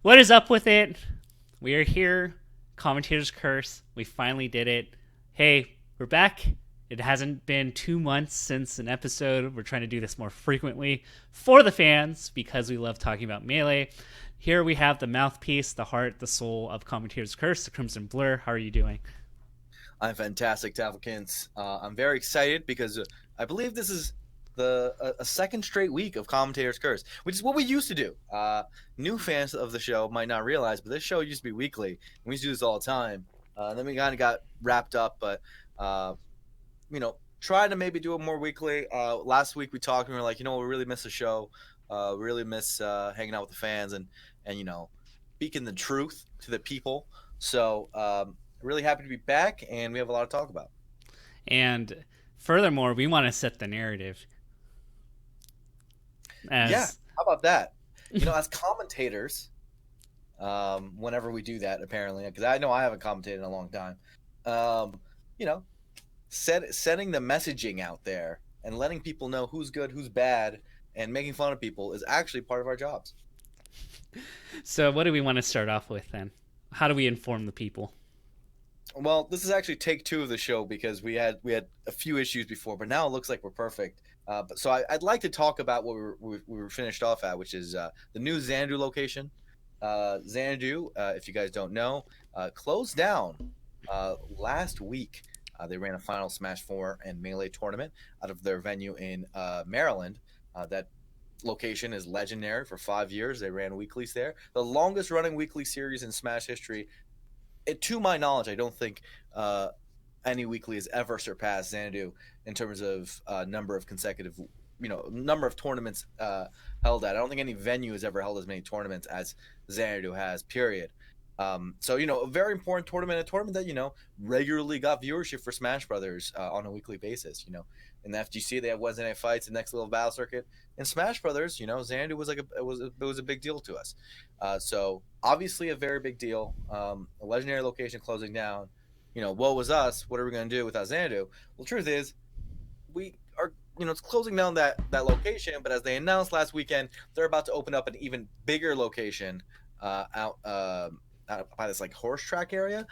What is up with it? We are here. Commentator's Curse. We finally did it. Hey, we're back. It hasn't been 2 months since an episode. We're trying to do this more frequently for the fans because we love talking about Melee. Here we have the mouthpiece, the heart, the soul of Commentator's Curse, the Crimson Blur. How are you doing? I'm fantastic, Tafflekins. I'm very excited because I believe this is a second straight week of Commentator's Curse, which is what we used to do. New fans of the show might not realize, but this show used to be weekly. And we used to do this all the time. And then we kind of got wrapped up, but uh, try to maybe do it more weekly. Last week we talked and we were like, we really miss the show. We really miss hanging out with the fans and speaking the truth to the people. So really happy to be back, and we have a lot to talk about. And furthermore, we want to set the narrative Yeah, as how about that? As commentators, whenever we do that, apparently, because I know I haven't commentated in a long time, um, you know, setting the messaging out there and letting people know who's good, who's bad, and making fun of people is actually part of our jobs. so. What do we want to start off with then? How do we inform the people? Well, this is actually take two of the show because we had a few issues before, but now it looks like we're perfect. I'd like to talk about what we were finished off at, which is the new Xanadu location. Xanadu, if you guys don't know, closed down last week. They ran a final Smash 4 and Melee tournament out of their venue in Maryland. That location is legendary for 5 years. They ran weeklies there, the longest running weekly series in Smash history. To my knowledge, I don't think any weekly has ever surpassed Xanadu in terms of number of consecutive, number of tournaments held at. I don't think any venue has ever held as many tournaments as Xanadu has. Period. A very important tournament, a tournament that regularly got viewership for Smash Brothers on a weekly basis. In the FGC they have Wednesday night fights, the next little battle circuit. In Smash Brothers, Xanadu was it was a big deal to us. So obviously a very big deal. A legendary location closing down. What was us? What are we going to do without Xanadu? Well, the truth is, we are. It's closing down that location. But as they announced last weekend, they're about to open up an even bigger location out by this like horse track area.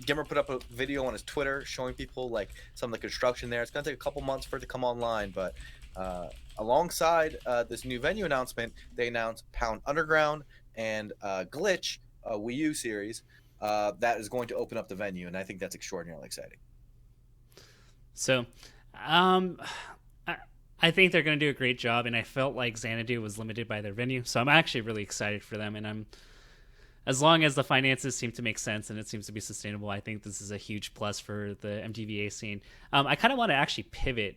Gimmer put up a video on his Twitter showing people like some of the construction there. It's gonna take a couple months for it to come online, but alongside this new venue announcement, they announced Pound Underground and Glitch, a Wii U series that is going to open up the venue, and I think that's extraordinarily exciting. So, um, I, I think they're going to do a great job, and I felt like Xanadu was limited by their venue, so I'm actually really excited for them. And I'm as long as the finances seem to make sense and it seems to be sustainable, I think this is a huge plus for the MTVA scene. I kind of want to actually pivot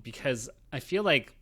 because I feel like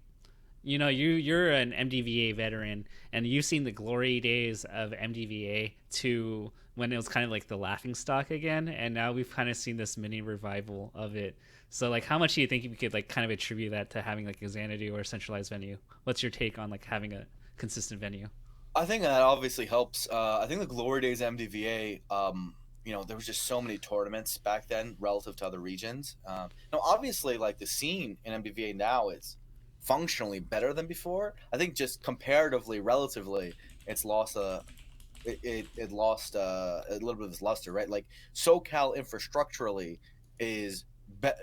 you're an MDVA veteran and you've seen the glory days of MDVA to when it was kind of like the laughing stock again, and now we've kind of seen this mini revival of it. So like, how much do you think we could like kind of attribute that to having like a Xanadu or a centralized venue? What's your take on like having a consistent venue? I think that obviously helps. I think the glory days MDVA, there was just so many tournaments back then relative to other regions. Now, obviously, like the scene in MDVA now is functionally better than before. I think just comparatively, relatively, it's lost it lost a little bit of its luster, right? Like SoCal infrastructurally is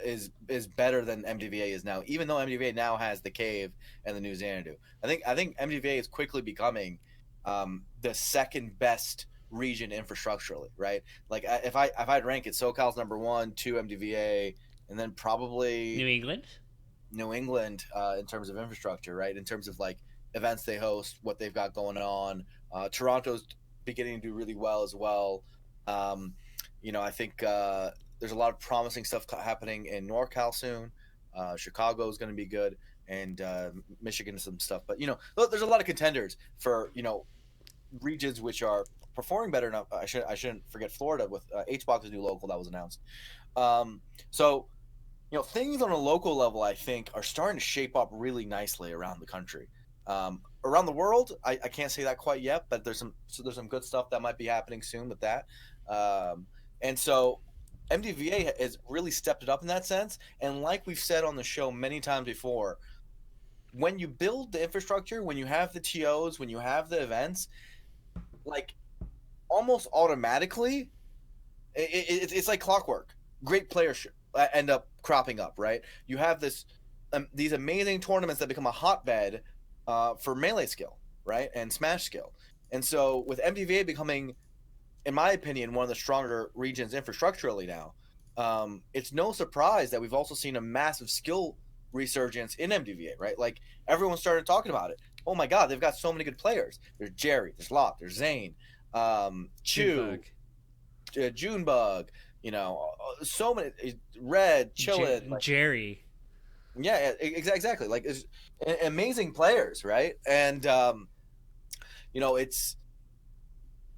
is better than MDVA is now, even though MDVA now has the cave and the new Xanadu. I think MDVA is quickly becoming the second best region infrastructurally, right? Like if I'd rank it, SoCal's number one, two MDVA, and then New probably England. New England in terms of infrastructure, right? In terms of like events they host, what they've got going on. Toronto's beginning to do really well as well. Um, I think there's a lot of promising stuff happening in NorCal soon. Chicago is going to be good, and Michigan some stuff. But there's a lot of contenders for regions which are performing better. Enough. I shouldn't forget Florida with HBox's new local that was announced. So things on a local level, I think, are starting to shape up really nicely around the country. Around the world, I can't say that quite yet, but there's some good stuff that might be happening soon with that. And so MDVA has really stepped it up in that sense. And like we've said on the show many times before, when you build the infrastructure, when you have the TOs, when you have the events, like almost automatically, it's like clockwork. Great players end up cropping up, right? You have these amazing tournaments that become a hotbed for melee skill, right, and smash skill. And so with MDVA becoming, in my opinion, one of the stronger regions infrastructurally now, it's no surprise that we've also seen a massive skill resurgence in MDVA, right? Like everyone started talking about it. Oh my God, they've got so many good players. There's Jerry, there's Locke, there's Zane, Chew, Junebug, Junebug, so many, Red, Chillin, like Jerry. yeah, exactly. Like it's amazing players, right? And it's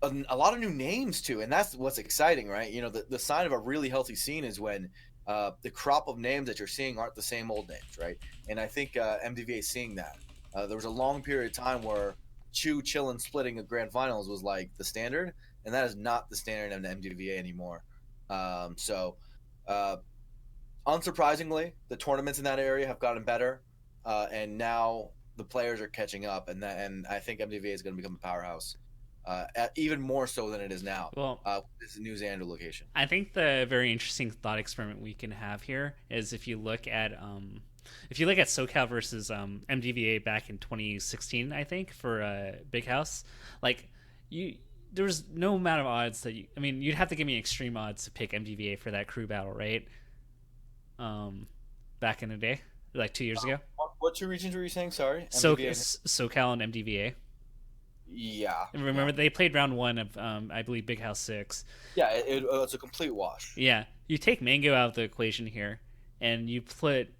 a lot of new names too, and that's what's exciting, right? The sign of a really healthy scene is when the crop of names that you're seeing aren't the same old names, right? And I think MDVA is seeing that. There was a long period of time where Chillin splitting a grand finals was like the standard, and that is not the standard in MDVA anymore. So unsurprisingly, the tournaments in that area have gotten better, and now the players are catching up, and I think MDVA is going to become a powerhouse, even more so than it is now. Well, This New Xander location. I think the very interesting thought experiment we can have here is if you look at SoCal versus MDVA back in 2016, I think for Big House, like you. There was no amount of odds that you'd have to give me extreme odds to pick MDVA for that crew battle, right? Back in the day, like 2 years ago. What two regions were you saying? Sorry, So MDVA. SoCal and MDVA. Yeah. Remember they played round one of I believe Big House 6. Yeah, it's a complete wash. Yeah, you take Mango out of the equation here, and you put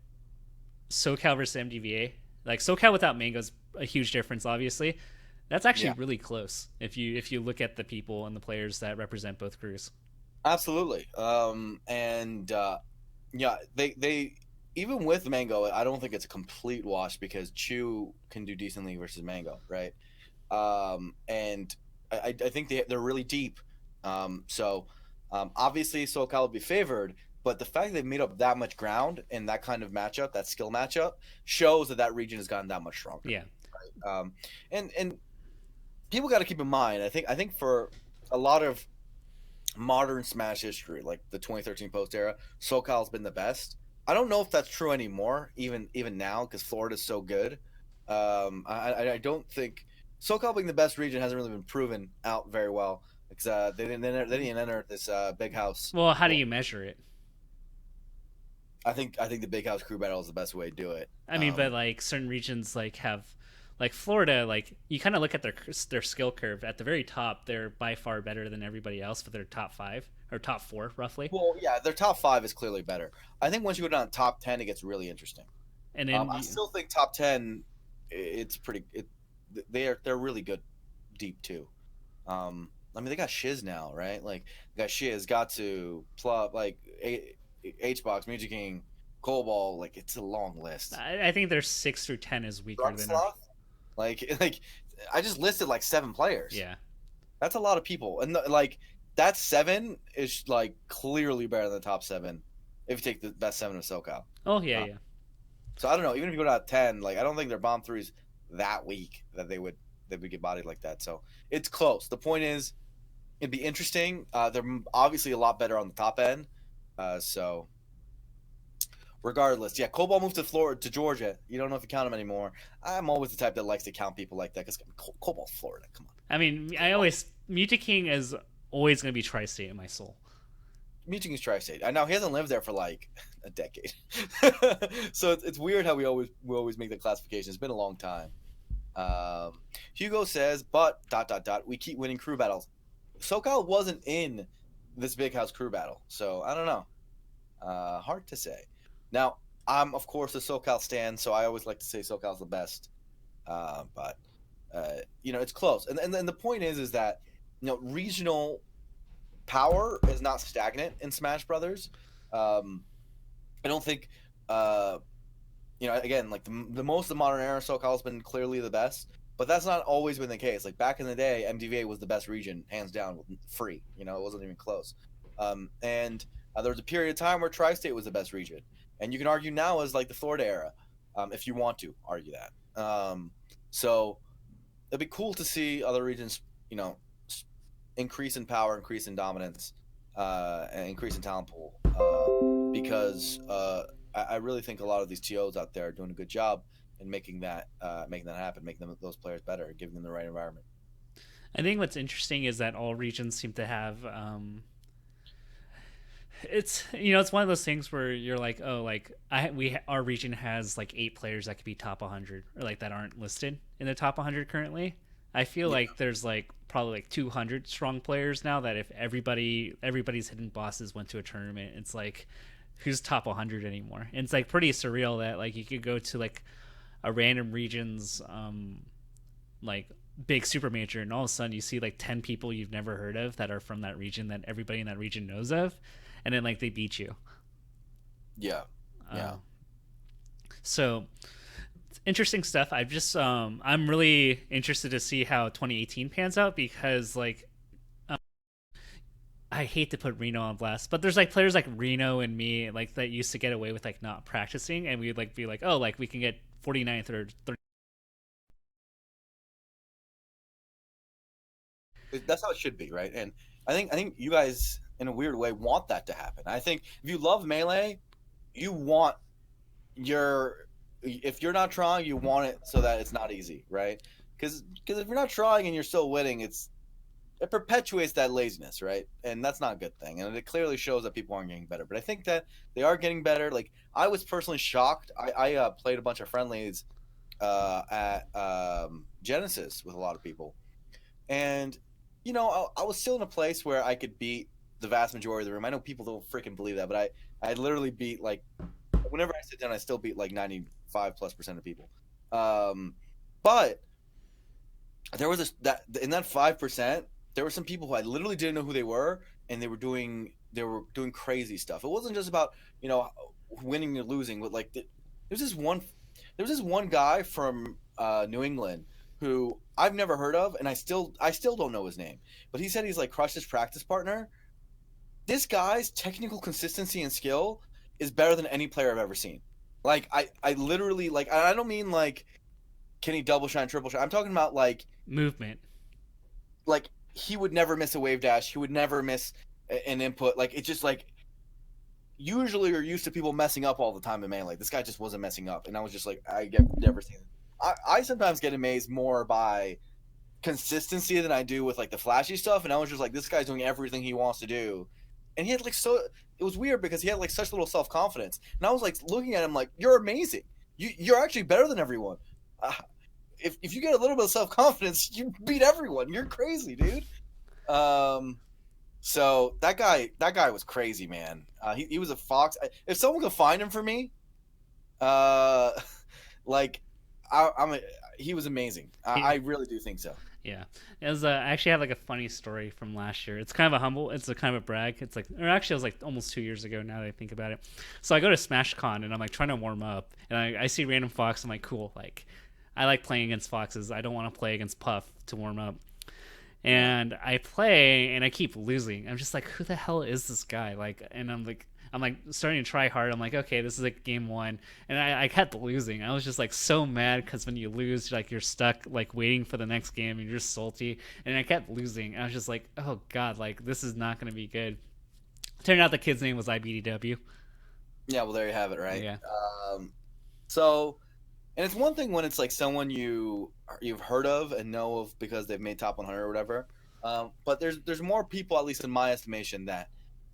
SoCal versus MDVA. Like SoCal without Mango's a huge difference, obviously. That's actually Yeah, really close if you look at the people and the players that represent both crews. absolutely. And yeah, they even with Mango, I don't think it's a complete wash because Chew can do decently versus Mango, right? And I think they're really deep. Obviously SoCal will be favored, but the fact that they've made up that much ground in that kind of matchup, that skill matchup, shows that region has gotten that much stronger. Yeah. And people got to keep in mind. I think for a lot of modern Smash history, like the 2013 post era, SoCal's been the best. I don't know if that's true anymore, even now, because Florida's so good. I don't think SoCal being the best region hasn't really been proven out very well because they didn't enter this big house. Well, how do you measure it? I think the big house crew battle is the best way to do it. I mean, but like certain regions have like Florida, like you kind of look at their skill curve at the very top. They're by far better than everybody else for their top 5 or top 4, roughly. Well, yeah, their top 5 is clearly better. I think once you go down to top 10, it gets really interesting. And then I still think top 10, it's pretty. They're really good deep too. I mean, they got Shiz now, right? Like they got Shiz, got to Plug, like HBox, Music King, Cobalt. Like it's a long list. I think their 6 through 10 is weaker than. Sloth, like I just listed like 7 players. Yeah, that's a lot of people, and like that 7 is like clearly better than the top 7 if you take the best 7 of SoCal. Oh yeah, yeah. So I don't know. Even if you go down to 10, like I don't think their bomb threes that weak that they would get bodied like that. So it's close. The point is, it'd be interesting. They're obviously a lot better on the top end. So regardless, yeah, Cobalt moved to Florida to Georgia. You don't know if you count them anymore. I'm always the type that likes to count people like that because Cobalt, Florida. Come on. I mean, I always Music King is always going to be tri-state in my soul. Music King's tri-state. I know he hasn't lived there for like a decade, so it's weird how we always make the classification. It's been a long time. Hugo says, but ... we keep winning crew battles. SoCal wasn't in this big house crew battle, so I don't know. Hard to say. Now, I'm of course a SoCal stan, so I always like to say SoCal's the best. But it's close. And the point is that regional power is not stagnant in Smash Brothers. I don't think again, like the most of the modern era, SoCal has been clearly the best, but that's not always been the case. Like back in the day, MDVA was the best region, hands down, free. It wasn't even close. And there was a period of time where Tri-State was the best region, and you can argue now is like the Florida era, if you want to argue that. So it'd be cool to see other regions, increase in power, increase in dominance, and increase in talent pool. Because I really think a lot of these TOs out there are doing a good job in making that happen, making those players better, giving them the right environment. I think what's interesting is that all regions seem to have it's it's one of those things where you're like, oh, like our region has like 8 players that could be top 100 or like that aren't listed in the top 100 currently. I feel Yeah, like there's like probably like 200 strong players now that if everybody's hidden bosses went to a tournament, it's like who's top 100 anymore? And it's like pretty surreal that like you could go to like a random region's like big super major and all of a sudden you see like 10 people you've never heard of that are from that region that everybody in that region knows of, and then like they beat you. yeah, uh, yeah. so interesting stuff. I'm really interested to see how 2018 pans out because like I hate to put Reno on blast, but there's like players like Reno and me like that used to get away with like not practicing, and we'd like be like, oh, like we can get 49th or 30. That's how it should be, right? And I think you guys, in a weird way, want that to happen. I think if you love melee, you want your if you're not trying, you want it so that it's not easy, right? Because if you're not trying and you're still winning, it perpetuates that laziness, right? And that's not a good thing. And it clearly shows that people aren't getting better. But I think that they are getting better. Like I was personally shocked. I played a bunch of friendlies at Genesis with a lot of people, and I was still in a place where I could beat the vast majority of the room. I know people don't freaking believe that, but I literally beat like whenever I sit down, I still beat like 95+% of people. Um, but there was that in that 5%, there were some people who I literally didn't know who they were, and they were doing crazy stuff. It wasn't just about winning or losing, but like there's this one there was this one guy from New England who I've never heard of, and I still don't know his name. But he said he's like Crush's practice partner. This guy's technical consistency and skill is better than any player I've ever seen. Like I literally like I don't mean like can he double shine, triple shine. I'm talking about Movement. like he would never miss a wave dash. He would never miss an input. Like it's just like usually you're used to people messing up all the time in melee. This guy just wasn't messing up, and I was just like I get never seen it. I sometimes get amazed more by consistency than I do with like the flashy stuff, and I was just like this guy's doing everything he wants to do, and he had like so it was weird because he had like such little self confidence, and I was like looking at him like you're amazing. You're actually better than everyone. Uh, if you get a little bit of self confidence, you beat everyone. You're crazy, dude. Um, so that guy was crazy, man. He was a fox. If someone could find him for me, uh, like I'm a, he was amazing. I He, really do think so. yeah. I actually have like a funny story from last year. It's kind of a humble. It's a kind of a brag. It's like, or actually, it was like almost 2 years ago. Now that I think about it, so I go to SmashCon and I'm like trying to warm up, and I see random Fox. I'm like, cool. Like, I like playing against Foxes. I don't want to play against Puff to warm up. Yeah. And I play and I keep losing. I'm just like, who the hell is this guy? Like, and I'm like starting to try hard. I'm like, okay, this is like game one, and I kept losing. I was just like so mad because when you lose, like you're stuck like waiting for the next game, and you're just salty. And I kept losing. I was just like, oh god, like this is not going to be good. Turned out the kid's name was IBDW. Yeah. Well, there you have it, right? Yeah, So, and it's one thing when it's like someone you've heard of and know of because they've made top 100 or whatever. But there's more people, at least in my estimation, that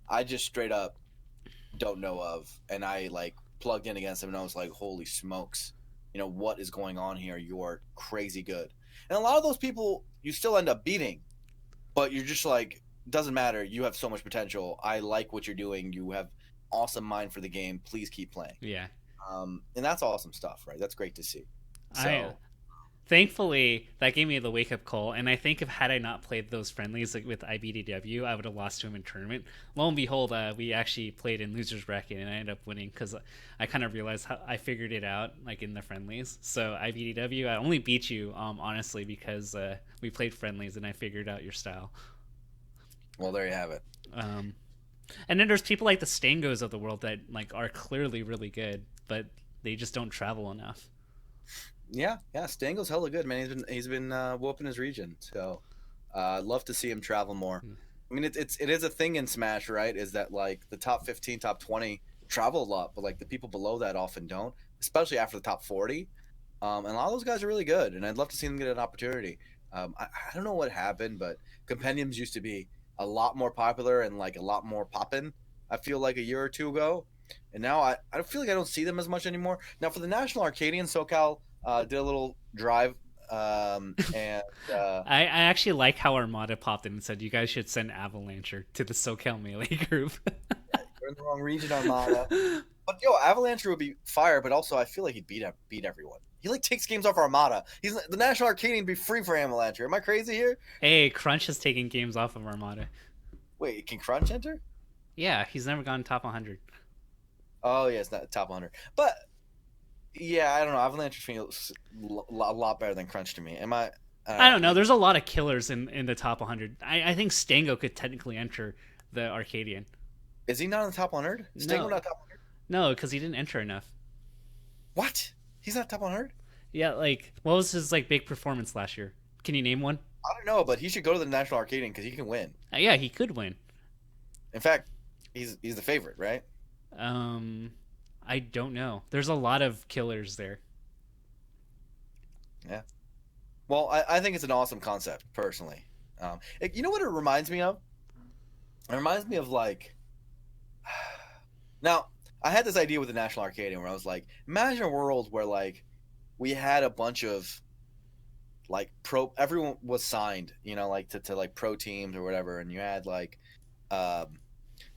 I just straight up don't know of, and I like plugged in against them, and I was like, "Holy smokes! What is going on here? You are crazy good." And a lot of those people you still end up beating, but you're just like, doesn't matter. You have so much potential. I like what you're doing. You have awesome mind for the game. Please keep playing. yeah. And that's awesome stuff, right? That's great to see. I So, Thankfully that gave me the wake up call, and I think if had I not played those friendlies like with IBDW, I would have lost to him in tournament. Lo and behold, we actually played in losers bracket, and I ended up winning because I kind of realized how I figured it out like in the friendlies. So IBDW, I only beat you honestly because we played friendlies and I figured out your style. well, there you have it. Um, and then there's people like the Stangos of the world that like are clearly really good, but they just don't travel enough. Yeah, yeah. Stango's hella good, man. He's been whooping his region. So, I'd love to see him travel more. I mean, it is a thing in Smash, right? Is that like the top 15, top 20 travel a lot, but like the people below that often don't, especially after the top 40. And a lot of those guys are really good, and I'd love to see them get an opportunity. I don't know what happened, but compendiums used to be a lot more popular and like a lot more poppin'. I feel like a year or two ago, and now I feel like I don't see them as much anymore. Now for the National Arcadian, SoCal did a little drive, and I actually like how Armada popped in and said you guys should send Avalancher to the SoCal Melee group. you're in the wrong region, Armada. But yo, Avalanche would be fire, but also I feel like he'd beat everyone. He like takes games off Armada. He's the National Arcadian be free for Avalanche. Am I crazy here? Hey, Crunch is taking games off of Armada. Wait, can Crunch enter? Yeah, he's never gone top 100. Oh yeah, it's not top 100. But yeah, I don't know. Avalanche feels a lot better than Crunch to me. Am I? I don't I know. don't know. There's a lot of killers in the top 100. I think Stango could technically enter the Arcadian. Is he not in the top 100? Stingo No, not top 100? no, because he didn't enter enough. What? He's not top 100? Yeah, like what was his like big performance last year? Can you name one? I don't know, but he should go to the National Arcadian because he can win. Yeah, he could win. In fact, he's the favorite, right? Um, I don't know. There's a lot of killers there. Yeah. Well, I think it's an awesome concept, personally. You know what it reminds me of? It reminds me of like. Now, I had this idea with the National Arcadian where I was like, imagine a world where like we had a bunch of like everyone was signed, like to like pro teams or whatever, and you had um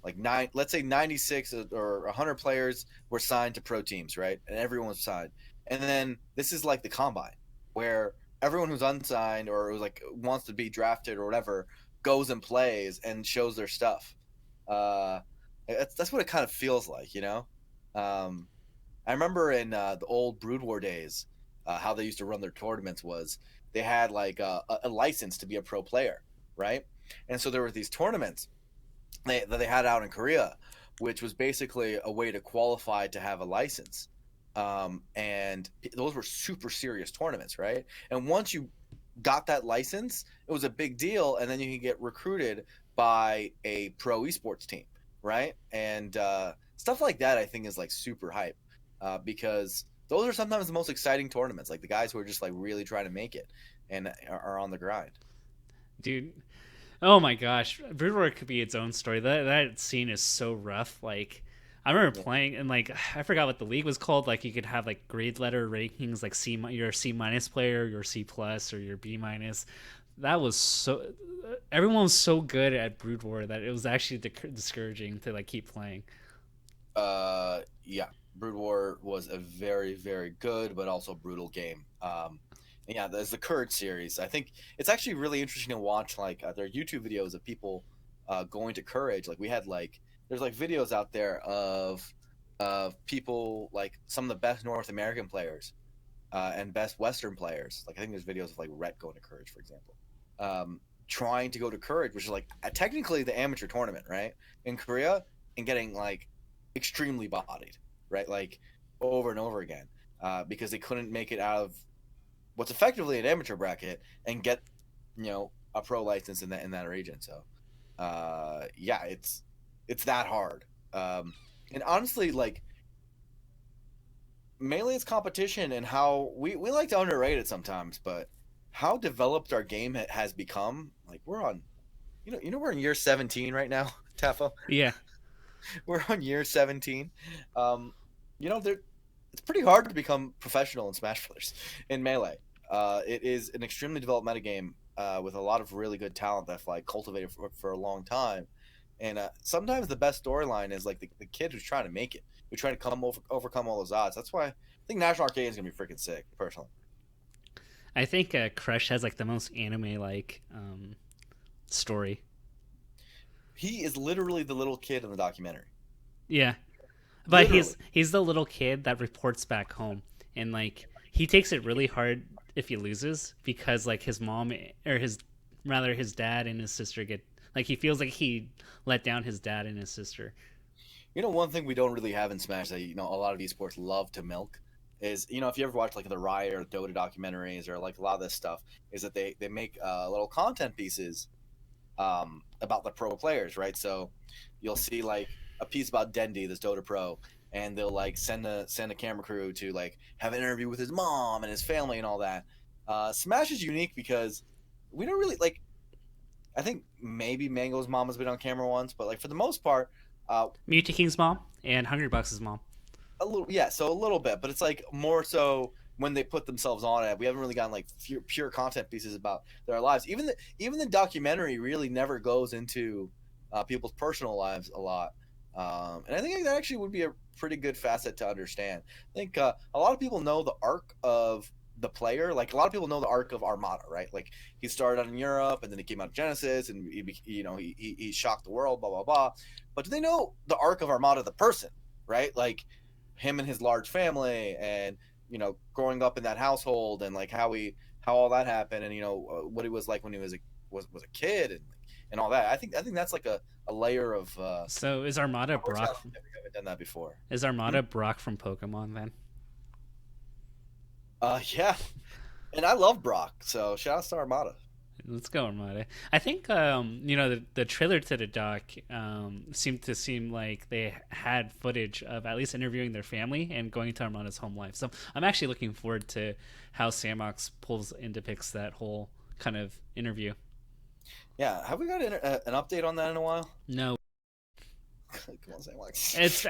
like let's say 96 or 100 players were signed to pro teams, right? And everyone was signed. And then this is like the combine where everyone who's unsigned or who's like wants to be drafted or whatever goes and plays and shows their stuff. Uh, that's what it kind of feels like, you know. Um, I remember in the old Brood War days, how they used to run their tournaments was they had like a license to be a pro player, right? And so there were these tournaments that they had out in Korea, which was basically a way to qualify to have a license. And those were super serious tournaments, right? And once you got that license, it was a big deal, and then you can get recruited by a pro esports team, right? And stuff like that, I think, is like super hype because those are sometimes the most exciting tournaments. Like the guys who are just like really trying to make it and are on the grind. Dude. Oh my gosh, Brood War could be its own story. That scene is so rough. Like, I remember playing and like I forgot what the league was called. Like, you could have like grade letter rankings, like you're a C minus player, you're C plus, or you're B minus. That was so. Everyone was so good at Brood War that it was actually discouraging to like keep playing. Yeah, Brood War was a very, very good but also brutal game. Yeah, there's the Courage series. I think it's actually really interesting to watch like their YouTube videos of people going to Courage. Like we had like there's like videos out there of people like some of the best North American players and best Western players. Like I think there's videos of like Rhett going to Courage, for example, trying to go to Courage, which is like technically the amateur tournament, right, in Korea, and getting like extremely bodied, right, like over and over again because they couldn't make it out of what's effectively an amateur bracket and get a pro license in that region. So yeah, it's that hard. And honestly, like Melee's competition and how we like to underrate it sometimes, but how developed our game has become. Like we're on, we're in year 17 right now, Tafo. Yeah, We're on year 17. There it's pretty hard to become professional in Smash Brothers in Melee. It is an extremely developed metagame with a lot of really good talent that's like cultivated for a long time. And sometimes the best storyline is like the kid who's trying to make it, who's trying to overcome all those odds. That's why I think National Arcade is gonna be freaking sick, personally. I think Crush has like the most anime like story. He is literally the little kid in the documentary. Yeah, but Literally. he's the little kid that reports back home, and like he takes it really hard if he loses because like his mom or his dad and his sister get like he feels like he let down his dad and his sister. One thing we don't really have in Smash that a lot of esports love to milk is, if you ever watch like the Riot or Dota documentaries or like a lot of this stuff, is that they make little content pieces about the pro players, right? So you'll see like a piece about Dendi, this Dota pro, and they'll like send a camera crew to like have an interview with his mom and his family and all that. Smash is unique because we don't really like. I think maybe Mango's mom has been on camera once, but like for the most part, Mewtwo King's mom and Hungrybox's mom. a little, yeah, so a little bit, but it's like more so when they put themselves on it. We haven't really gotten like pure content pieces about their lives. Even the documentary really never goes into people's personal lives a lot, and I think that actually would be a pretty good facet to understand. I think a lot of people know the arc of the player. Like a lot of people know the arc of Armada, right? Like he started out in Europe and then he came out of Genesis and he shocked the world, blah blah blah. But do they know the arc of Armada, the person, right? Like him and his large family, and growing up in that household, and like how all that happened, and what he was like when he was a kid, and all that. I think that's like a layer of So is Armada Brock? we haven't done that before. Is Armada Brock from Pokemon then? Yeah, and I love Brock, so shout out to Armada. Let's go, Armada. I think the trailer to the doc seem like they had footage of at least interviewing their family and going to Armada's home life. So I'm actually looking forward to how Samox pulls and depicts that whole kind of interview. Yeah, have we got an update on that in a while? No, Come on, Sam.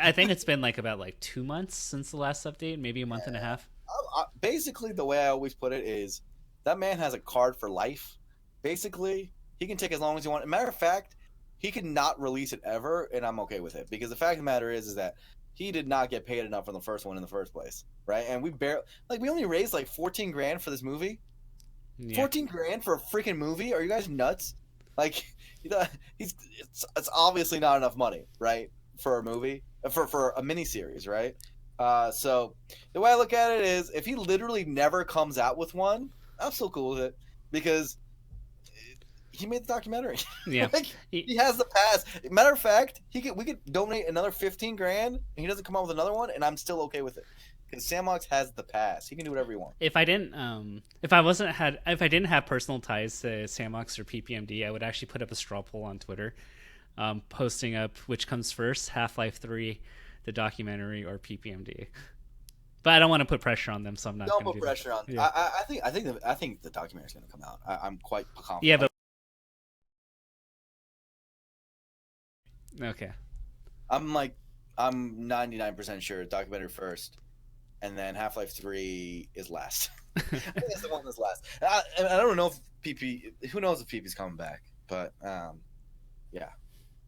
I think it's been about 2 months since the last update, maybe a month and a half. Basically, the way I always put it is that man has a card for life. Basically, he can take as long as he wants. Matter of fact, he could not release it ever, and I'm okay with it, because the fact of the matter is that he did not get paid enough from the first one in the first place, right? And we only raised like 14 grand for this movie. Yeah. 14 grand for a freaking movie? Are you guys nuts? Like, it's obviously not enough money, right? For a movie, for a miniseries, right? So the way I look at it is, if he literally never comes out with one, I'm still cool with it, because he made the documentary. Yeah. Like, he has the pass. Matter of fact, we could donate another 15 grand, and he doesn't come out with another one, and I'm still okay with it. Because Samox has the pass. He can do whatever he wants. If I didn't have personal ties to Samox or PPMD, I would actually put up a straw poll on Twitter, posting up which comes first, Half-Life 3, the documentary, or PPMD. But I don't want to put pressure on them, so I'm not. Don't put pressure that. on. Yeah. I think the documentary is going to come out. I'm quite confident. Yeah, but okay. I'm 99% sure documentary first, and then Half-Life 3 is last. I think it's the one that's last. I don't know if PP. Who knows if PP's coming back? But yeah,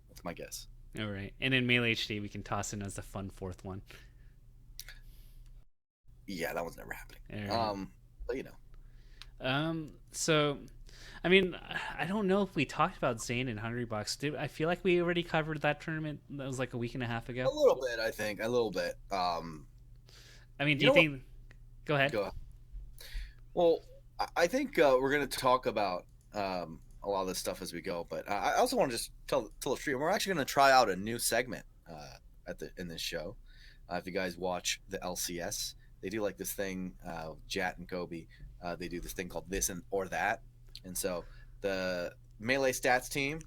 that's my guess. All right, and in Melee HD, we can toss in as the fun fourth one. Yeah, that one's never happening. Right. But So, I mean, I don't know if we talked about Zane and Hungrybox. I feel like we already covered that tournament. That was like a week and a half ago. A little bit, I think. A little bit. I mean, do you think? Go ahead. Go ahead. Well, I think we're going to talk about a lot of this stuff as we go, but I also want to just tell the stream, we're actually going to try out a new segment in this show. If you guys watch the LCS, they do like this thing, Jat and Kobe. They do this thing called This or That, and so the Melee Stats team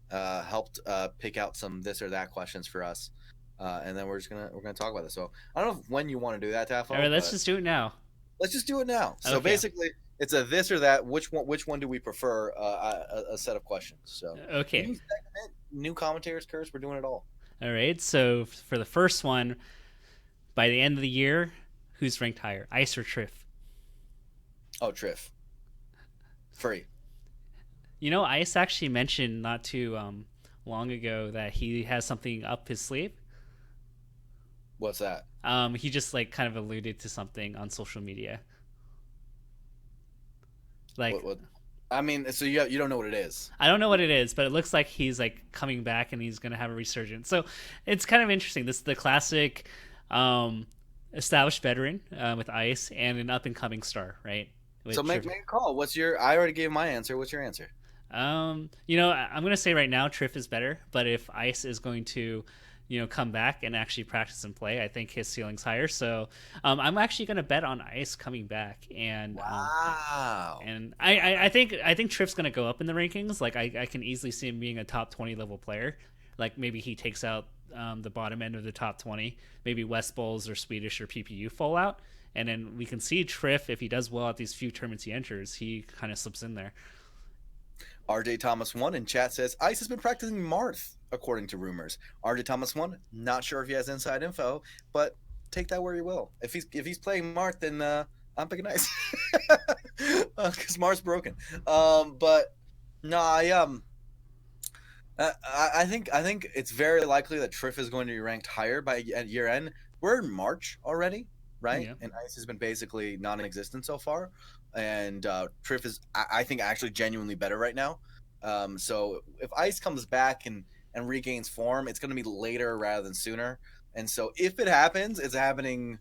helped pick out some this or that questions for us, and then we're gonna talk about this. So I don't know when you want to do that, Taffo. All right, let's just do it now. Let's just do it now. So Okay. basically, it's a this or that. Which one do we prefer? A set of questions. So Okay. new segment, new commentators curse. We're doing it all. All right. So for the first one, by the end of the year, who's ranked higher, Ice or Triff? Oh, Triff. Free. Ice actually mentioned not too long ago that he has something up his sleeve. What's that? He just kind of alluded to something on social media. What? I mean, so you don't know what it is. I don't know what it is, but it looks like he's coming back and he's going to have a resurgence. So it's kind of interesting. This is the classic established veteran with Ice and an up and coming star, right? So make a call. I already gave my answer. What's your answer? I'm going to say right now Triff is better, but if Ice is going to come back and actually practice and play. I think his ceiling's higher. So I'm actually going to bet on Ice coming back, Wow. and I think Triff's going to go up in the rankings. Like I can easily see him being a top 20 level player. Like maybe he takes out the bottom end of the top 20. Maybe West Bowls or Swedish or PPU fall out. And then we can see Triff, if he does well at these few tournaments he enters, he kind of slips in there. RJ Thomas 1 in chat says Ice has been practicing Marth, according to rumors. RJ Thomas 1, not sure if he has inside info, but take that where you will. If he's playing Marth, then I'm picking Ice because Marth's broken. But no, I think it's very likely that Triff is going to be ranked higher by at year end. We're in March already, right? Yeah. And Ice has been basically non-existent so far. And Triff is, I think, actually genuinely better right now. So if Ice comes back and regains form, it's going to be later rather than sooner. And so if it happens, it's happening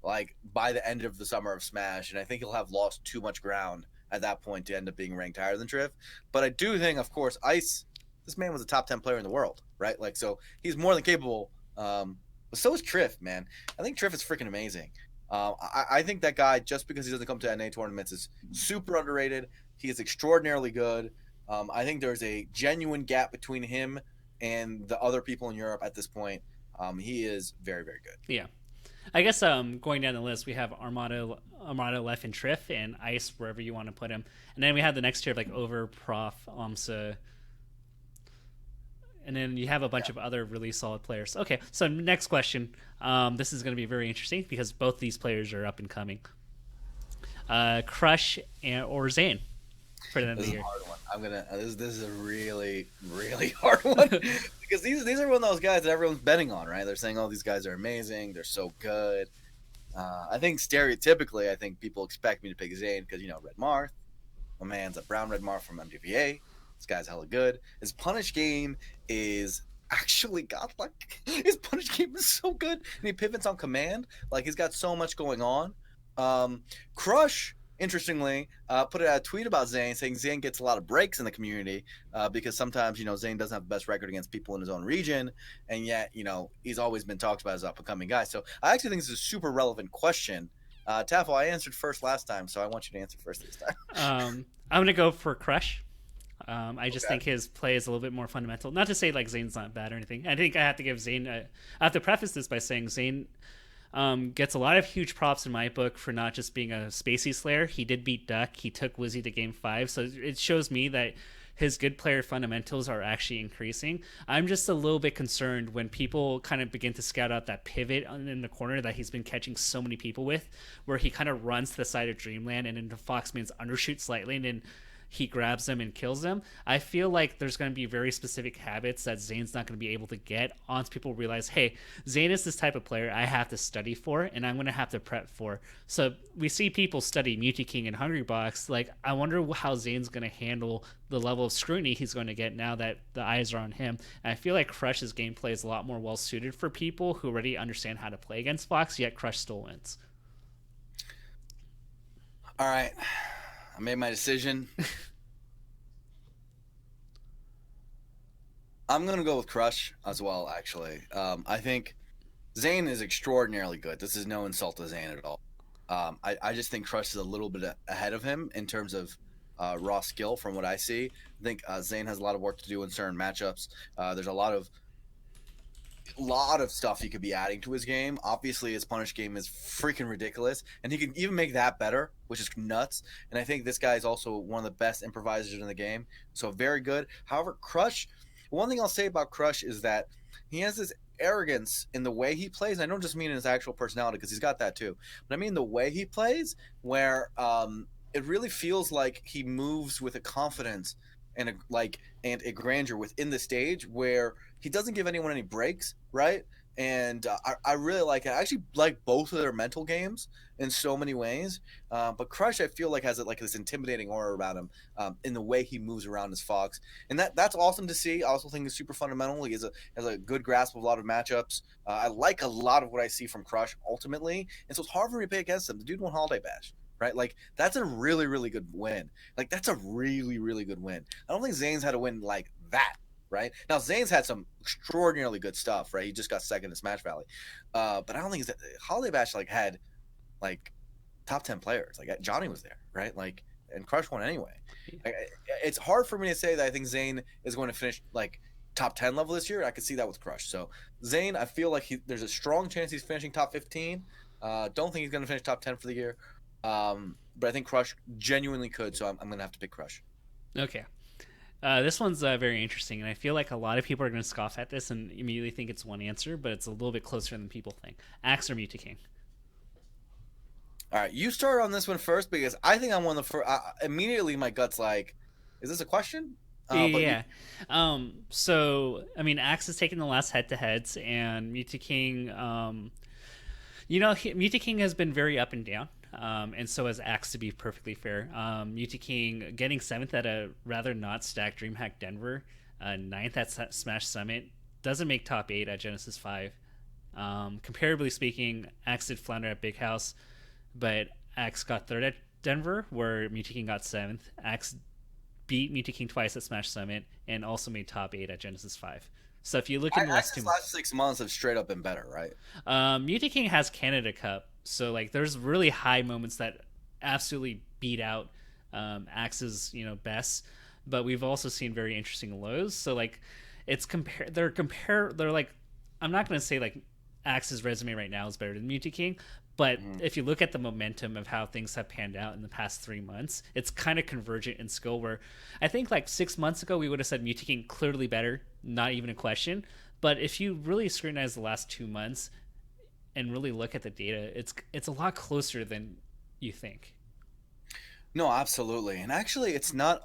like by the end of the summer of Smash, and I think he'll have lost too much ground at that point to end up being ranked higher than Triff. But I do think, of course, Ice, this man was a top 10 player in the world, right? Like, so he's more than capable. But so is Triff, man. I think Triff is freaking amazing. I think that guy, just because he doesn't come to NA tournaments, is super underrated. He is extraordinarily good. I think there's a genuine gap between him and the other people in Europe at this point. He is very, very good. Yeah. I guess going down the list, we have Armado left and Triff and Ice wherever you want to put him, and then we have the next tier of like Over, Prof, Amsa, and then you have a bunch of other really solid players. Okay, so next question. This is going to be very interesting because both these players are up and coming. Crush or Zane for the end of This the is a year. hard one. This is a really, really hard one because these are one of those guys that everyone's betting on, right? They're saying, "Oh, these guys are amazing. They're so good." I think stereotypically, I think people expect me to pick Zane because Red Marth. My man's a brown Red Marth from MDVA. This guy's hella good. His punish game is actually godlike. His punish game is so good, and he pivots on command. Like he's got so much going on. Crush, interestingly, put out a tweet about Zane saying Zane gets a lot of breaks in the community because sometimes Zane doesn't have the best record against people in his own region, and yet he's always been talked about as an up-and-coming guy. So I actually think this is a super relevant question. Taffel, I answered first last time, so I want you to answer first this time. I'm going to go for Crush. I just Okay. think his play is a little bit more fundamental. Not to say like Zane's not bad or anything. I think I have to give Zane. I have to preface this by saying Zane gets a lot of huge props in my book for not just being a spacey slayer. He did beat Duck. He took Wizzy to game 5. So it shows me that his good player fundamentals are actually increasing. I'm just a little bit concerned when people kind of begin to scout out that pivot in the corner that he's been catching so many people with, where he kind of runs to the side of Dreamland and into Foxman's undershoot slightly and then he grabs them and kills them. I feel like there's going to be very specific habits that Zane's not going to be able to get once people realize, hey, Zane is this type of player I have to study for and I'm going to have to prep for. So we see people study Mewtwo King and Hungry Box. Like, I wonder how Zane's going to handle the level of scrutiny he's going to get now that the eyes are on him. And I feel like Crush's gameplay is a lot more well suited for people who already understand how to play against Fox, yet Crush still wins. All right. I made my decision. I'm going to go with Crush as well, actually. I think Zane is extraordinarily good. This is no insult to Zane at all. I just think Crush is a little bit ahead of him in terms of raw skill from what I see. I think Zane has a lot of work to do in certain matchups. There's a lot of stuff he could be adding to his game. Obviously, his punish game is freaking ridiculous, and he can even make that better, which is nuts. And I think this guy is also one of the best improvisers in the game, so very good. However, Crush, one thing I'll say about Crush is that he has this arrogance in the way he plays. I don't just mean in his actual personality, because he's got that too, but I mean the way he plays, where it really feels like he moves with a confidence and a grandeur within the stage where he doesn't give anyone any breaks, right? And I really like it. I actually like both of their mental games in so many ways. But Crush, I feel like, has like this intimidating aura around him in the way he moves around as Fox, and that's awesome to see. I also think it's super fundamental. He has a good grasp of a lot of matchups. I like a lot of what I see from Crush ultimately, and so it's hard for me to play against him. The dude won Holiday Bash. Right, like that's a really, really good win. Like that's a really, really good win. I don't think Zane's had a win like that, right? Now Zayn's had some extraordinarily good stuff, right? He just got second in Smash Valley, but I don't think Holiday Bash like had like top 10 players. Like Johnny was there, right? Like and Crush won anyway. Like, it's hard for me to say that I think Zayn is going to finish like top 10 level this year. I could see that with Crush. So Zayn, I feel like there's a strong chance he's finishing top 15. Don't think he's going to finish top 10 for the year. But I think Crush genuinely could. So I'm going to have to pick Crush. Okay. This one's very interesting, and I feel like a lot of people are going to scoff at this and immediately think it's one answer, but it's a little bit closer than people think. Axe or Mutaking? All right, you start on this one first because I think I'm one of the first. Immediately, my gut's like, "Is this a question?" Yeah. So I mean, Axe has taken the last head-to-heads, and Mutaking. Mutaking has been very up and down. And so has Axe, to be perfectly fair. Mutaking getting 7th at a rather not stacked DreamHack Denver, 9th at Smash Summit, doesn't make top 8 at Genesis 5. Comparably speaking, Axe did flounder at Big House, but Axe got 3rd at Denver, where Mutaking got 7th. Axe beat Mutaking twice at Smash Summit, and also made top 8 at Genesis 5. So if you look at the last last 6 months have straight up been better, right? Mutaking has Canada Cup. So like, there's really high moments that absolutely beat out Axe's best, but we've also seen very interesting lows. So like, they're like, I'm not going to say like Axe's resume right now is better than Mutaking, but if you look at the momentum of how things have panned out in the past 3 months, it's kind of convergent in skill. Where I think like 6 months ago we would have said Mutaking clearly better, not even a question. But if you really scrutinize the last 2 months and really look at the data, it's a lot closer than you think. No, absolutely. And actually, it's not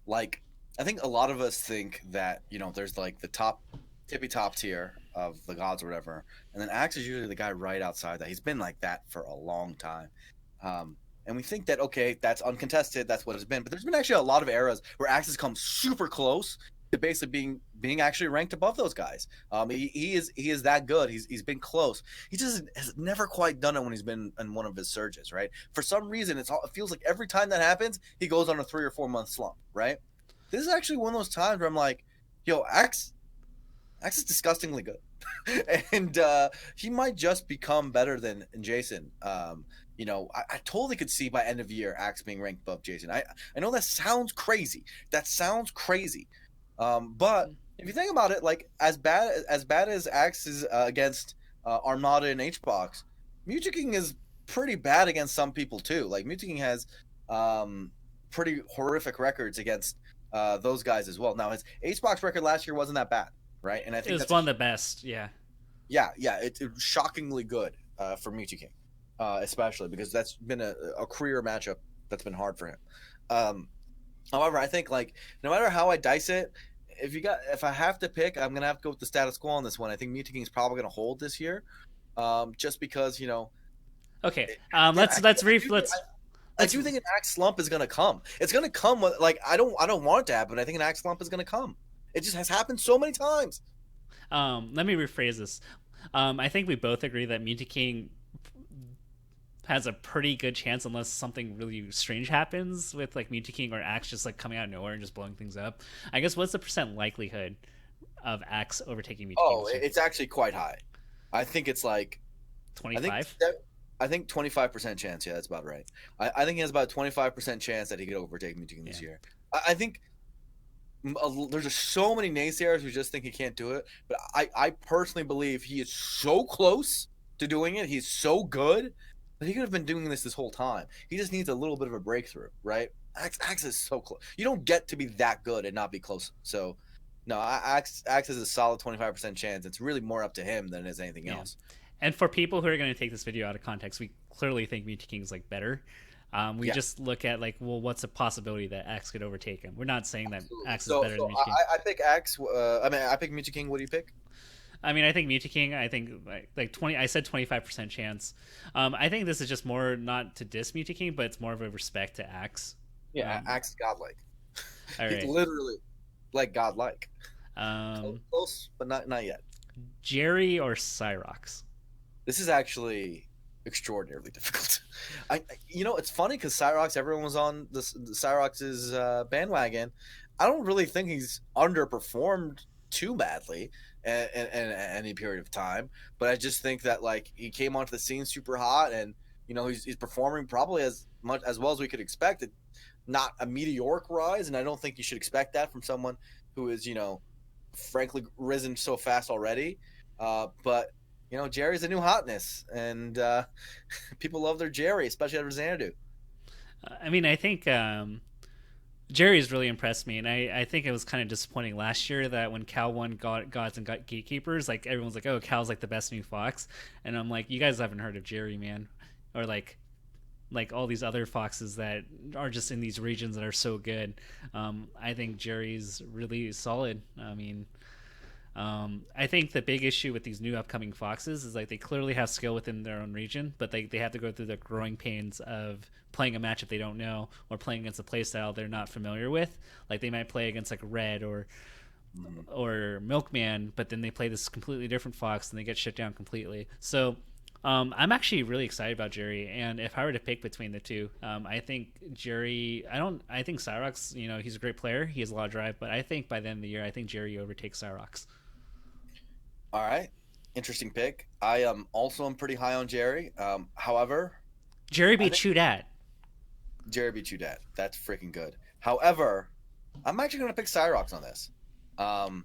like I think a lot of us think that there's like the tippy top tier of the gods or whatever, and then Axe is usually the guy right outside that. He's been like that for a long time. And we think that, okay, that's uncontested, that's what it's been. But there's been actually a lot of eras where Axe has come super close to basically being actually ranked above those guys. He is that good. He's been close. He just has never quite done it when he's been in one of his surges, right? For some reason, it feels like every time that happens, he goes on a 3 or 4 month slump, right? This is actually one of those times where I'm like, yo, Axe is disgustingly good. And he might just become better than Jason. I totally could see by end of year Axe being ranked above Jason. I know that sounds crazy. But if you think about it, like as bad as Axe is against Armada and HBox, Mutaking is pretty bad against some people too. Like Mutaking has pretty horrific records against those guys as well. Now his HBox record last year wasn't that bad, right? And I think it was one of the best. Yeah. Yeah. It's shockingly good for Mutaking, especially because that's been a career matchup that's been hard for him. However, I think like no matter how I dice it, if I have to pick, I'm gonna have to go with the status quo on this one. I think Mutaking is probably gonna hold this year, just because Okay. I Let's do think an Axe slump is gonna come. It's gonna come with like I don't want it to happen. I think an Axe slump is gonna come. It just has happened so many times. Let me rephrase this. I think we both agree that Mutaking has a pretty good chance, unless something really strange happens with like Mutaking or Axe just like coming out of nowhere and just blowing things up. I guess what's the percent likelihood of Axe overtaking Mutaking? Oh, it's actually quite high. I think it's like 25. I think 25% chance. Yeah, that's about right. I think he has about a 25% chance that he could overtake Mutaking this year. I think there's just so many naysayers who just think he can't do it, but I personally believe he is so close to doing it. He's so good. But he could have been doing this whole time. He just needs a little bit of a breakthrough, right? Axe is so close. You don't get to be that good and not be close. So, no, Axe is a solid 25% chance. It's really more up to him than it is anything else. And for people who are going to take this video out of context, we clearly think Mutaking's like better. We just look at like, well, what's a possibility that Axe could overtake him? We're not saying that Axe is better than Mutaking. I pick Axe. I pick Mutaking. What do you pick? I mean, I think Mutaking. I think like 20. I said 25% chance. I think this is just more not to diss Mutaking, but it's more of a respect to Axe. Yeah, Axe is godlike. All right. He's literally like godlike. Close, but not yet. Jerry or Cyrox? This is actually extraordinarily difficult. It's funny because Cyrox, everyone was on the Cyrox's bandwagon, I don't really think he's underperformed too badly in any period of time. But I just think that like he came onto the scene super hot, and he's performing probably as much as well as we could expect. It, not a meteoric rise, and I don't think you should expect that from someone who is frankly risen so fast already. But Jerry's a new hotness, and people love their Jerry, especially after Xanadu. I mean, I think Jerry's really impressed me, and I think it was kind of disappointing last year that when Cal won Gods and Gatekeepers, like everyone's like, oh, Cal's like the best new Fox, and I'm like, you guys haven't heard of Jerry, man, or like all these other foxes that are just in these regions that are so good. I think Jerry's really solid. I mean, I think the big issue with these new upcoming foxes is like they clearly have skill within their own region, but they have to go through the growing pains of playing a matchup they don't know or playing against a playstyle they're not familiar with. Like they might play against like Red or Milkman, but then they play this completely different fox and they get shut down completely. So I'm actually really excited about Jerry, and if I were to pick between the two, I think Jerry. I think Cyrox. He's a great player. He has a lot of drive, but I think by the end of the year, I think Jerry overtakes Cyrox. All right, interesting pick. I also am pretty high on Jerry. However, Jerry I beat think Chudat. Jerry beat you, Dad. That's freaking good. However, I'm actually going to pick Cyrox on this. Um,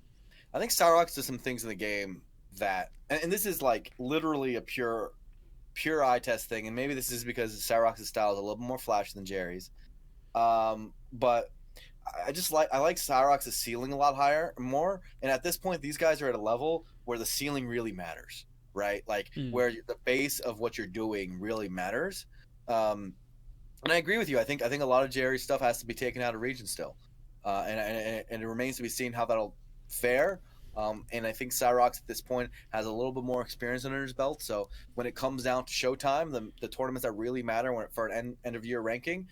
I think Cyrox does some things in the game that, and this is like literally a pure eye test thing, and maybe this is because Cyrox's style is a little bit more flashy than Jerry's. But I like Cyrox's ceiling a lot higher, more, and at this point, these guys are at a level where the ceiling really matters, right? Like Mm. where the base of what you're doing really matters. Um, and I agree with you. I think a lot of Jerry's stuff has to be taken out of region still, and it remains to be seen how that'll fare. And I think Cyrox at this point has a little bit more experience under his belt. So when it comes down to showtime, the tournaments that really matter for an end of year ranking,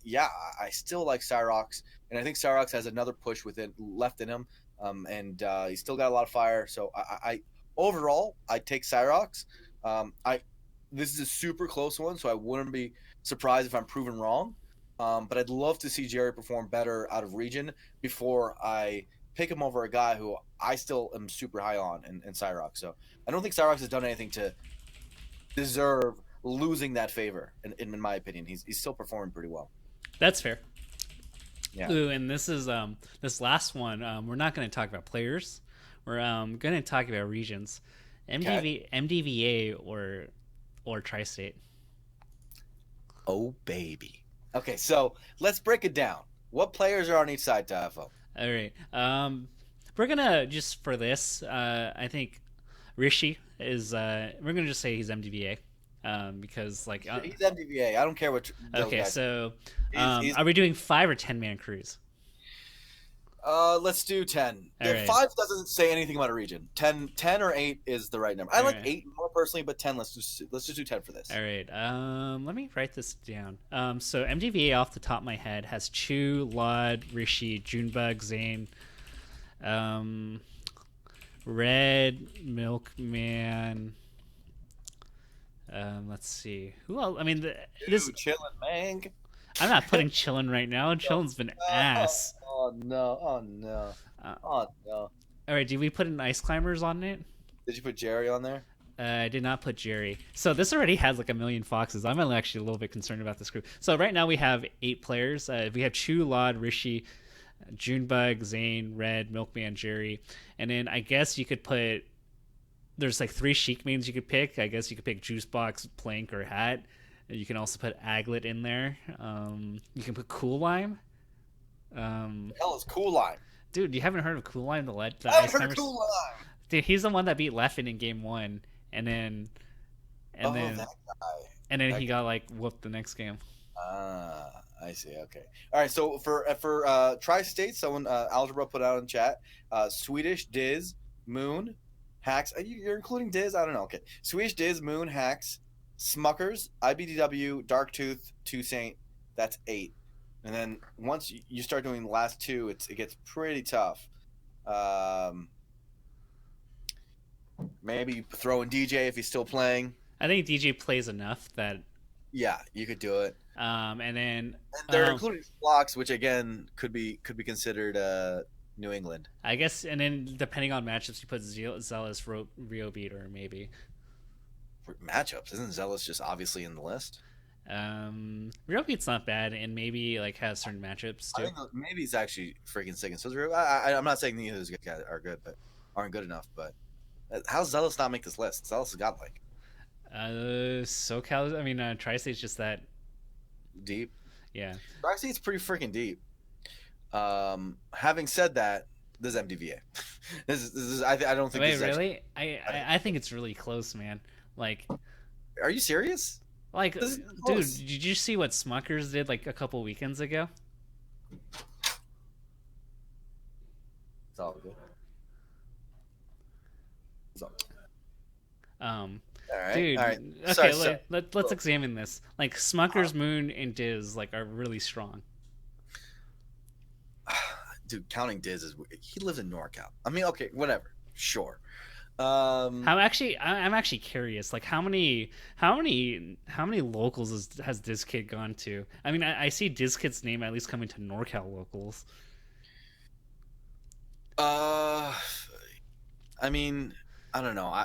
yeah, I still like Cyrox, and I think Cyrox has another push within left in him, and he's still got a lot of fire. So I overall I take Cyrox. I This is a super close one, so I wouldn't be surprised if I'm proven wrong. But I'd love to see Jerry perform better out of region before I pick him over a guy who I still am super high on in Cyrox. So I don't think Cyrox has done anything to deserve losing that favor. In my opinion, he's still performing pretty well. That's fair. Yeah. Ooh, and this last one. We're not going to talk about players. We're going to talk about regions. Okay. MDVA or Tri-State. Oh baby. Okay, so let's break it down. What players are on each side to FO? All right. We're gonna just for this. I think Rishi is. We're gonna just say he's MDVA. Because like. He's MDVA. I don't care what those Okay, guys. so He's are we doing 5 or 10 man crews? Let's do 10. All right. 5 doesn't say anything about a region. 10 or 8 is the right number. I All like right. 8 more personally, but 10, let's just do 10 for this. All right. Let me write this down. So MDVA off the top of my head has Chu, Lod, Rishi, Junebug, Zane, um, Red, Milkman. Let's see. Who else? I mean, this. Dude, chillin' Mang. I'm not putting Chillin right now. Chillin's been ass. Oh no. Oh no. Uh, Oh no. all right. Did we put an Ice Climbers on it? Did you put Jerry on there? I did not put Jerry. So this already has like a million foxes. I'm actually a little bit concerned about this group. So right now we have 8 players. We have Chu, Lod, Rishi, Junebug, Zane, Red, Milkman, Jerry, and then I guess you could put. There's like 3 Sheik mains you could pick. I guess you could pick Juicebox, Plank, or Hat. You can also put Aglet in there. You can put Cool Lime. The hell is Cool Line? Dude, you haven't heard of Cool Lime, the I've Ice heard Climbers? Cool Line. Dude, he's the one that beat Leffen in game 1, and then Oh, and then that guy. and then That he got like whooped the next game. I see. Okay. All right. So for Tri-State, someone Algebra put out in chat. Swedish Diz Moon Hacks. You're including Diz? I don't know. Okay. Swedish Diz Moon Hacks Smuckers IBDW Darktooth Two Saint. That's 8. And then once you start doing the last 2, it gets pretty tough. Maybe throw in DJ if he's still playing. I think DJ plays enough that Yeah, you could do it. And then And they're including Flocks, which again could be considered New England. I guess, and then depending on matchups, you put Zealous, Rio Beater, maybe. For matchups, isn't Zealous just obviously in the list? Rio Beat's not bad, and maybe like has certain matchups I too. think maybe he's actually freaking sick. And so I'm not saying neither of those guys are good, but aren't good enough. But how's Zealous not make this list? Zealous has got like SoCal. I mean, Tri-State's just that. deep. Yeah. Tri-State's pretty freaking deep. Having said that, this is MDVA. this is I don't think. Wait, this is really? actually, I think it's really close, man. Like, are you serious? like, This is dude, close. did you see what Smuckers did like a couple weekends ago? It's all good. It's all good. Um, All right, dude. all right. Okay, Sorry. let's examine this. Like, Smuckers, Moon, and Diz like are really strong. Dude, counting Diz is he lives in NorCal. I mean, okay, whatever, sure. I'm actually curious. Like, how many locals has Diz Kid gone to? I mean, I see Diz Kid's name at least coming to NorCal locals. uh, I mean, I don't know.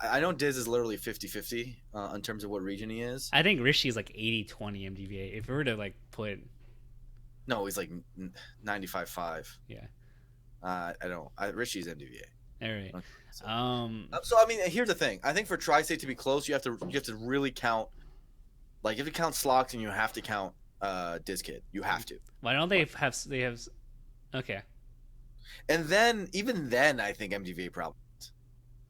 I know Diz is literally 50-50 in terms of what region he is. I think Rishi is like 80-20 MDVA. If we were to like put, No, he's like 95-5. yeah, I don't. Richie's MDVA. all right. Okay, so. Um, So I mean, here's the thing. I think for Tri-State to be close, you have to really count. Like, you have to count Slocks and you have to count Diz Kid. You have to. why don't they have? Okay, And then even then, I think MDVA probably.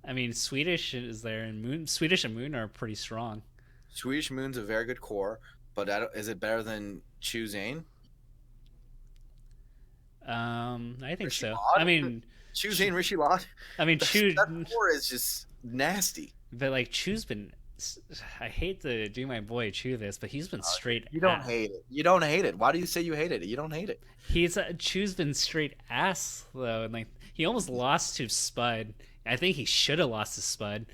I mean Swedish is there, and Swedish and Moon are pretty strong. Swedish Moon's a very good core, but is it better than Chu Zane? I think Rishi so. Lott? I mean, Chu Zane, Rishi Lott? Chu, That core is just nasty. but like Chu's been. I hate to do my boy Chu this, but he's been straight. You don't hate it. You don't hate it. Why do you say you hated it? You don't hate it. He's Chu's been straight ass though, and like he almost lost to Spud. I think he should have lost to Spud.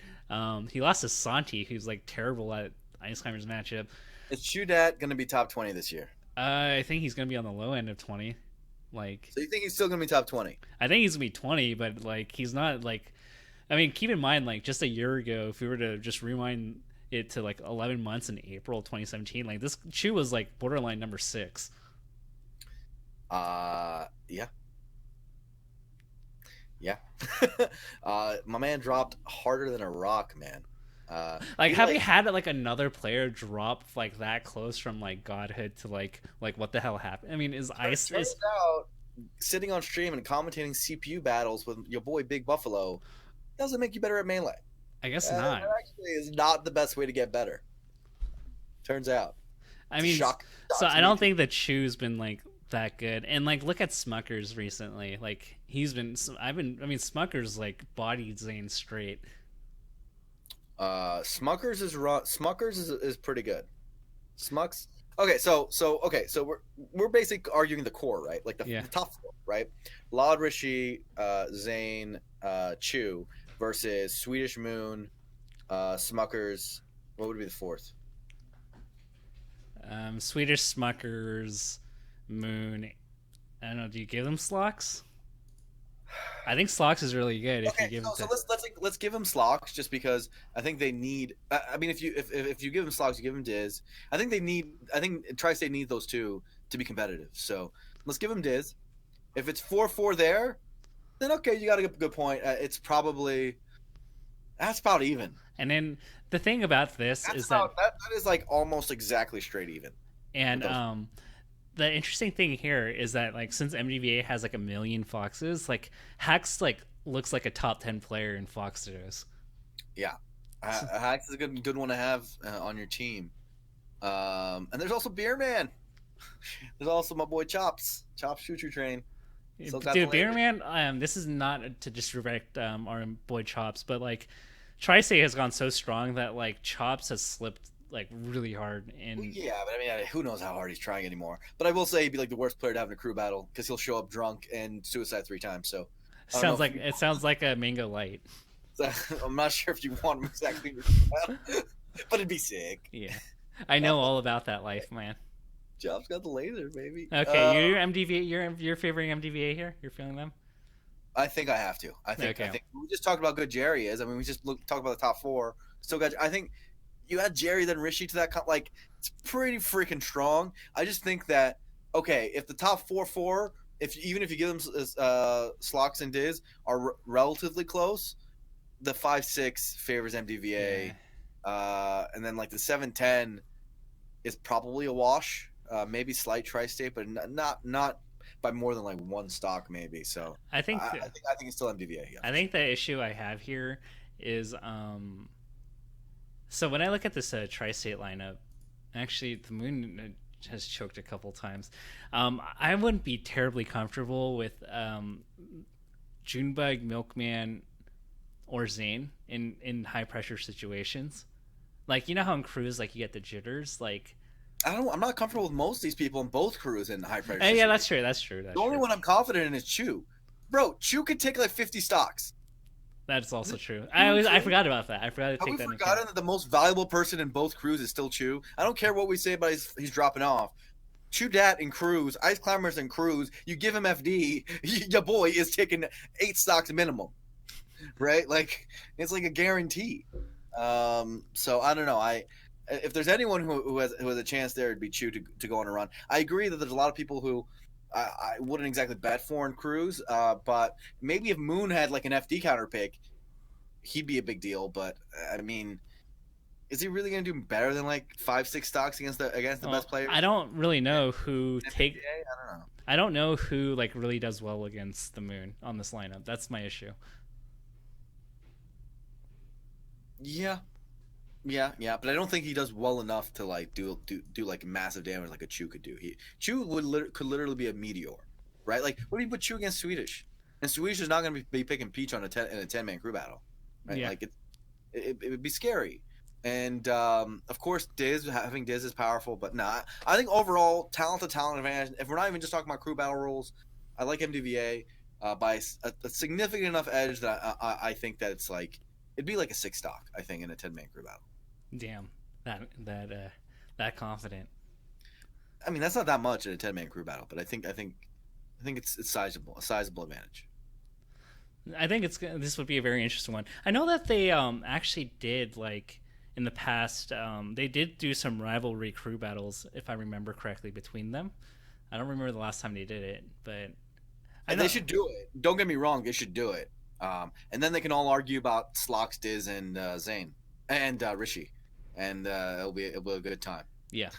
He lost to Santi, who's like terrible at Ice Climbers matchup. Is Chudat going to be top 20 this year? I think he's gonna be on the low end of 20. Like, So you think he's still going to be top 20? I think he's gonna be 20, but like he's not like. I mean, keep in mind, like just a year ago, if we were to just rewind it to like 11 months in April 2017, like this Chu was like borderline number 6. Yeah. Yeah. My man dropped harder than a rock, man. Like, have we had like another player drop like that close from like godhood to like what the hell happened? I mean, is Ice Turns is out, sitting on stream and commentating CPU battles with your boy Big Buffalo doesn't make you better at melee. I guess not. That actually is not the best way to get better. Turns out. I mean, Shock so to I don't me. think that Chu's been like that good. And like, look at Smuckers recently. Like, he's been. I mean, Smuckers like bodied Zane straight. Smuckers is pretty good. Smucks. Okay, so we're basically arguing the core, right? Like Yeah. the top four, right? Laud Rishi, Zane, Chu versus Swedish Moon, Smuckers. What would be the fourth? Swedish Smuckers, Moon. I don't know. Do you give them Slocks? I think Slocks is really good if you Okay, give so it. let's give him Slocks just because I think they need. I mean, if you give him Slocks, you give him Diz. I think they need. I think Tri-State needs those two to be competitive. So let's give him Diz. If it's 4-4 there, then okay, you got a good point. It's probably that's about even. And then the thing about this That's is about that is like almost exactly straight even. and Those- the interesting thing here is that like since MDVA has like a million foxes, like Hax like looks like a top 10 player in Foxdos. Yeah, Hax is a good one to have on your team. And there's also Beer Man. There's also my boy Chops Choo Choo Train. Still got Dude, the Beer label. Man, this is not to disrespect our boy Chops, but like Tri-State has gone so strong that like Chops has slipped like really hard and Yeah, but I mean, who knows how hard he's trying anymore? But I will say he'd be like the worst player to have in a crew battle because he'll show up drunk and suicide 3 times. So I don't know if sounds like a Mango Light. I'm not sure if you want him exactly, but it'd be sick. Yeah. I know all about that life, man. Job's got the laser, baby. Okay, you're MDVA. You're favoring MDVA here. You're feeling them. I think I have to. I Okay. think we just talked about good Jerry is. I mean, we just talked about the top four. Still got. I think you add Jerry then Rishi to that. Like it's pretty freaking strong. I just think that okay, if the top four, if even if you give them Slox and Diz are relatively close, the 5-6 favors Yeah. MDVA, and then like the 7-10 is probably a wash. Maybe slight tri-state, but not by more than like one stock, maybe. So I think I think it's still MDVA. Yeah, I for think sure. the issue I have here is so when I look at this tri-state lineup, actually the moon has choked a couple times. I wouldn't be terribly comfortable with Junebug, Milkman, or Zane in high pressure situations. Like you know how in cruise like you get the jitters, like I don't. I'm not comfortable with most of these people in both crews in high pressure yeah, situations. that's true, that's true, The that's only true. one I'm confident in is Chew. Bro, Chew could take like 50 stocks. That's also true. Chew I could. forgot about that. I forgot to Have take we that into account. forgotten that the most valuable person in both crews is still Chew? I don't care what we say about he's dropping off. Chew Dat in crews, Ice Climbers in crews. You give him FD, your boy is taking 8 stocks minimum, right? Like it's like a guarantee. So I don't know. If there's anyone who has a chance there, it'd be Chew to go on a run. I agree that there's a lot of people who I wouldn't exactly bet for in crews, but maybe if Moon had like an FD counter pick, he'd be a big deal. But I mean, is he really going to do better than like 5-6 stocks against the Well, best players? I don't really know who take. I don't know. I don't know who like really does well against the moon on this lineup. That's my issue. Yeah, yeah, but I don't think he does well enough to like do like massive damage like a Chew could do. Chew could literally be a meteor, right? Like what do you put Chew against Swedish? And Swedish is not going to be picking Peach on in a 10-man crew battle, right? Yeah, Like it would be scary. And of course, having Diz is powerful, but nah, I think overall talent to talent advantage. If we're not even just talking about crew battle rules, I like MDVA by a significant enough edge that I think that it's like it'd be like a 6 stock. I think in a 10-man crew battle. damn that confident. I mean, that's not that much in a 10-man crew battle, but I think it's sizable, a sizable advantage. I think this would be a very interesting one. I know that they actually did like in the past they did do some rivalry crew battles if I remember correctly between them. I don't remember the last time they did it, but I And they know. should do it. Don't get me wrong, they should do it. And then they can all argue about Slox, Diz, and Zane and Rishi, and it'll be a good time. Yeah.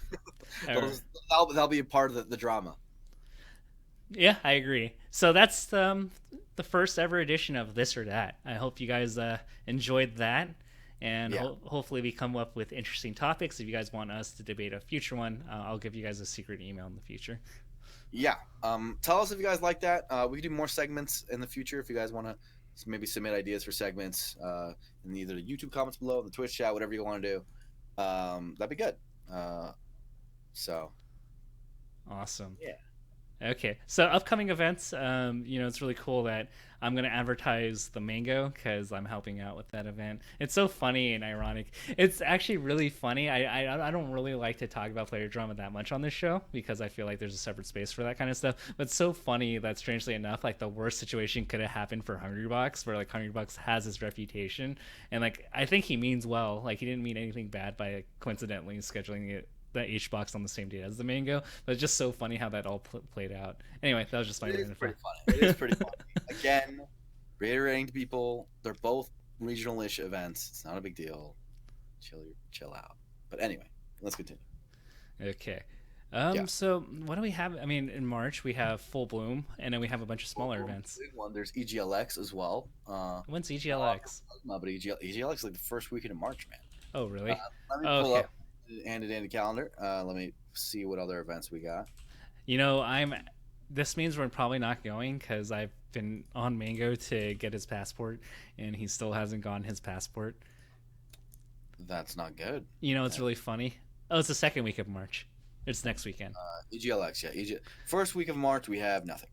Those, that'll be a part of the drama. Yeah, I agree. So that's the first ever edition of This or That. I hope you guys enjoyed that, and Yeah, hopefully we come up with interesting topics. If you guys want us to debate a future one, I'll give you guys a secret email in the future. yeah. Tell us if you guys like that. We can do more segments in the future if you guys want to maybe submit ideas for segments in either the YouTube comments below, the Twitch chat, whatever you want to do. That'd be good. Uh, so Awesome. yeah. Okay, so upcoming events. It's really cool that I'm going to advertise the mango because I'm helping out with that event. It's so funny and ironic. It's actually really funny. I don't really like to talk about player drama that much on this show because I feel like there's a separate space for that kind of stuff. But it's so funny that strangely enough, like the worst situation could have happened for Hungrybox, where like Hungrybox has his reputation, and like I think he means well. Like he didn't mean anything bad by coincidentally scheduling it the H box on the same day as the mango. But it's just so funny how that all played out. Anyway, that was just my It is info. pretty funny. It is pretty funny. Again, reiterating to people, they're both regional-ish events. It's not a big deal. Chill out. But anyway, let's continue. Okay. Yeah. So what do we have? I mean, in March we have Full Bloom, and then we have a bunch of Well, smaller well, events. big one. There's EGLX as well. When's EGLX? No, but EGLX is like the first weekend of March, man. Oh, really? Let me Oh, pull okay. up hand it in the calendar. Let me see what other events we got. You know, I'm. This means we're probably not going because I've been on Mango to get his passport, and he still hasn't gotten his passport. That's not good. You know, it's really funny. Oh, it's the second week of March. It's next weekend. EGLX, yeah. First week of March, we have nothing.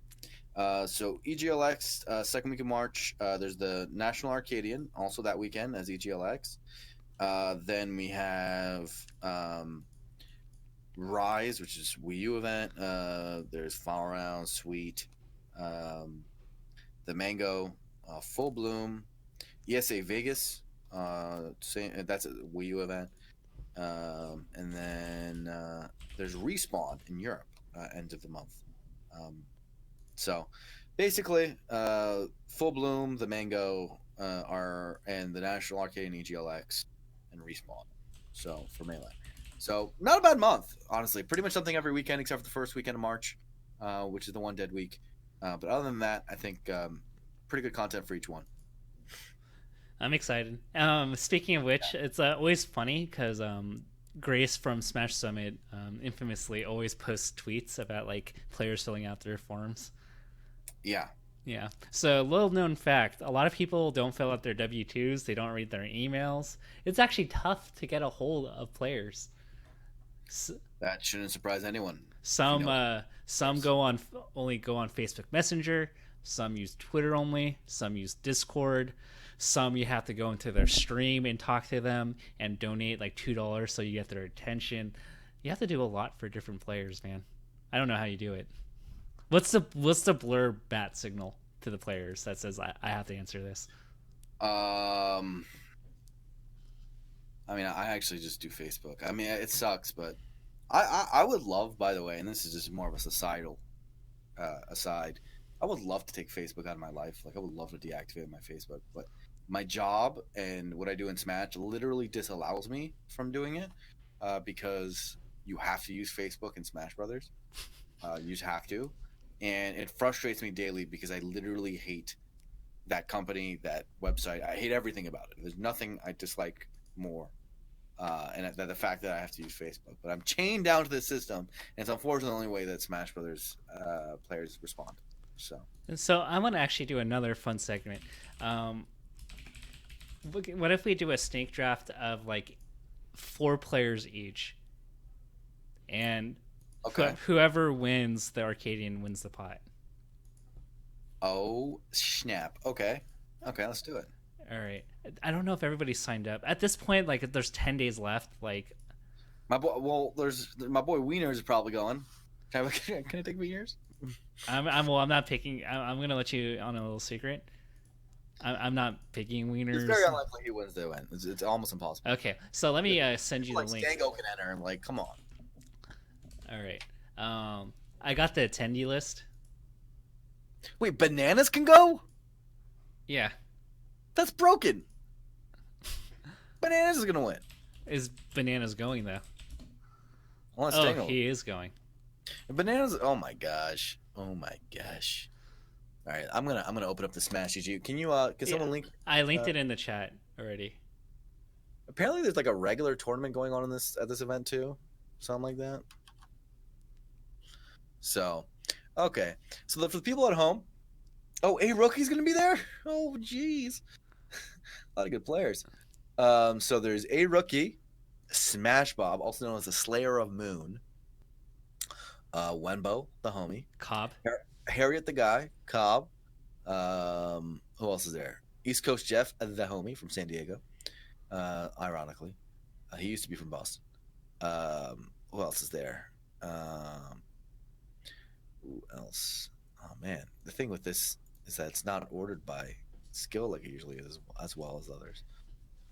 So EGLX, second week of March, there's the National also that weekend as EGLX. Then we have Rise, which is Wii U event. There's Final Round, Sweet, um, the Mango, Full Bloom, ESA Vegas. That's a Wii U event. And then there's Respawn in Europe, end of the month. Um, so basically, Full Bloom, the Mango are and the National Arcade and EGLX and Respawn. So for Melee. So not a bad month, honestly. Pretty much something every weekend except for the first weekend of March, which is the one dead week. But other than that, I think pretty good content for each one. I'm excited. Speaking of which, it's always funny because Grace from Smash Summit infamously always posts tweets about like players filling out their forms. Yeah. Yeah. So, little known fact, a lot of people don't fill out their W-2s, they don't read their emails. It's actually tough to get a hold of players. That shouldn't surprise anyone. Some go on only go on Facebook Messenger, some use Twitter only, some use Discord, some you have to go into their stream and talk to them and donate like $2 so you get their attention. You have to do a lot for different players, man. I don't know how you do it. What's the blur bat signal to the players that says I have to answer this? I mean, I actually just do Facebook. I mean, it sucks, but I would love, by the way, and this is just more of a societal aside. I would love to take Facebook out of my life. Like, I would love to deactivate my Facebook, but my job and what I do in Smash literally disallows me from doing it because you have to use Facebook in Smash Brothers. You just have to, and it frustrates me daily because I literally hate that company, that website. I hate everything about it. There's nothing I dislike more. And the fact that I have to use Facebook, but I'm chained down to this system, and it's unfortunately the only way that Smash Brothers players respond. So I want to actually do another fun segment. What if we do a snake draft of like 4 players each, and Okay. whoever wins the Arcadian wins the pot. Oh snap! Okay, let's do it. All right. I don't know if everybody's signed up at this point. Like, there's 10 days left. Like, There's my boy Wieners is probably going. Can I take Wieners? I'm not picking. I'm gonna let you on a little secret. I'm not picking Wieners. It's very unlikely he wins the event. It's almost impossible. Okay, so let me send you like the link. Stango can enter. I'm like, come on. All right. I got the attendee list. Wait, Bananas can go? Yeah. That's broken. Bananas is gonna win. Is Bananas going though? Unless Oh, Stango. he is going. Bananas. Oh my gosh. All right, I'm gonna open up the Smash GG. Can you someone link? I linked it in the chat already. Apparently, there's like a regular tournament going on at this event too, something like that. So, okay. So for the people at home, A Rookie's gonna be there. Oh, jeez, a lot of good players. So there's A Rookie, Smash Bob, also known as the Slayer of Moon, Wenbo, the homie, Cobb, Harriet the guy, Cobb. Who else is there? East Coast Jeff, the homie from San Diego. Ironically, he used to be from Boston. Who else is there? Who else? Oh man, the thing with this is that it's not ordered by skill like it usually is, as well as others.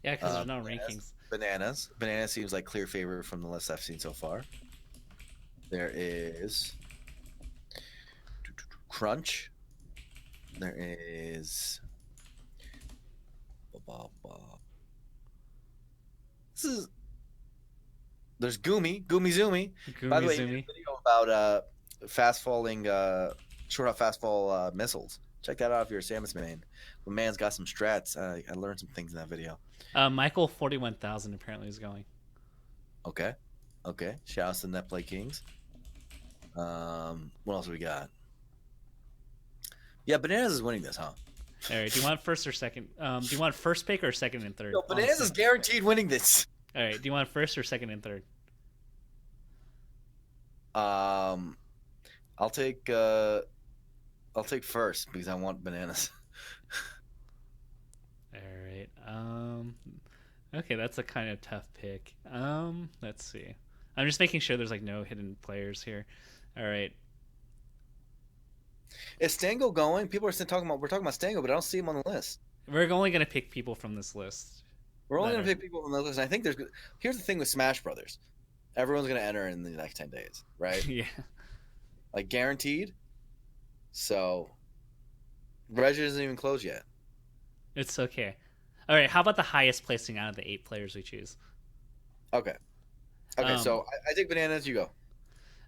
Yeah, because there's no rankings. Bananas seems like clear favorite from the list I've seen so far. There is Crunch. There is there's Gumi Zumi. By the way, a video about fast falling short out fast fall missiles. Check that out if you're a Samus main. The man's got some strats. I learned some things in that video. Michael 41,000 apparently is going. Okay. Shout out to Netplay Kings. What else do we got? Yeah, Bananas is winning this, huh? All right. Do you want first or second? Do you want first pick or second and third? No, Bananas is guaranteed winning this. All right. Do you want first or second and third? I'll take first because I want Bananas. All right. Okay, that's a kind of tough pick. Let's see. I'm just making sure there's like no hidden players here. All right. Is Stango going? People are still talking about we're talking about Stango, but I don't see him on the list. We're only gonna pick people from this list. We're only That gonna are pick people on the list. And I think here's the thing with Smash Brothers. Everyone's gonna enter in the next 10 days, right? yeah. Like guaranteed. So Reg isn't even closed yet. It's okay. All right. How about the highest placing out of the 8 players we choose? Okay. Okay, Um, so I take bananas, you go.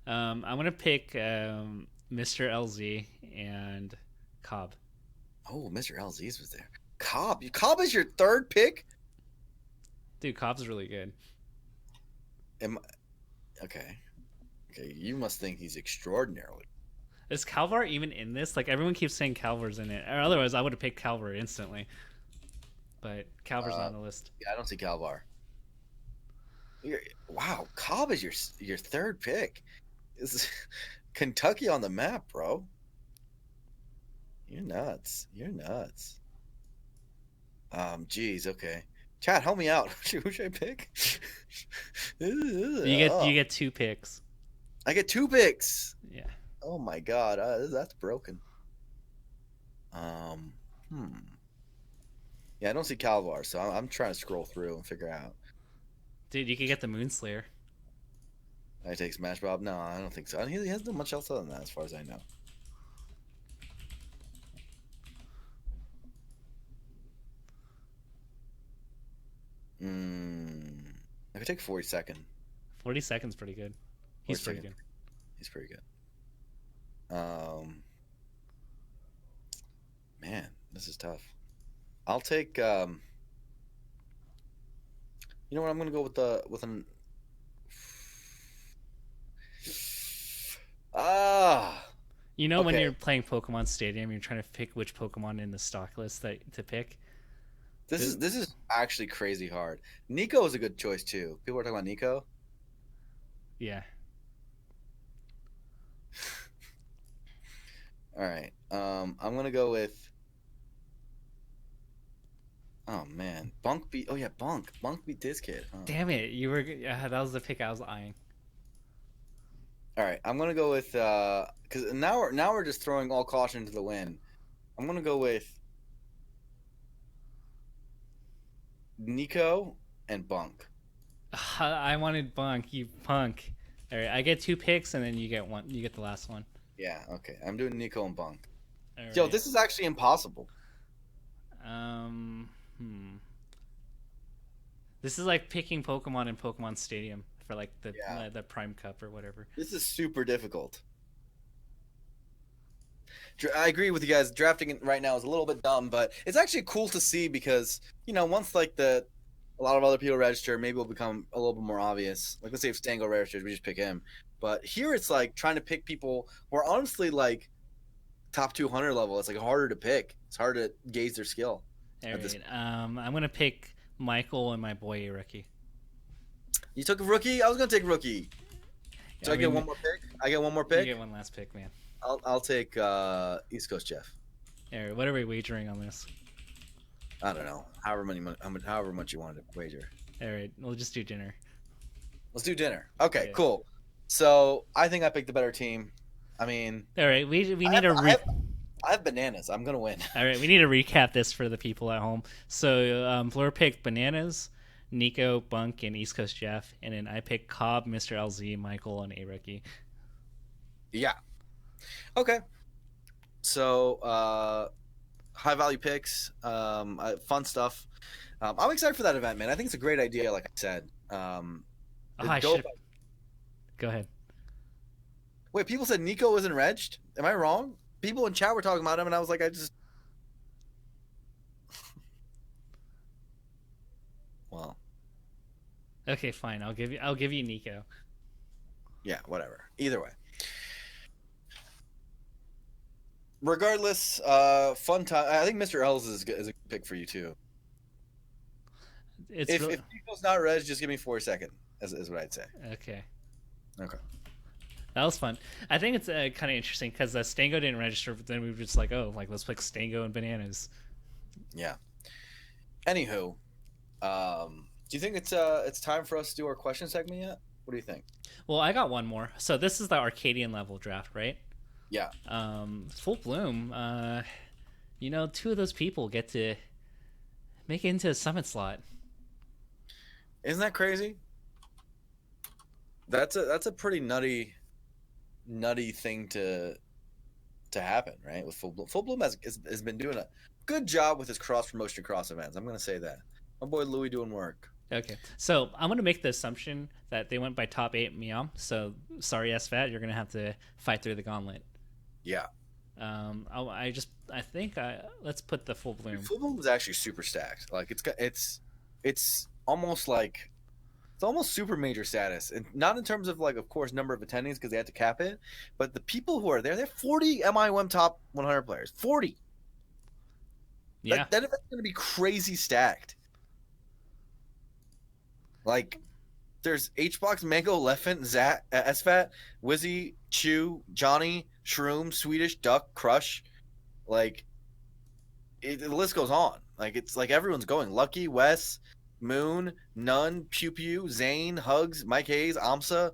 I'm gonna pick Mr. LZ and Cobb. Oh, Mr. LZ's was there. Cobb. Cobb is your third pick? Dude, Cobb's really good. Okay. Okay, you must think he's extraordinarily. Is Calvar even in this? Like everyone keeps saying Calvar's in it, or otherwise I would have picked Calvar instantly. But Calvar's not on the list. Yeah, I don't see Calvar. Wow, Cobb is your third pick. Is Kentucky on the map, bro? You're nuts. You're nuts. Geez, okay. Chad, help me out. Who should I pick? You get 2 picks. I get 2 picks. Yeah. Oh my god, that's broken. Yeah, I don't see Calvar, so I'm trying to scroll through and figure out. Dude, you could get the Moonslayer. I take Smash Bob. No, I don't think so. He hasn't done much else other than that, as far as I know. I could take 40-second. 40 seconds, pretty good. He's pretty good. He's pretty good. Man, this is tough. I'll take. You know what? I'm gonna go with an. You know when Okay. you're playing Pokemon Stadium, you're trying to pick which Pokemon in the stock list to pick. This is actually crazy hard. Nico is a good choice too. People are talking about Nico. Yeah. All right. I'm gonna go with. Oh man, Bunk beat. Oh yeah, Bunk. Bunk beat this kid. Huh? Damn it! You were that was the pick I was eyeing. All right, I'm gonna go with because now we're just throwing all caution to the wind. I'm gonna go with Nico and Bunk. I wanted Bunk, you punk. All right, I get 2 picks and then you get one. You get the last one. Yeah, okay. I'm doing Nico and Bunk. All Yo, right. this is actually impossible. This is like picking Pokemon in Pokemon Stadium for like Yeah. the Prime Cup or whatever. This is super difficult. I agree with you guys. Drafting it right now is a little bit dumb, but it's actually cool to see because once like a lot of other people register, maybe it'll become a little bit more obvious. Like let's say if Stango registers, we just pick him. But here it's like trying to pick people who are honestly like top 200 level. It's like harder to pick. It's hard to gauge their skill. All right. I'm gonna pick Michael and my boy Ireki. You took a rookie. I was gonna take rookie. So I get one more pick. I get one more pick. You get one last pick, man. I'll take East Coast Jeff. All right. What are we wagering on this? I don't know. However much you wanted to wager. All right. We'll just do dinner. Let's do dinner. Okay, Yeah. cool. So I think I picked the better team. I mean, All right. We need I have bananas. I'm gonna win. All right, we need to recap this for the people at home. So Fleur picked Bananas, Nico, Bunk, and East Coast Jeff, and then I picked Cobb, Mr. LZ, Michael, and Areki. Yeah. Okay. So high value picks, fun stuff. I'm excited for that event, man. I think it's a great idea. Like I said. I should. Go ahead. Wait, people said Nico isn't regged. Am I wrong? People in chat were talking about him, and I was like, well, Okay, fine. I'll give you Nico. yeah, whatever. Either way. Regardless, fun time. I think Mr. L's is a good pick for you too. It's If Nico's not regged, just give me 4 seconds. Is what I'd say. okay. Okay. That was fun. I think it's kind of interesting because Stango didn't register, but then we were just like, oh, like let's pick Stango and Bananas. Yeah. Anywho, do you think it's time for us to do our question segment yet? What do you think? Well, I got one more. So this is the Arcadian level draft, right? Yeah, Full Bloom. Two of those people get to make it into a summit slot. isn't that crazy? That's a pretty nutty thing to happen, right? With Full Bloom, has been doing a good job with his cross promotion cross events. I'm gonna say that. My boy Louis doing work. Okay, so I'm gonna make the assumption that they went by top 8 Meow. So sorry, SFAT, you're gonna have to fight through the gauntlet. Yeah, I think let's put the Full Bloom. Full Bloom is actually super stacked. Like it's almost like it's almost super major status, and not in terms of like, of course, number of attendees because they had to cap it, but the people who are there, they're 40 MIUM top 100 players. 40. Yeah, That event's gonna be crazy stacked. Like, there's HBox, Mango, Leffen, Zat, SFAT, Wizzy, Chew, Johnny, Shroom, Swedish, Duck, Crush. Like, the list goes on. Like, it's like everyone's going. Lucky, Wes, Moon, Nunn, Pew Pew, Zane, Hugs, Mike Hayes, Amsa,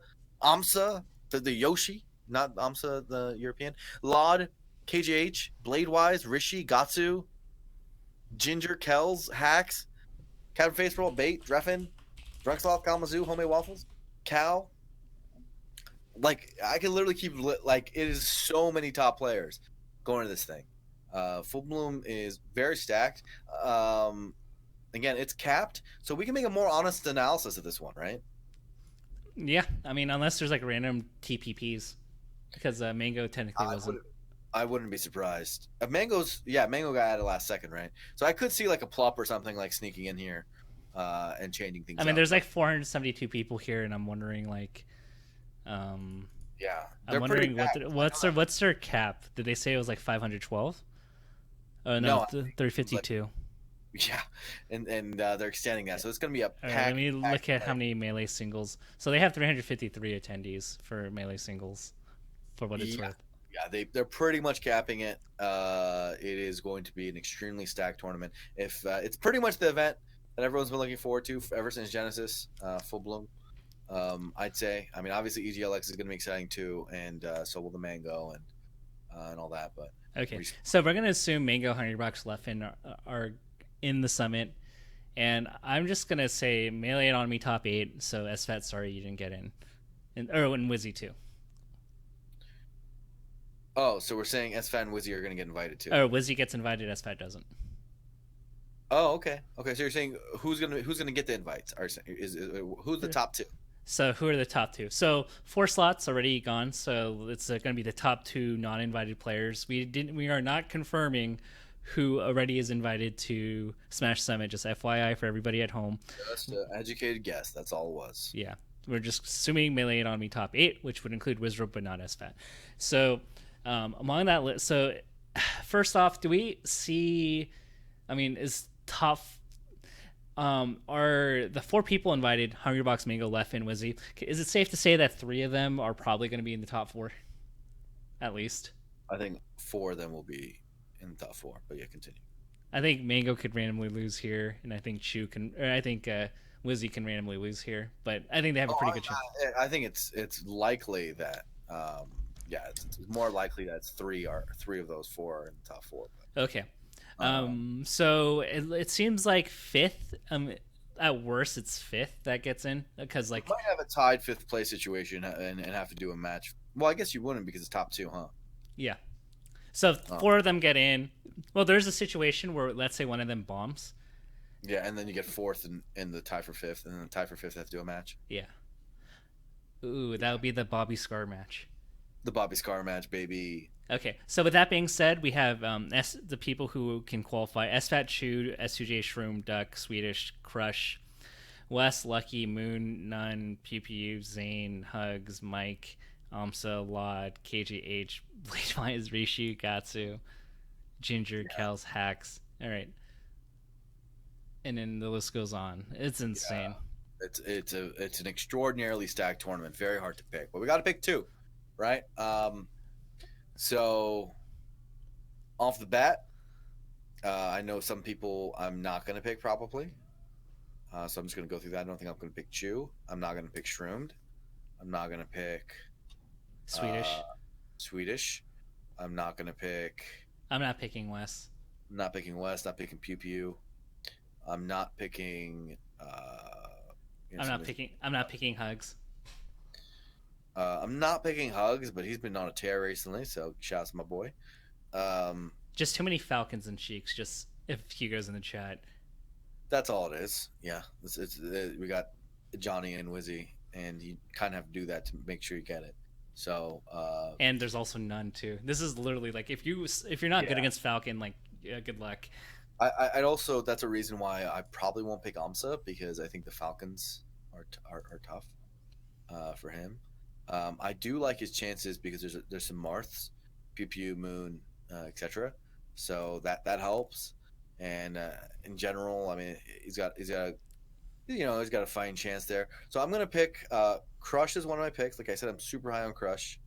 the Yoshi, not Amsa the European, Laud, KJH, Bladewise, Rishi, Gatsu, Ginger, Kells, Hacks, Captain Face Roll, Bait, Dreffin, Drexloff, Kalamazoo, Homemade Waffles, Cal. Like, I can literally keep like, it is so many top players going to this thing. Full Bloom is very stacked. Again, it's capped, so we can make a more honest analysis of this one, right? yeah. I mean, unless there's like random TPPs, because Mango technically wasn't. I wouldn't be surprised. Mango got added last second, right? So I could see like a plop or something like sneaking in here, and changing things. I mean, up. there's like 472 people here, and I'm wondering like, yeah, I'm wondering what's their cap? Did they say it was like 512? Oh no, 352. Yeah, and they're extending that, so it's going to be a pack. Right, let me look at how many melee singles. So they have 353 attendees for melee singles, for what it's worth. Yeah, they're pretty much capping it. It is going to be an extremely stacked tournament. If it's pretty much the event that everyone's been looking forward to ever since Genesis, Full Bloom. I'd say. I mean, obviously EGLX is going to be exciting too, and so will the Mango and all that. But okay, so we're going to assume Mango, Honeybox, Leffen are in the summit, and I'm just going to say Melee on me top 8. So SFAT, sorry you didn't get in, and Wizzy too. Oh, so we're saying SFAT and Wizzy are going to get invited too. Or Wizzy gets invited, SFAT doesn't. Oh, okay. Okay, so you're saying who's gonna get the invites? Who's the top 2? So who are the top 2? So 4 slots already gone. So it's going to be the top 2 non-invited players. We are not confirming who already is invited to Smash Summit. Just FYI for everybody at home. Just an educated guess. That's all it was. Yeah, we're just assuming Melee and on me top 8, which would include Wizard but not SFAT. So among that list, so first off, do we see? I mean, is top are the 4 people invited, Hungrybox, Mango, Leffen, Wizzy, is it safe to say that 3 of them are probably going to be in the top 4 at least? I think 4 of them will be in the top 4, but yeah, continue. I think Mango could randomly lose here, and I think Wizzy can randomly lose here, but I think they have a pretty good chance. I think it's likely that it's more likely that 3 of those 4 are in the top 4. But. Okay. So it seems like 5th. At worst, it's 5th that gets in because like might have a tied 5th place situation and have to do a match. Well, I guess you wouldn't because it's top 2, huh? Yeah. So 4 of them get in. Well, there's a situation where let's say one of them bombs. Yeah, and then you get 4th in the tie for 5th, and then the tie for 5th have to do a match. Yeah. Ooh, that would be the Bobby Scar match. The Bobby Scar match, baby. Okay, so with that being said, we have the people who can qualify: SFAT, Chewed, S2J, Shroom, Duck, Swedish, Crush, Wes, Lucky, Moon, Nunn, PPU, Zane, Hugs, Mike, Amsa, Laud, KGH, Bladewise, Rishi, Gatsu, Ginger, Kels, Hacks. All right, and then the list goes on. It's insane. Yeah. It's an extraordinarily stacked tournament. Very hard to pick, but we got to pick 2, right? So, off the bat, I know some people I'm not going to pick probably. So I'm just going to go through that. I don't think I'm going to pick Chew. I'm not going to pick Shroomed. I'm not gonna pick uh, Swedish. Swedish. I'm not gonna pick. I'm not picking Wes. I'm not picking West. Not picking Pew Pew. I'm not picking. I'm not picking Hugs. I'm not picking Hugs, but he's been on a tear recently, so shouts to my boy. Um, Just too many Falcons and Cheeks. Just if Hugo's in the chat. that's all it is. Yeah, we got Johnny and Wizzy, and you kind of have to do that to make sure you get it. So And there's also none too. This is literally like if you're not good yeah, against Falcon, like yeah, good luck. I'd also that's a reason why I probably won't pick Amsa because I think the Falcons are tough for him. I do like his chances because there's some Marths, Pew Pew, Moon, etc. So that helps. And in general, I mean, he's got a fine chance there. So I'm gonna pick Crush is one of my picks. Like I said, I'm super high on Crush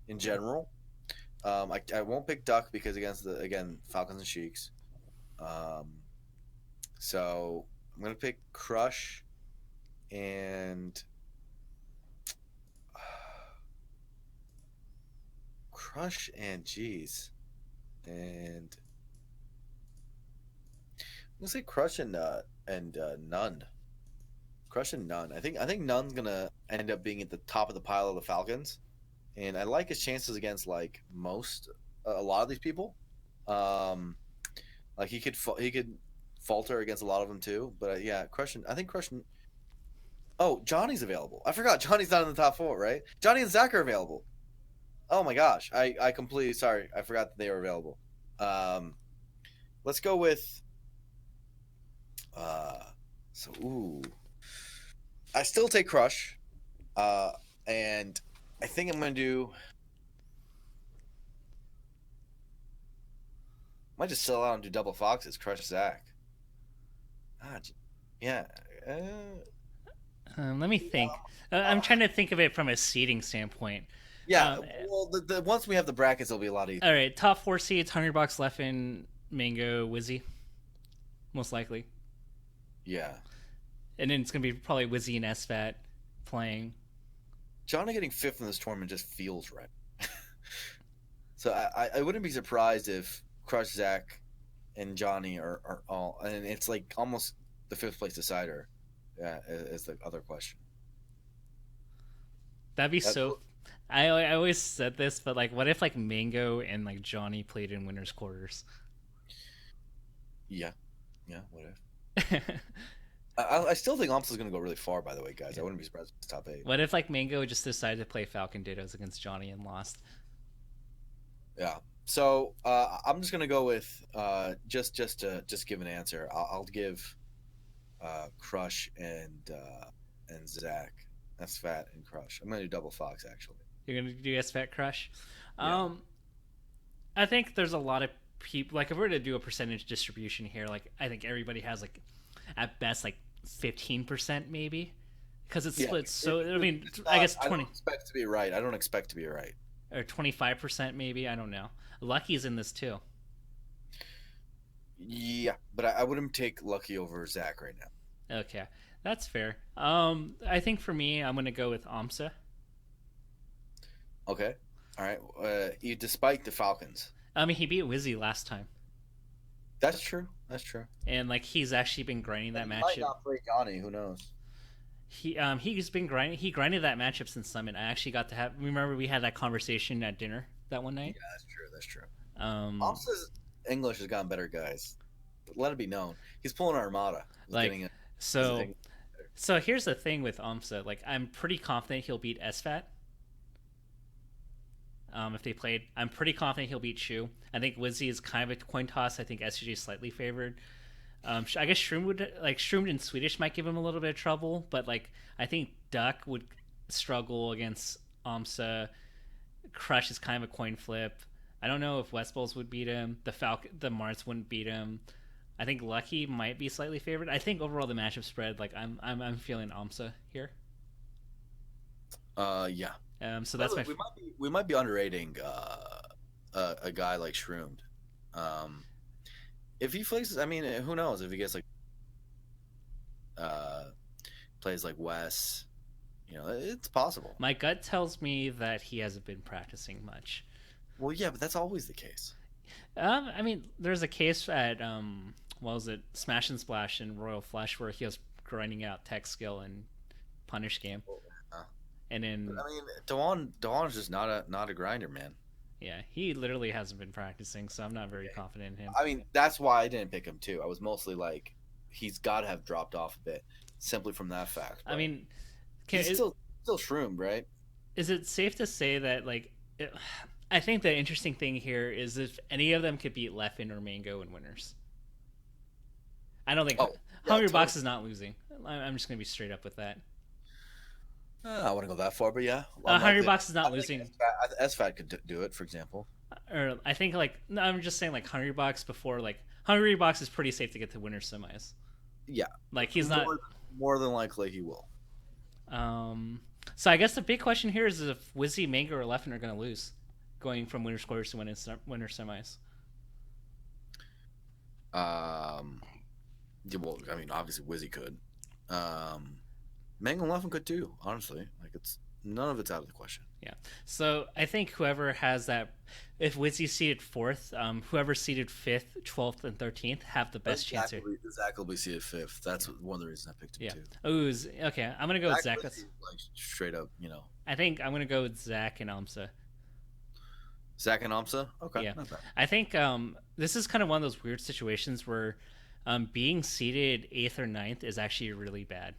in general. I won't pick Duck because against the again Falcons and Sheiks. Um, so I'm gonna pick Crush and Crush and Jeez and I'm gonna say Crush and None. Crush and None. I think Nunn's gonna end up being at the top of the pile of the Falcons, and I like his chances against like a lot of these people. Um, like he could falter against a lot of them too. But yeah, Crush and I think Crush and oh Johnny's available. I forgot Johnny's not in the top four, right? Johnny and Zach are available. Oh my gosh, I completely sorry. I forgot that they were available. Um, let's go with uh, so ooh. I still take Crush, uh, and I think I'm gonna do. Might just sell out and do double foxes. Crush Zach. Ah, yeah. Uh, Let me think. I'm trying to think of it from a seeding standpoint. yeah. Um, Well, the once we have the brackets, it'll be a lot easier. all right, top four seeds: $100 left in Mango, Wizzy, most likely, Yeah. and then it's gonna be probably Wizzy and SFAT playing. Johnny getting fifth in this tournament just feels right. So I wouldn't be surprised if Crush Zach and Johnny are all, and it's like almost the fifth place decider. Yeah, is the other question. That'd be That, so. I always said this, but like, what if like Mango and like Johnny played in winners quarters? yeah, yeah. What if? I still think Omsa's going to go really far. By the way, guys, I wouldn't be surprised if it's top eight. What if like Mango just decided to play Falcon Dittos against Johnny and lost? Yeah. So I'm just gonna go with just to just give an answer. I'll give Crush and Zach. That's Fat and Crush. I'm gonna do double Fox actually. You're gonna do SFAT Crush. Yeah. Um, I think there's a lot of people. Like, if we're to do a percentage distribution here, like I think everybody has like at best like 15% maybe, because it's Yeah. split. So I mean, It's I not, guess I don't 20 expect to be right. I don't expect to be right. or 25% maybe. I don't know. Lucky's in this too. Yeah, but I wouldn't take Lucky over Zach right now. Okay, that's fair. I think for me, I'm gonna go with Amsa. Okay. All right. Despite the Falcons. I mean, he beat Wizzy last time, That's true. That's true. and like he's actually been grinding that He might matchup. not play Johnny. Who knows? He's been grinding. He grinded that matchup since Summit. I actually got to have. Remember we had that conversation at dinner that one Yeah, night. that's true. That's true. Um, Omsa's English has gotten better, guys. Let it be known. He's pulling Armada. He's like getting it. so. So here's the thing with Amsa. Like I'm pretty confident he'll beat SFAT. If they played, I'm pretty confident he'll beat Shu. I think Wizzy is kind of a coin toss. I think SCG is slightly favored. I guess Shroomed in Swedish might give him a little bit of trouble, but like I think Duck would struggle against Amsa. Crush is kind of a coin flip. I don't know if West Bulls would beat him. The Marts wouldn't beat him. I think Lucky might be slightly favored. I think overall the matchup spread, like I'm feeling Amsa here. Yeah. So that's my. We might be underrating a guy like Shroomed. If he plays, I mean, who knows if he gets like plays like Wes It's possible. My gut tells me that he hasn't been practicing much. Well, yeah, but that's always the case. I mean, there's a case at what was it, Smash and Splash and Royal Flush where he was grinding out tech skill and punish game, Uh, and then I mean, Dewan's just not a grinder, man. yeah, he literally hasn't been practicing, so I'm not very confident in him. I mean, that's why I didn't pick him too. I was mostly like, he's got to have dropped off a bit simply from that fact. I mean, he's still shroomed, right? is it safe to say that I think the interesting thing here is if any of them could beat Leffen or Mango in winners. I don't think Hungry Box is not losing. I'm just gonna be straight up with that. I wouldn't go that far, but yeah, Hungry Box is not losing. SFAT could do it, for example. Or I think no, I'm just saying Hungry Box before Hungry Box is pretty safe to get to winner semis. Yeah, he's not more than likely he will. So I guess the big question here is if Wizzy, Mango, or Leffen are going to lose, going from winner quarters to winner semis. Yeah, well, I mean, obviously Wizzy could. Mango and Leffen could too. Honestly, it's none of it's out of the question. Yeah. So I think whoever has that, if Wizzy seeded 4th, whoever seeded 5th, 12th, and 13th have the best chance here. Zach will be seeded 5th. That's one of the reasons I picked him too. Oh, okay. I'm gonna go with Zach. That's straight up, I think I'm gonna go with Zach and Amsa. Zach and Amsa? Okay. Yeah. I think this is kind of one of those weird situations where being seeded 8th or 9th is actually really bad.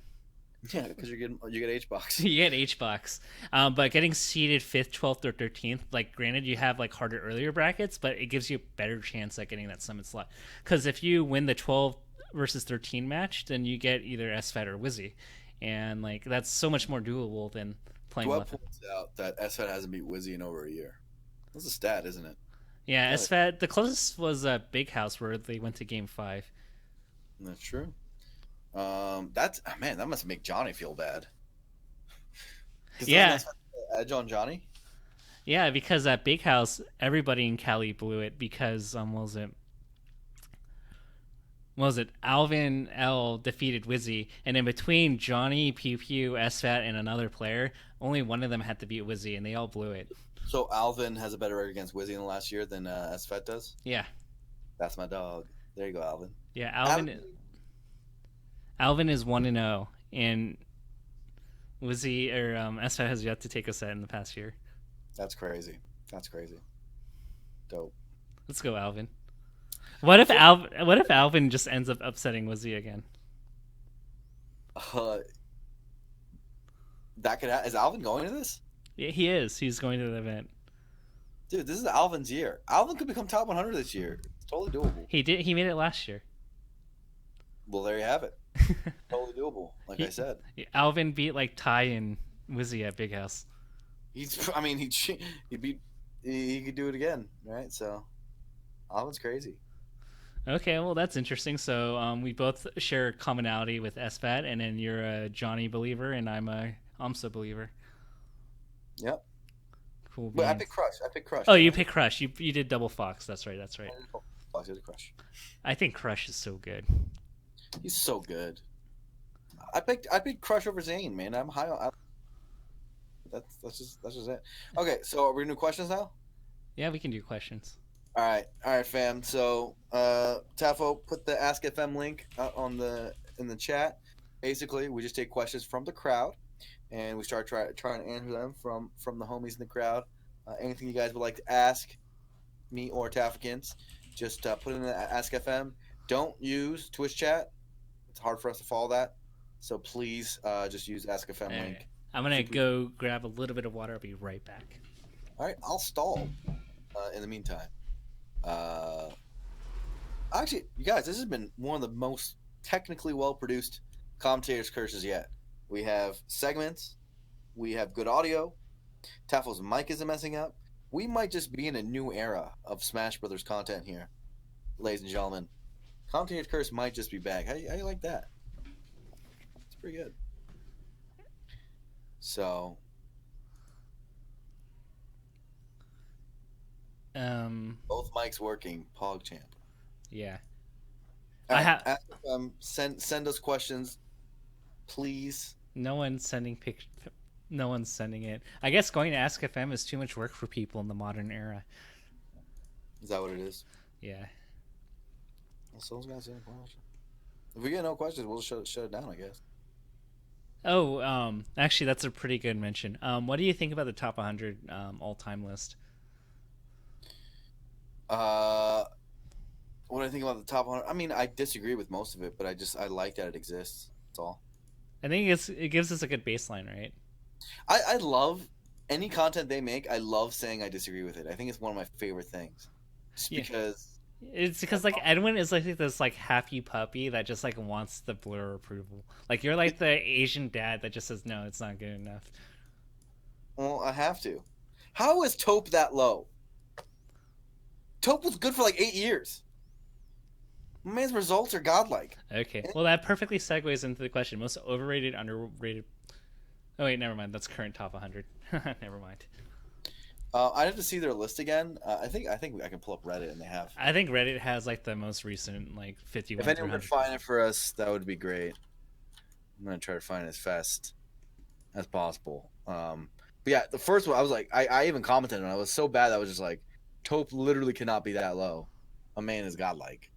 Yeah, because you get H-Box. You get H-Box. But getting seeded 5th, 12th, or 13th, granted you have harder earlier brackets, but it gives you a better chance at getting that summit slot. Because if you win the 12 versus 13 match, then you get either SFAT or Wizzy. And that's so much more doable than playing Dwell points out that SFAT hasn't beat Wizzy in over a year. That's a stat, isn't it? Yeah, SFAT, the closest was Big House where they went to game 5. That's true. That must make Johnny feel bad. Yeah, edge on Johnny. Yeah, because at Big House, everybody in Cali blew it because was it Alvin L defeated Wizzy, and in between Johnny, Pew Pew, SFAT, and another player, only one of them had to beat Wizzy, and they all blew it. So Alvin has a better record against Wizzy in the last year than SFAT does. Yeah, that's my dog. There you go, Alvin. Yeah, Alvin is 1-0, and Wizzy or SFAT has yet to take a set in the past year. That's crazy. Dope. Let's go, Alvin. What if Alvin just ends up upsetting Wizzy again? That could is Alvin going to this? Yeah, he is. He's going to the event. Dude, this is Alvin's year. Alvin could become top 100 this year. It's totally doable. He did. He made it last year. Well, there you have it. Totally doable. I said, Alvin beat Ty and Wizzy at Big House. He could do it again, right? So, Alvin's crazy. Okay, well that's interesting. So we both share commonality with SFAT, and then you're a Johnny believer, and I'm a AMSA believer. Yep. Cool. But I picked Crush. Oh, you picked Crush. You did double Fox. That's right. Fox did Crush. I think Crush is so good. He's so good. I picked Crush over Zane, man. I'm high on. That's just it. Okay, so are we gonna do questions now? Yeah, we can do questions. All right, fam. So, Tafo, put the Ask FM link in the chat. Basically, we just take questions from the crowd, and we start trying to answer them from the homies in the crowd. Anything you guys would like to ask me or Tafikins, just put in the Ask FM. Don't use Twitch chat. It's hard for us to follow that. So please just use Ask FM link. I'm going to go grab a little bit of water. I'll be right back. All right, I'll stall in the meantime. Actually, you guys, this has been one of the most technically well-produced Commentator's Curses yet. We have segments. We have good audio. Tafo's mic isn't messing up. We might just be in a new era of Smash Brothers content here, ladies and gentlemen. Commentator's Curse might just be back. How you like that? It's pretty good. So, both mics working. PogChamp. Yeah. Send us questions, please. No one's sending No one's sending it. I guess going to Ask FM is too much work for people in the modern era. Is that what it is? Yeah. Well, someone's gonna send a question. If we get no questions, we'll shut it down, I guess. Oh, actually, that's a pretty good mention. What do you think about the top 100 all-time list? Uh, what do I think about the top 100? I mean, I disagree with most of it, but I like that it exists. That's all. I think it gives us a good baseline, right? I love any content they make. I love saying I disagree with it. I think it's one of my favorite things, just Yeah. because. It's because like Edwin is like this like happy puppy that just like wants the blur approval. Like you're like the Asian dad that just says no, it's not good enough. Well, I have to. How is Taupe that low? Taupe was good for like 8 years. My man's results are godlike. Okay, well that perfectly segues into the question: most overrated, underrated. Oh wait, never mind. That's current top 100. Never mind. I'd have to see their list again. I think I can pull up Reddit and they have. I think Reddit has like the most recent like 51 If through anyone could 100. find it for us, that would be great. I'm gonna try to find it as fast as possible. But yeah, the first one I was like, I even commented on it. I was so bad that I was just like, Taupe literally cannot be that low. A man is godlike.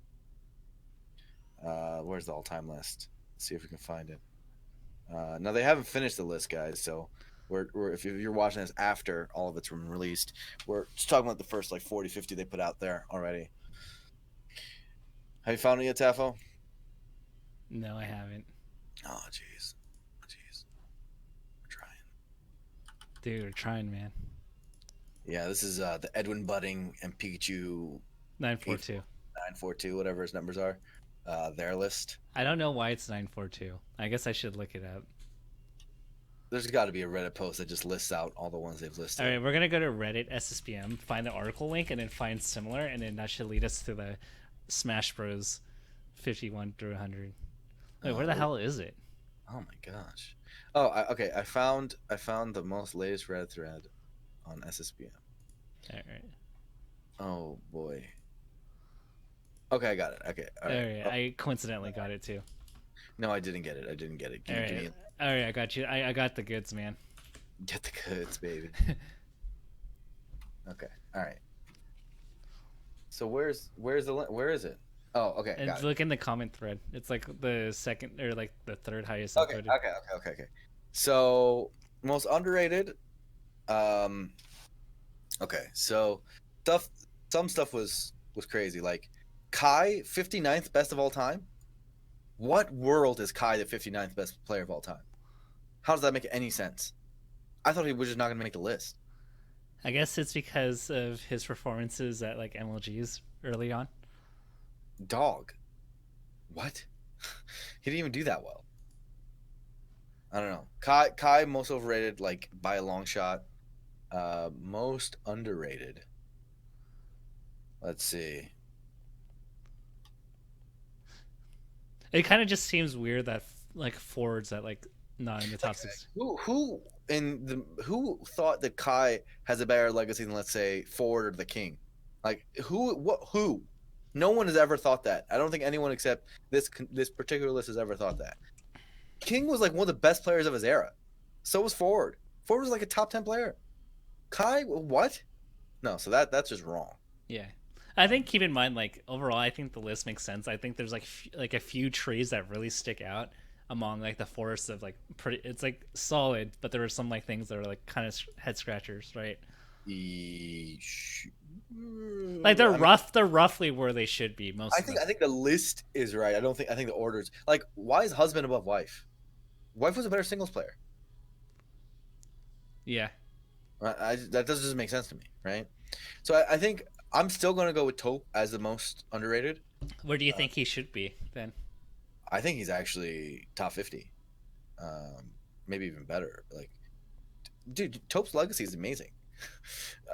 Where's the all-time list? Let's see if we can find it. Now they haven't finished the list, guys. So we're if you're watching this after all of it's been released, we're just talking about the first like 40, 50 they put out there already. Have you found it yet, Tafo? No, I haven't. Oh, jeez, jeez, we're trying. Dude, we're trying, man. Yeah, this is the Edwin Budding and Pikachu 942. 942, whatever his numbers are. Their list. I don't know why it's 942. I guess I should look it up. There's got to be a Reddit post that just lists out all the ones they've listed. All right, we're gonna go to Reddit SSBM, find the article link, and then find similar, and then that should lead us to the Smash Bros. 51 through 100. Wait, where the hell is it? Oh my gosh. Oh, okay. I found the most latest Reddit thread on SSBM. All right. Oh boy. Okay, I got it. Okay. All All right. right. I coincidentally got it too. No, I didn't get it. I didn't get it. All right. All right, I got you. I got the goods, man. Get the goods, baby. Okay. All right. So where's the where is it? Oh, okay. And Got it. look in the comment thread. It's like the second or like the third highest Okay. upvoted. Okay. So most underrated. Um. Okay. So stuff. Some stuff was crazy. Like Kai, 59th best of all time. What world is Kai the 59th best player of all time? How does that make any sense? I thought he was just not going to make the list. I guess it's because of his performances at like MLGs early on. Dog. What? He didn't even do that well. I don't know. Kai most overrated, like by a long shot. Most underrated. Let's see. It kind of just seems weird that like forwards at like not in the top six. Who thought that Kai has a better legacy than, let's say, Ford or the King? Like who? No one has ever thought that. I don't think anyone except this particular list has ever thought that. King was like one of the best players of his era. So was Ford. Ford was like a top 10 player. Kai, what? No, so that's just wrong. Yeah. I think keep in mind like overall I think the list makes sense. I think there's like a few trees that really stick out among like the forest of like pretty it's like solid, but there were some like things that are like kind of head scratchers, right? Like they're roughly where they should be most I think the list is right. I think the orders like why is husband above wife? Wife was a better singles player. Yeah. That doesn't just make sense to me, right? So I think I'm still going to go with Taupe as the most underrated. Where do you think he should be then? I think he's actually top 50, maybe even better. Like, dude, Taupe's legacy is amazing.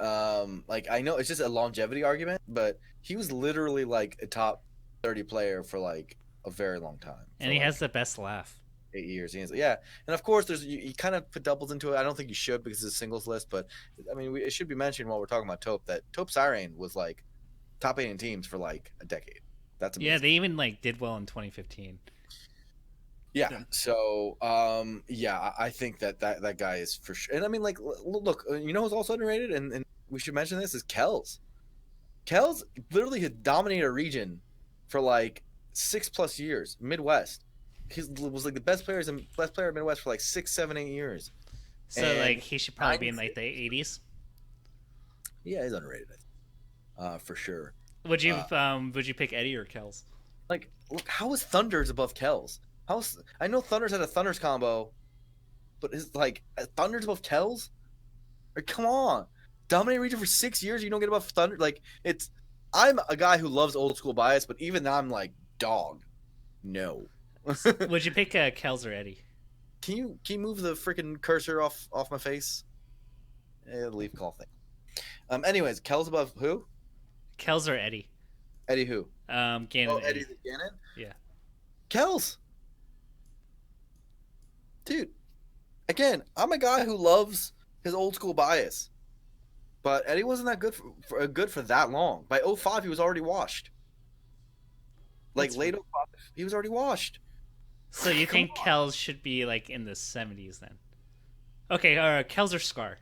Like I know it's just a longevity argument, but he was literally like a top 30 player for like a very long time. And he has the best laugh. 8 years. Yeah, and of course, you kind of put doubles into it. I don't think you should because it's a singles list, but I mean, it should be mentioned while we're talking about Taupe that Taupe Siren was like top 8 in teams for like a decade. That's amazing. Yeah, they even like did well in 2015. Yeah. Yeah. So, yeah, I think that guy is for sure. And I mean, like, look, you know who's also underrated, and we should mention this is Kells. Kells literally had dominated a region for like 6+ years, Midwest. He was like the best player in Midwest for like 6, 7, 8 years. So like And he should probably be in like 96, the 80s. yeah, he's underrated, for sure. Would Uh, would you pick Eddie or Kells? like, look, how is Thunders above Kells? How's I know Thunders had a Thunders combo, but is like Thunders above Kells? Like, come on, dominate region for 6 years, you don't get above Thunder. Like, it's I'm a guy who loves old school bias, but even now I'm like, dog, no. Would you pick Kells or Eddie? Can you move the freaking cursor off my face? Leave call thing. Anyways, Kells above who? Kells or Eddie? Eddie who? Oh, Gannon Eddie Eddie. the Gannon. Yeah. Kells, dude. Again, I'm a guy who loves his old school bias, but Eddie wasn't that good for that long. By '05, he was already washed. Like That's late '05, he was already washed. so you Come think on. Kells should be like in the 70s then? Okay, Kells or Scar?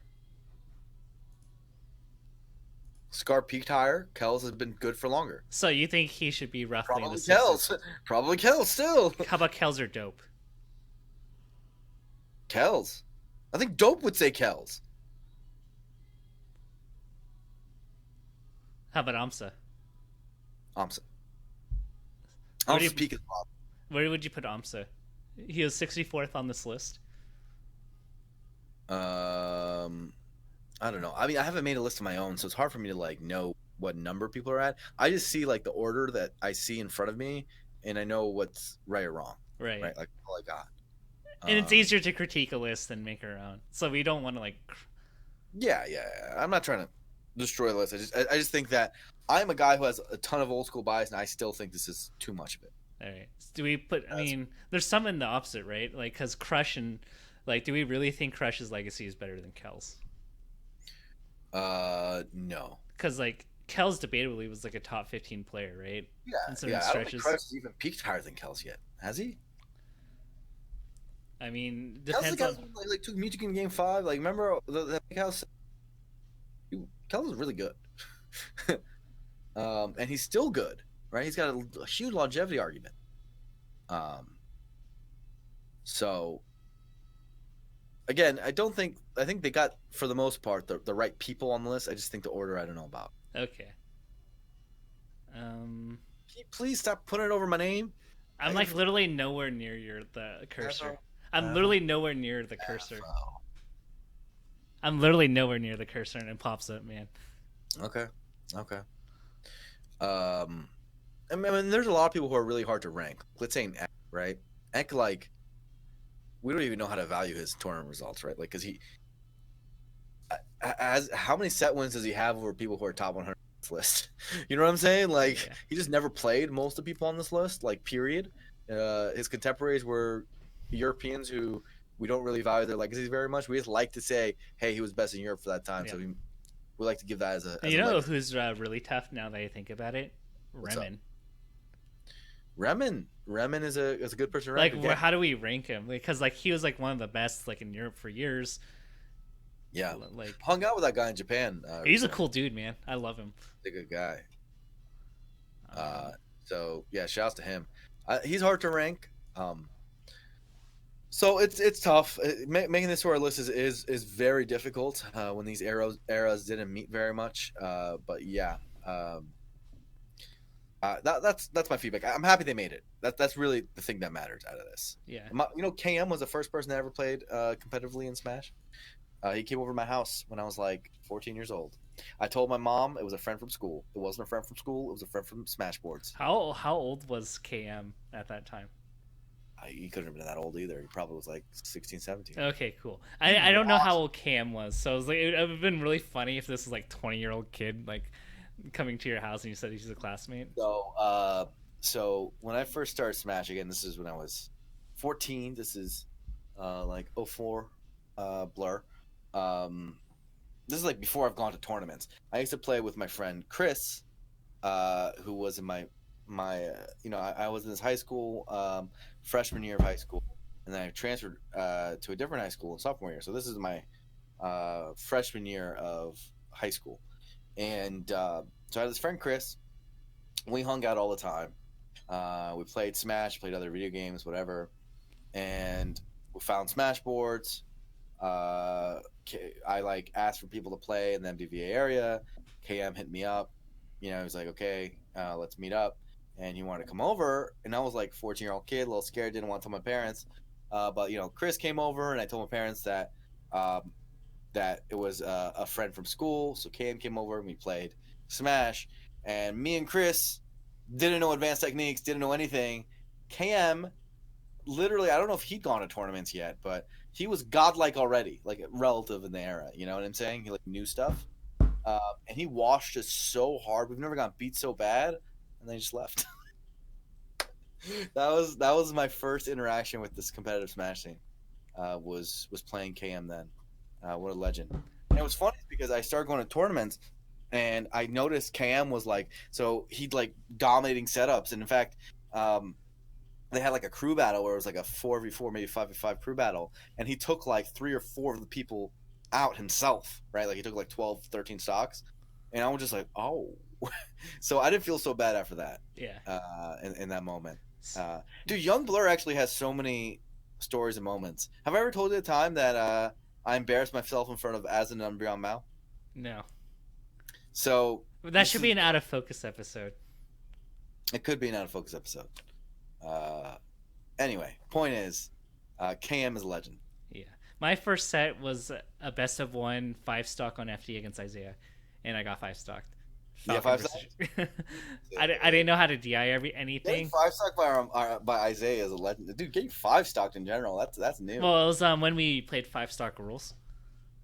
Scar peaked higher. Kells has been good for longer. So you think he should be roughly in the Probably 60s? Kells. Probably Kells still. How about Kells or Dope? Kells. I think Dope would say Kells. How about Amsa? Thompson. Where do Thompson's you, peak is Bob. where would you put Amsa? He was 64th on this list. Um, I don't know. I mean, I haven't made a list of my own, so it's hard for me to like know what number people are at. I just see like the order that I see in front of me, and I know what's right or wrong. Right. Right, like all I got. And it's Um, easier to critique a list than make our own. So we don't want to like. yeah. I'm not trying to destroy the list. I just think that I'm a guy who has a ton of old school bias, and I still think this is too much of it. All right. Do we put? I mean, there's some in the opposite, right? Like, because Crush and like, do we really think Crush's legacy is better than Kel's? No. Because like Kel's debatably was like a top 15 player, right? Yeah, In certain yeah. I don't think stretches. Crush has even peaked higher than Kells yet. Has he? I mean, Kells depends guys on. like took Music in Game 5. Like, remember the big house? Kells is really good. And he's still good, right? He's got a huge longevity argument. Um, so again, I think they got for the most part the right people on the list. I just think the order I don't know about. Okay. Can you please stop putting it over my name? I'm like literally nowhere near the cursor. I'm Ever. literally nowhere near the cursor. Oh, I'm literally nowhere near the cursor, and it pops up, man. okay. I mean, there's a lot of people who are really hard to rank. Let's say an Eck, right? Eck, like, we don't even know how to value his tournament results, right? Like, because he has how many set wins does he have over people who are top 100 on this list? You know what I'm saying? Like, Yeah. he just never played most of the people on this list. Like, period. His contemporaries were Europeans who we don't really value their legacies very much. We just like to say, hey, he was best in Europe for that time, so Yeah. we like to give that as a. You a know legacy. who's really tough now that I think about it? What's up? Remen. Remen is a good person to Like, rank. Again. how do we rank him? Because like he was like one of the best like in Europe for years. Yeah, Like hung out with that guy in Japan. he's a cool dude, man. I love him. He's a good guy. Um, So yeah, shouts to him. He's hard to rank. So it's tough. Making this to our list is very difficult when these eras didn't meet very much. But yeah, that's my feedback. I'm happy they made it. That's really the thing that matters out of this. yeah. KM was the first person that ever played competitively in Smash. He came over to my house when I was like 14 years old. I told my mom it was a friend from school. It wasn't a friend from school. It was a friend from Smash Boards. How old was KM at that time? He couldn't have been that old either. He probably was like 16, 17. Okay, cool. I don't know how old Cam was, so I was like, it would have been really funny if this was like 20-year-old kid like coming to your house and you said he's a classmate. So when I first started Smash again, this is when I was 14. This is like '04 Blur. This is like before I've gone to tournaments. I used to play with my friend Chris, who was in my I was in this high school, freshman year of high school, and then I transferred to a different high school in sophomore year. So this is my freshman year of high school, and so I had this friend Chris. We hung out all the time. We played Smash, played other video games, whatever, and we found Smash boards. Uh, I like asked for people to play in the MDVA area. KM hit me up. He was like, "Okay, let's meet up," and he wanted to come over. And I was like, 14-year-old kid, a little scared, didn't want to tell my parents. But Chris came over, and I told my parents um, that it was a friend from school. So KM came over, and we played Smash. And me and Chris didn't know advanced techniques, didn't know anything. KM literally, I don't know if he'd gone to tournaments yet, but he was godlike already, like relative in the era. You know what I'm saying? He like knew stuff, and he washed us so hard. We've never gotten beat so bad, and they just left. That was my first interaction with this competitive Smash scene. Was playing KM then. What a legend! And it was funny because I started going to tournaments, and I noticed KM was like, so he'd like dominating setups, and in fact. They had like a crew battle where it was like a 4v4, maybe 5v5 crew battle, and he took like 3 or 4 of the people out himself, right? Like he took like 12, 13 stocks, and I was just like, oh. So I didn't feel so bad after that. Yeah. In that moment, dude, Young Blur actually has so many stories and moments. Have I ever told you the time that I embarrassed myself in front of Azan and Beyond Mao? No. So That should be an out of focus episode. It could be an out of focus episode. Anyway, point is, KM is a legend. Yeah. My first set was a best of 1 5-stock on FD against Isaiah, and I got 5-stocked. Yeah, 5-stock. I didn't know how to DI anything. Getting 5-stock by Isaiah is a legend. Dude, getting 5-stocked in general, that's new. Well, it was when we played 5-stock rules.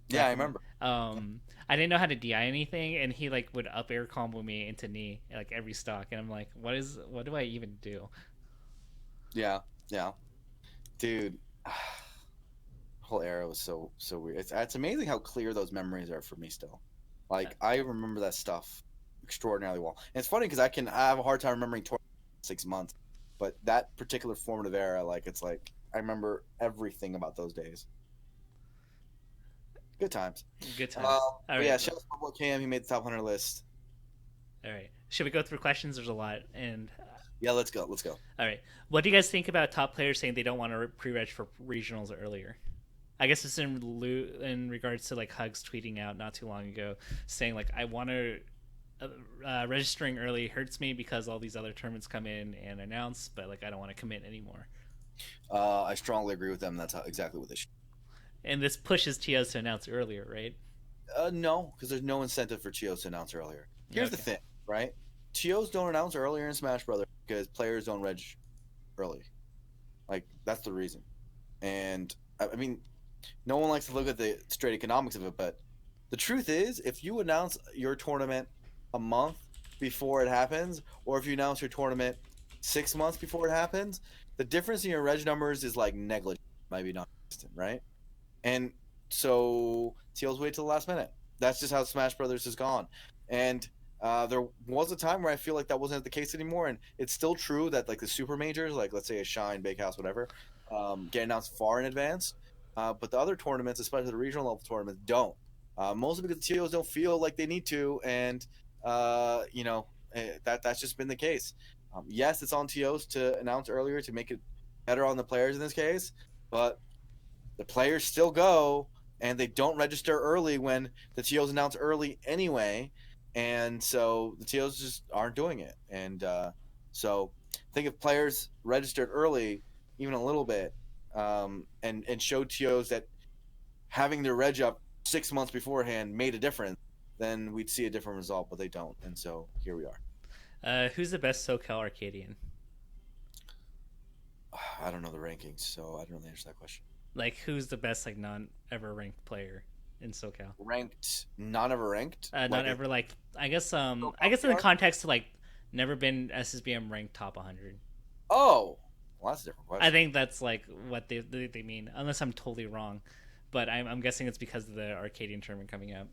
Yeah, I remember. I didn't know how to DI anything, and he like would up air combo me into knee like every stock, and I'm like, what do I even do? Yeah, dude. Whole era was so weird. It's amazing how clear those memories are for me still. Like I remember that stuff extraordinarily well. And it's funny because I have a hard time remembering 6 months, but that particular formative era, like it's like I remember everything about those days. Good times. Good times. All right. Yeah, shout out to KM. He made the top 100 list. All right. Should we go through questions? There's a lot, and yeah, let's go. All right. What do you guys think about top players saying they don't want to pre-reg for regionals earlier? I guess it's in regards to like Hugs tweeting out not too long ago saying like I want to registering early hurts me because all these other tournaments come in and announce, but like I don't want to commit anymore. I strongly agree with them. That's exactly what they should. And this pushes TOs to announce earlier, right? No, because there's no incentive for TOs to announce earlier. Here's the thing, right? TOs don't announce earlier in Smash Brothers because players don't reg early. Like, that's the reason. And, I mean, no one likes to look at the straight economics of it, but the truth is, if you announce your tournament a month before it happens, or if you announce your tournament 6 months before it happens, the difference in your reg numbers is, like, negligible, maybe non-existent, right? And so TOs wait till the last minute. That's just how Smash Brothers has gone. And there was a time where I feel like that wasn't the case anymore, and it's still true that like the super majors, like let's say a Shine, Bakehouse, whatever, get announced far in advance. But the other tournaments, especially the regional level tournaments, don't. Mostly because the TOs don't feel like they need to, and that's just been the case. Yes, it's on TOs to announce earlier to make it better on the players in this case, but the players still go, and they don't register early when the TOs announce early anyway. And so the TOs just aren't doing it. And so I think if players registered early, even a little bit, and showed TOs that having their reg up 6 months beforehand made a difference, then we'd see a different result, but they don't. And so here we are. Who's the best SoCal Arcadian? I don't know the rankings, so I don't really answer that question. Like, who's the best like non-ever ranked player in SoCal? Ranked, not ever ranked. Not ever like. I guess in the context of like never been SSBM ranked top 100. Oh, well, that's a different question. I think that's like what they mean, unless I'm totally wrong. But I'm guessing it's because of the Arcadian tournament coming up.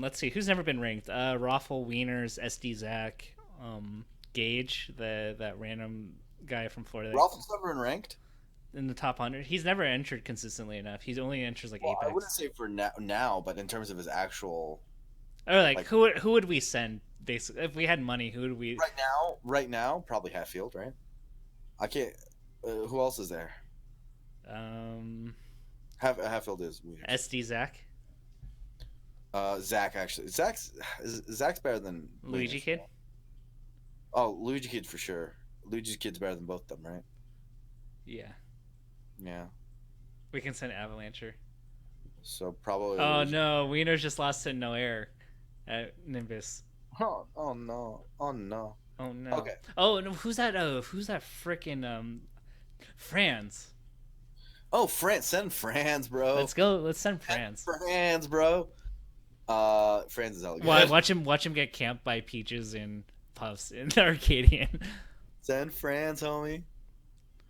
Let's see who's never been ranked. Raffle, Wieners, SD Zach, Gage, the that random guy from Florida Ralph is never in ranked. in the top 100. He's never entered consistently enough. He's only enters like Well, I wouldn't Apex. say for now, but in terms of his actual Or like like who would we send basically if we had money? Who would we? right now, probably Hatfield, right? I can't. Who else is there? Um, Hatfield is weird. SD Zach, Zach actually. Zach's better than Luigi Wingers. Kid. Oh, Luigi Kid for sure. Luigi Kid's better than both of them, right? Yeah, Yeah. we can send Avalancher. So probably. Oh Luigi. no, Wiener's just lost to No Air at Nimbus. Oh no! Oh no! Oh no. Okay. Oh no, who's that? Oh, who's that? Frickin' Franz. Oh, Send Franz, bro. Let's go. Let's send Franz. Franz, bro. Franz is hella good. Watch him get camped by Peaches and Puffs in the Arcadian. Send Franz, homie.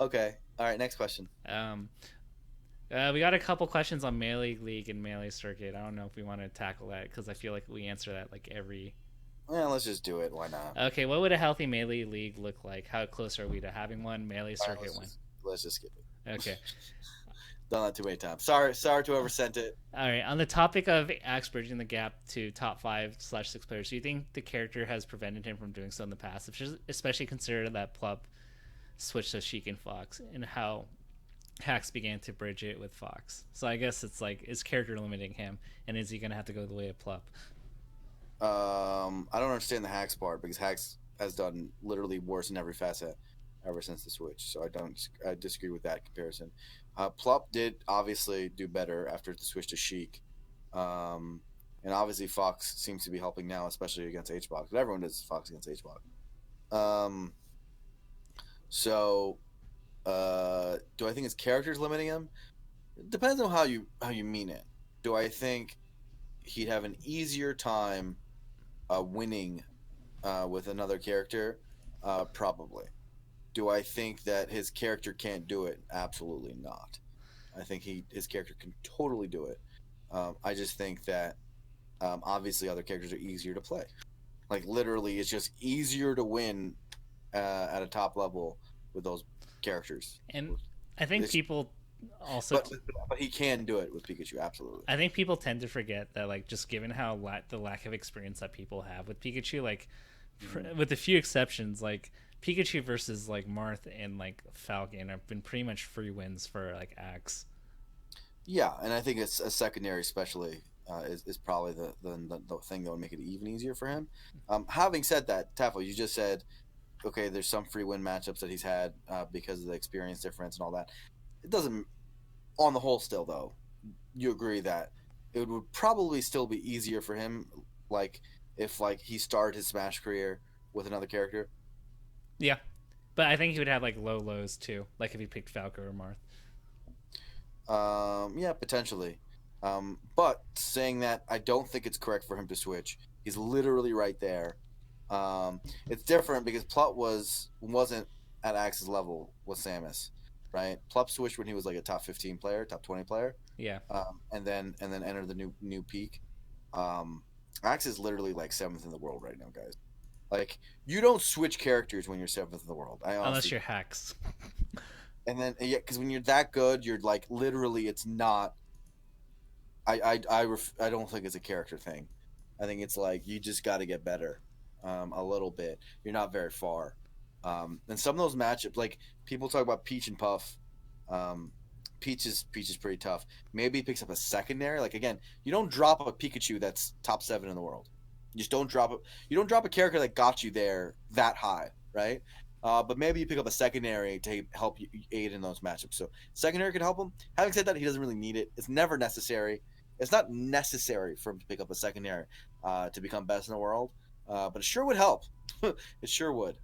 Okay. All right. Next question. We got a couple questions on Melee League and Melee Circuit. I don't know if we want to tackle that because I feel like we answer that like every. Yeah, let's just do it. Why not? Okay, what would a healthy Melee League look like? How close are we to having one? Melee All right, Circuit one. let's just skip it. Okay. Done that too many times. Sorry to whoever sent it. All right. On the topic of Axe bridging the gap to top 5/6 players, do you think the character has prevented him from doing so in the past, especially considering that Plup switched to Sheik and Fox, and how Hacks began to bridge it with Fox? So I guess it's like, is character limiting him, and is he going to have to go the way of Plup? I don't understand the Hacks part because Hacks has done literally worse in every facet ever since the switch. So I disagree with that comparison. Plup did obviously do better after the switch to Sheik. And obviously Fox seems to be helping now, especially against H-Box. But everyone does Fox against H-Box. Do I think his character is limiting him? It depends on how you mean it. Do I think he'd have an easier time winning with another character? Probably. Do I think that his character can't do it? Absolutely not. I think his character can totally do it. I just think that obviously other characters are easier to play. Like literally, it's just easier to win at a top level with those characters. And I think people also, but he can do it with Pikachu. Absolutely. I think people tend to forget that, like, just given how the lack of experience that people have with Pikachu, like, with a few exceptions, like Pikachu versus like Marth and like Falcon have been pretty much free wins for like Axe. Yeah, and I think it's a secondary, especially is probably the thing that would make it even easier for him. Having said that, Tafo, you just said, okay, there's some free win matchups that he's had because of the experience difference and all that. It doesn't, on the whole, still though, you agree that it would probably still be easier for him, like if like he started his Smash career with another character. Yeah, but I think he would have like low lows too, like if he picked Falco or Marth. Yeah, potentially. But saying that, I don't think it's correct for him to switch. He's literally right there. It's different because Plup wasn't at Axe's level with Samus, right? Plup switched when he was like a top 15 player, top 20 player. Yeah. And then entered the new peak. Axe is literally like 7th in the world right now, guys. Like, you don't switch characters when you're 7th in the world. Unless you're Hacks. And then yeah, because when you're that good, you're like literally, it's not. I don't think it's a character thing. I think it's like you just got to get better, a little bit. You're not very far, and some of those matchups, like people talk about Peach and Puff. Peach is pretty tough. Maybe he picks up a secondary. Like again, you don't drop a Pikachu that's top 7 in the world. You just don't drop it. You don't drop a character that got you there that high, right? But maybe you pick up a secondary to help you aid in those matchups. So secondary could help him. Having said that, he doesn't really need it. It's never necessary. It's not necessary for him to pick up a secondary to become best in the world. But it sure would help. It sure would.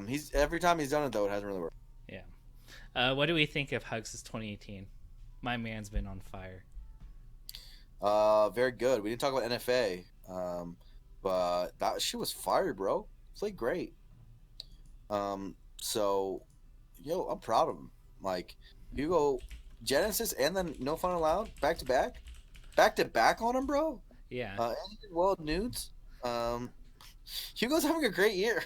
He's every time he's done it though, it hasn't really worked. Yeah. What do we think of Hugs' 2018? My man's been on fire. Very good. We didn't talk about NFA, but that shit was fire, bro. Played great. So, I'm proud of him. Like, you go Genesis and then No Fun Allowed back to back on him, bro. Yeah. And he did well at nudes. Hugo's having a great year.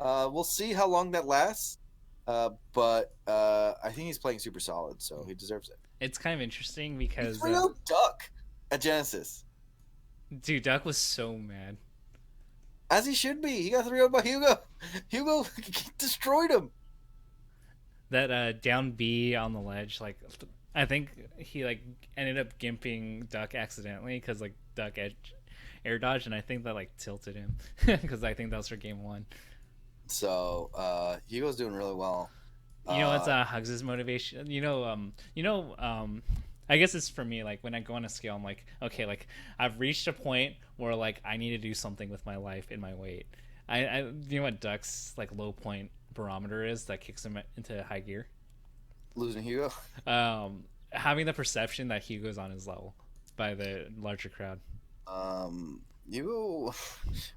We'll see how long that lasts. But I think he's playing super solid, so he deserves it. It's kind of interesting He because 3-0 Duck at Genesis, dude, Duck was so mad. as he should be. He got 3-0 by Hugo. Hugo destroyed him. That down B on the ledge, like I think he like ended up gimping Duck accidentally because like Duck edge air dodge, and I think that like tilted him because I think that was for game one. So Hugo's doing really well. You know what's Hugs' motivation? I guess it's for me. Like when I go on a scale, I'm like, okay, like I've reached a point where like I need to do something with my life and my weight. I you know what Duck's like low point barometer is that kicks him into high gear. Losing Hugo. Having the perception that Hugo's on his level by the larger crowd. Hugo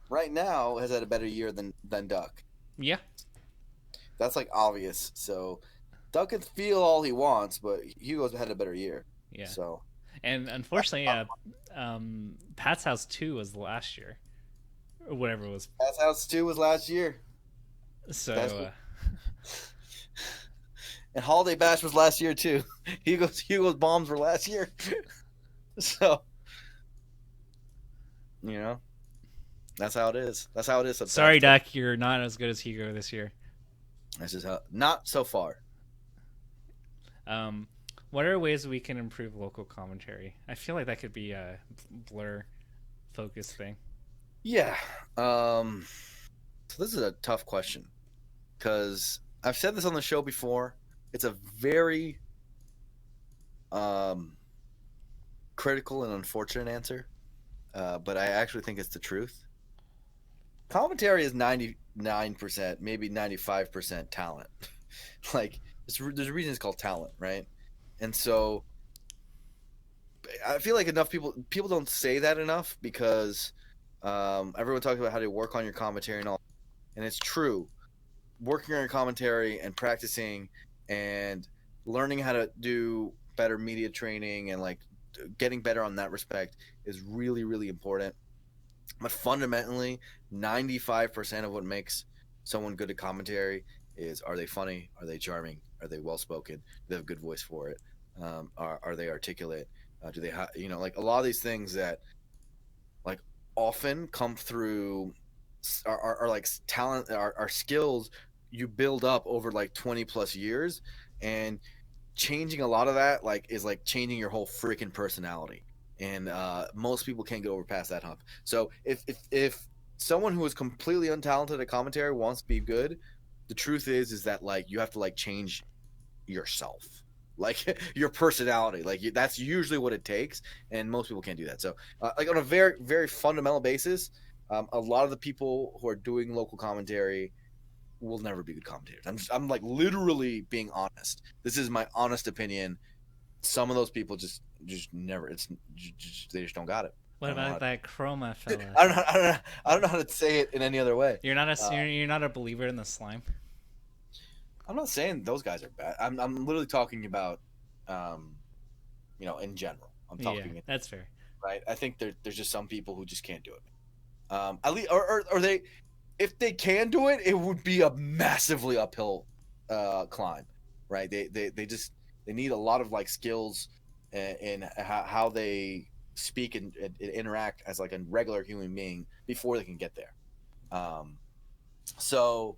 right now has had a better year than Duck. Yeah, That's like obvious. So Duck can feel all he wants, but Hugo's had a better year. yeah. So And unfortunately, Pat's House 2 was last year, or whatever it was. that's House 2 was last year. So, And Holiday Bash was last year too. Hugo's bombs were last year. So you know, that's how it is. That's how it is sometimes. sorry, Doc, you're not as good as Hugo this year. This is how not so far. Um, what are ways we can improve local commentary? I feel like that could be a blur focus thing. Yeah. So this is a tough question because I've said this on the show before. It's a very critical and unfortunate answer, but I actually think it's the truth. Commentary is 99%, maybe 95% talent. Like there's a reason it's called talent, right? And so I feel like enough people don't say that enough because everyone talks about how to work on your commentary and all, and it's true. Working on your commentary and practicing and learning how to do better media training and like getting better on that respect is really really important. But fundamentally, 95% of what makes someone good at commentary is: are they funny? Are they charming? Are they well spoken? Do they have a good voice for it? Are they articulate? Do they like a lot of these things that like often come through are like talent, are skills you build up over like 20 plus years, and changing a lot of that like is like changing your whole freaking personality, and most people can't get over past that hump. So if someone who is completely untalented at commentary wants to be good, the truth is that like you have to like change yourself, like your personality, like that's usually what it takes, and most people can't do that. So like on a very very fundamental basis, a lot of the people who are doing local commentary will never be good commentators. I'm like literally being honest. This is my honest opinion. Some of those people just never. They just don't got it. What about that Chroma fella? I don't know how to say it in any other way. You're not you're not a believer in the slime. I'm not saying those guys are bad. I'm literally talking about, in general. I'm talking. Yeah, that's fair. Right. I think there's just some people who just can't do it. At least, or they, if they can do it, it would be a massively uphill climb. Right. They need a lot of like skills in how they speak and interact as like a regular human being before they can get there. So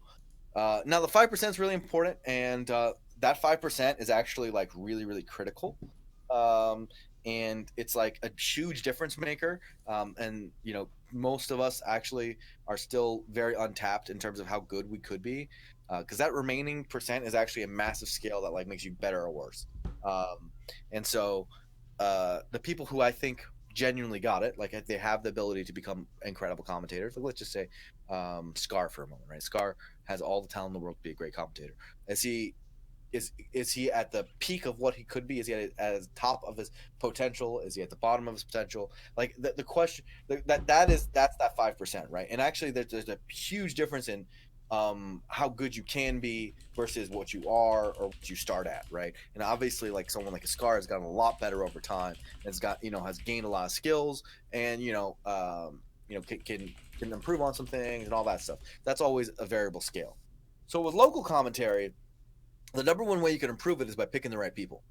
now the 5% is really important, and that 5% is actually like really really critical, and it's like a huge difference maker. And most of us actually are still very untapped in terms of how good we could be, because that remaining percent is actually a massive scale that like makes you better or worse. And so the people who I think genuinely got it, like they have the ability to become incredible commentators. Like let's just say Scar for a moment, right? Scar has all the talent in the world to be a great commentator. Is he at the peak of what he could be? Is he at the top of his potential? Is he at the bottom of his potential? Like the question that's that 5%, right? And actually, there's a huge difference in how good you can be versus what you are or what you start at, right? And obviously, like someone like a Scar has gotten a lot better over time. Has got has gained a lot of skills, and can improve on some things and all that stuff. That's always a variable scale. So with local commentary, the number one way you can improve it is by picking the right people.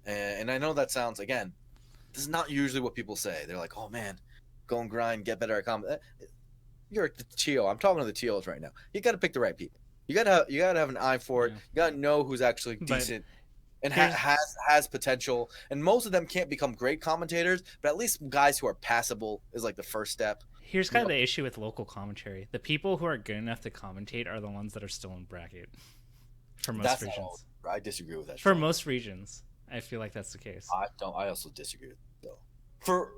And I know that sounds, again, this is not usually what people say. They're like, oh man, go and grind, get better at comedy. You're the TO. I'm talking to the TOs right now. You got to pick the right people. You gotta have an eye for it. Yeah. You gotta know who's actually But decent and here's has potential. And most of them can't become great commentators, but at least guys who are passable is like the first step. here's You kind of know, the issue with local commentary. The people who are good enough to commentate are the ones that are still in bracket for most that's not all. regions. I disagree with that. For Strong. most regions, I feel like that's the case. I don't. I also disagree with that, though. For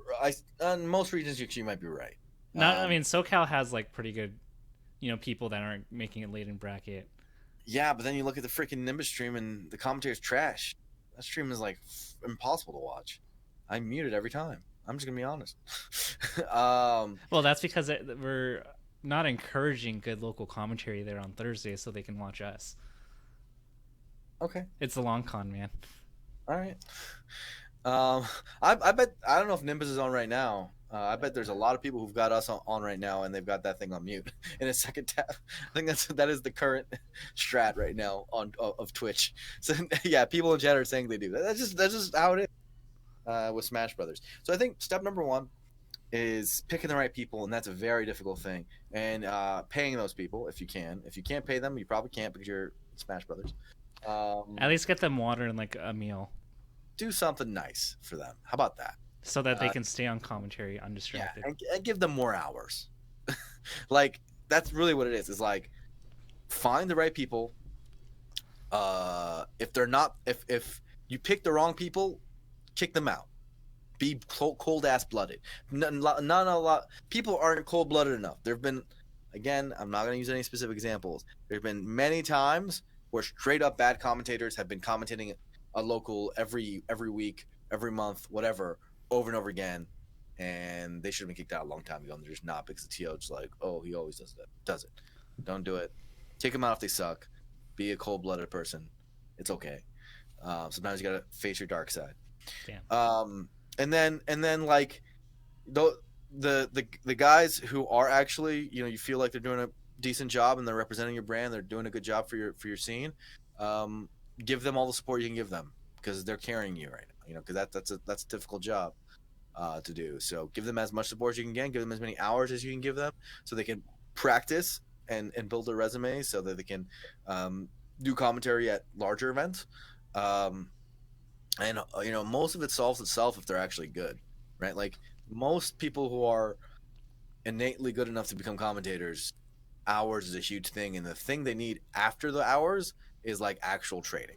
on most regions, you might be right. Not, I mean, SoCal has like pretty good, people that aren't making it late in bracket. Yeah, but then you look at the freaking Nimbus stream and the commentator's trash. That stream is like impossible to watch. I mute it every time. I'm just gonna be honest. Well, that's because we're not encouraging good local commentary there on Thursday, so they can watch us. Okay, It's the long con, man. all right. I bet I don't know if Nimbus is on right now. I bet there's a lot of people who've got us on right now, and they've got that thing on mute in a second tab. I think that is the current strat right now of Twitch. So yeah, people in chat are saying they do. That's just how it is with Smash Brothers. So I think step number one is picking the right people, and that's a very difficult thing. And paying those people if you can. If you can't pay them, you probably can't because you're Smash Brothers. At least get them water and like a meal, Do something nice for them. How about that? so that they can stay on commentary Yeah, undistracted. and give them more hours. Like that's really what it is. Is like find the right people. If they're not, if you pick the wrong people, kick them out. Be cold ass blooded. Not a lot. People aren't cold blooded enough. There've been, again, I'm not going to use any specific examples. There've been many times where straight up bad commentators have been commentating a local every week, every month, whatever, over and over again, and they should have been kicked out a long time ago. And they're just not because the TO just like, oh, he always does it. Don't do it. Take them out if they suck. Be a cold blooded person. It's okay. Sometimes you gotta face your dark side. Damn. And then like the guys who are actually, you feel like they're doing a decent job and they're representing your brand, they're doing a good job for your scene. Give them all the support you can give them because they're carrying you right now. Because that's a difficult job to do. So give them as much support as you can get. Give them as many hours as you can give them so they can practice and build their resume so that they can do commentary at larger events. And most of it solves itself if they're actually good, right? Like most people who are innately good enough to become commentators, hours is a huge thing, and the thing they need after the hours is like actual training.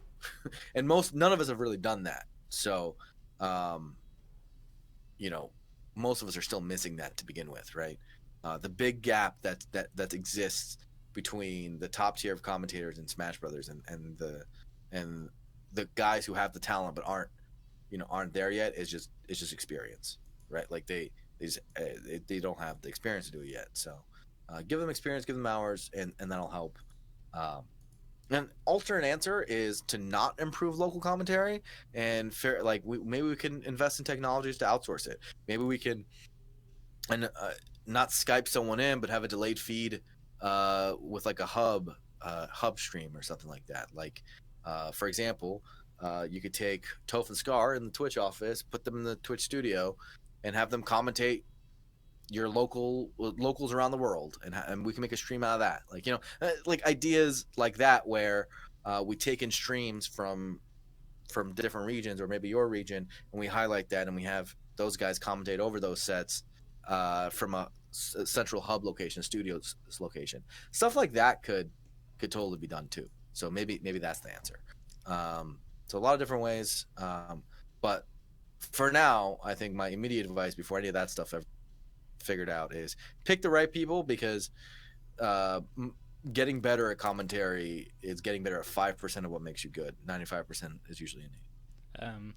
And none of us have really done that. So most of us are still missing that to begin with, right? The big gap that exists between the top tier of commentators in Smash Brothers and the guys who have the talent but aren't there yet is just experience, right? Like they don't have the experience to do it yet. So give them experience, give them hours, and that'll help. An alternate answer is to not improve local commentary and maybe we can invest in technologies to outsource it. Maybe we can not Skype someone in, but have a delayed feed with like a hub stream or something like that. Like for example, you could take Toph and Scar in the Twitch office, put them in the Twitch studio, and have them commentate your locals around the world, and we can make a stream out of that. Like ideas like that where we take in streams from different regions or maybe your region, and we highlight that, and we have those guys commentate over those sets from a central hub location, studios location. Stuff like that could totally be done too. So maybe that's the answer. So a lot of different ways, but for now, I think my immediate advice before any of that stuff ever figured out is pick the right people, because getting better at commentary is getting better at 5% of what makes you good. 95% is usually innate.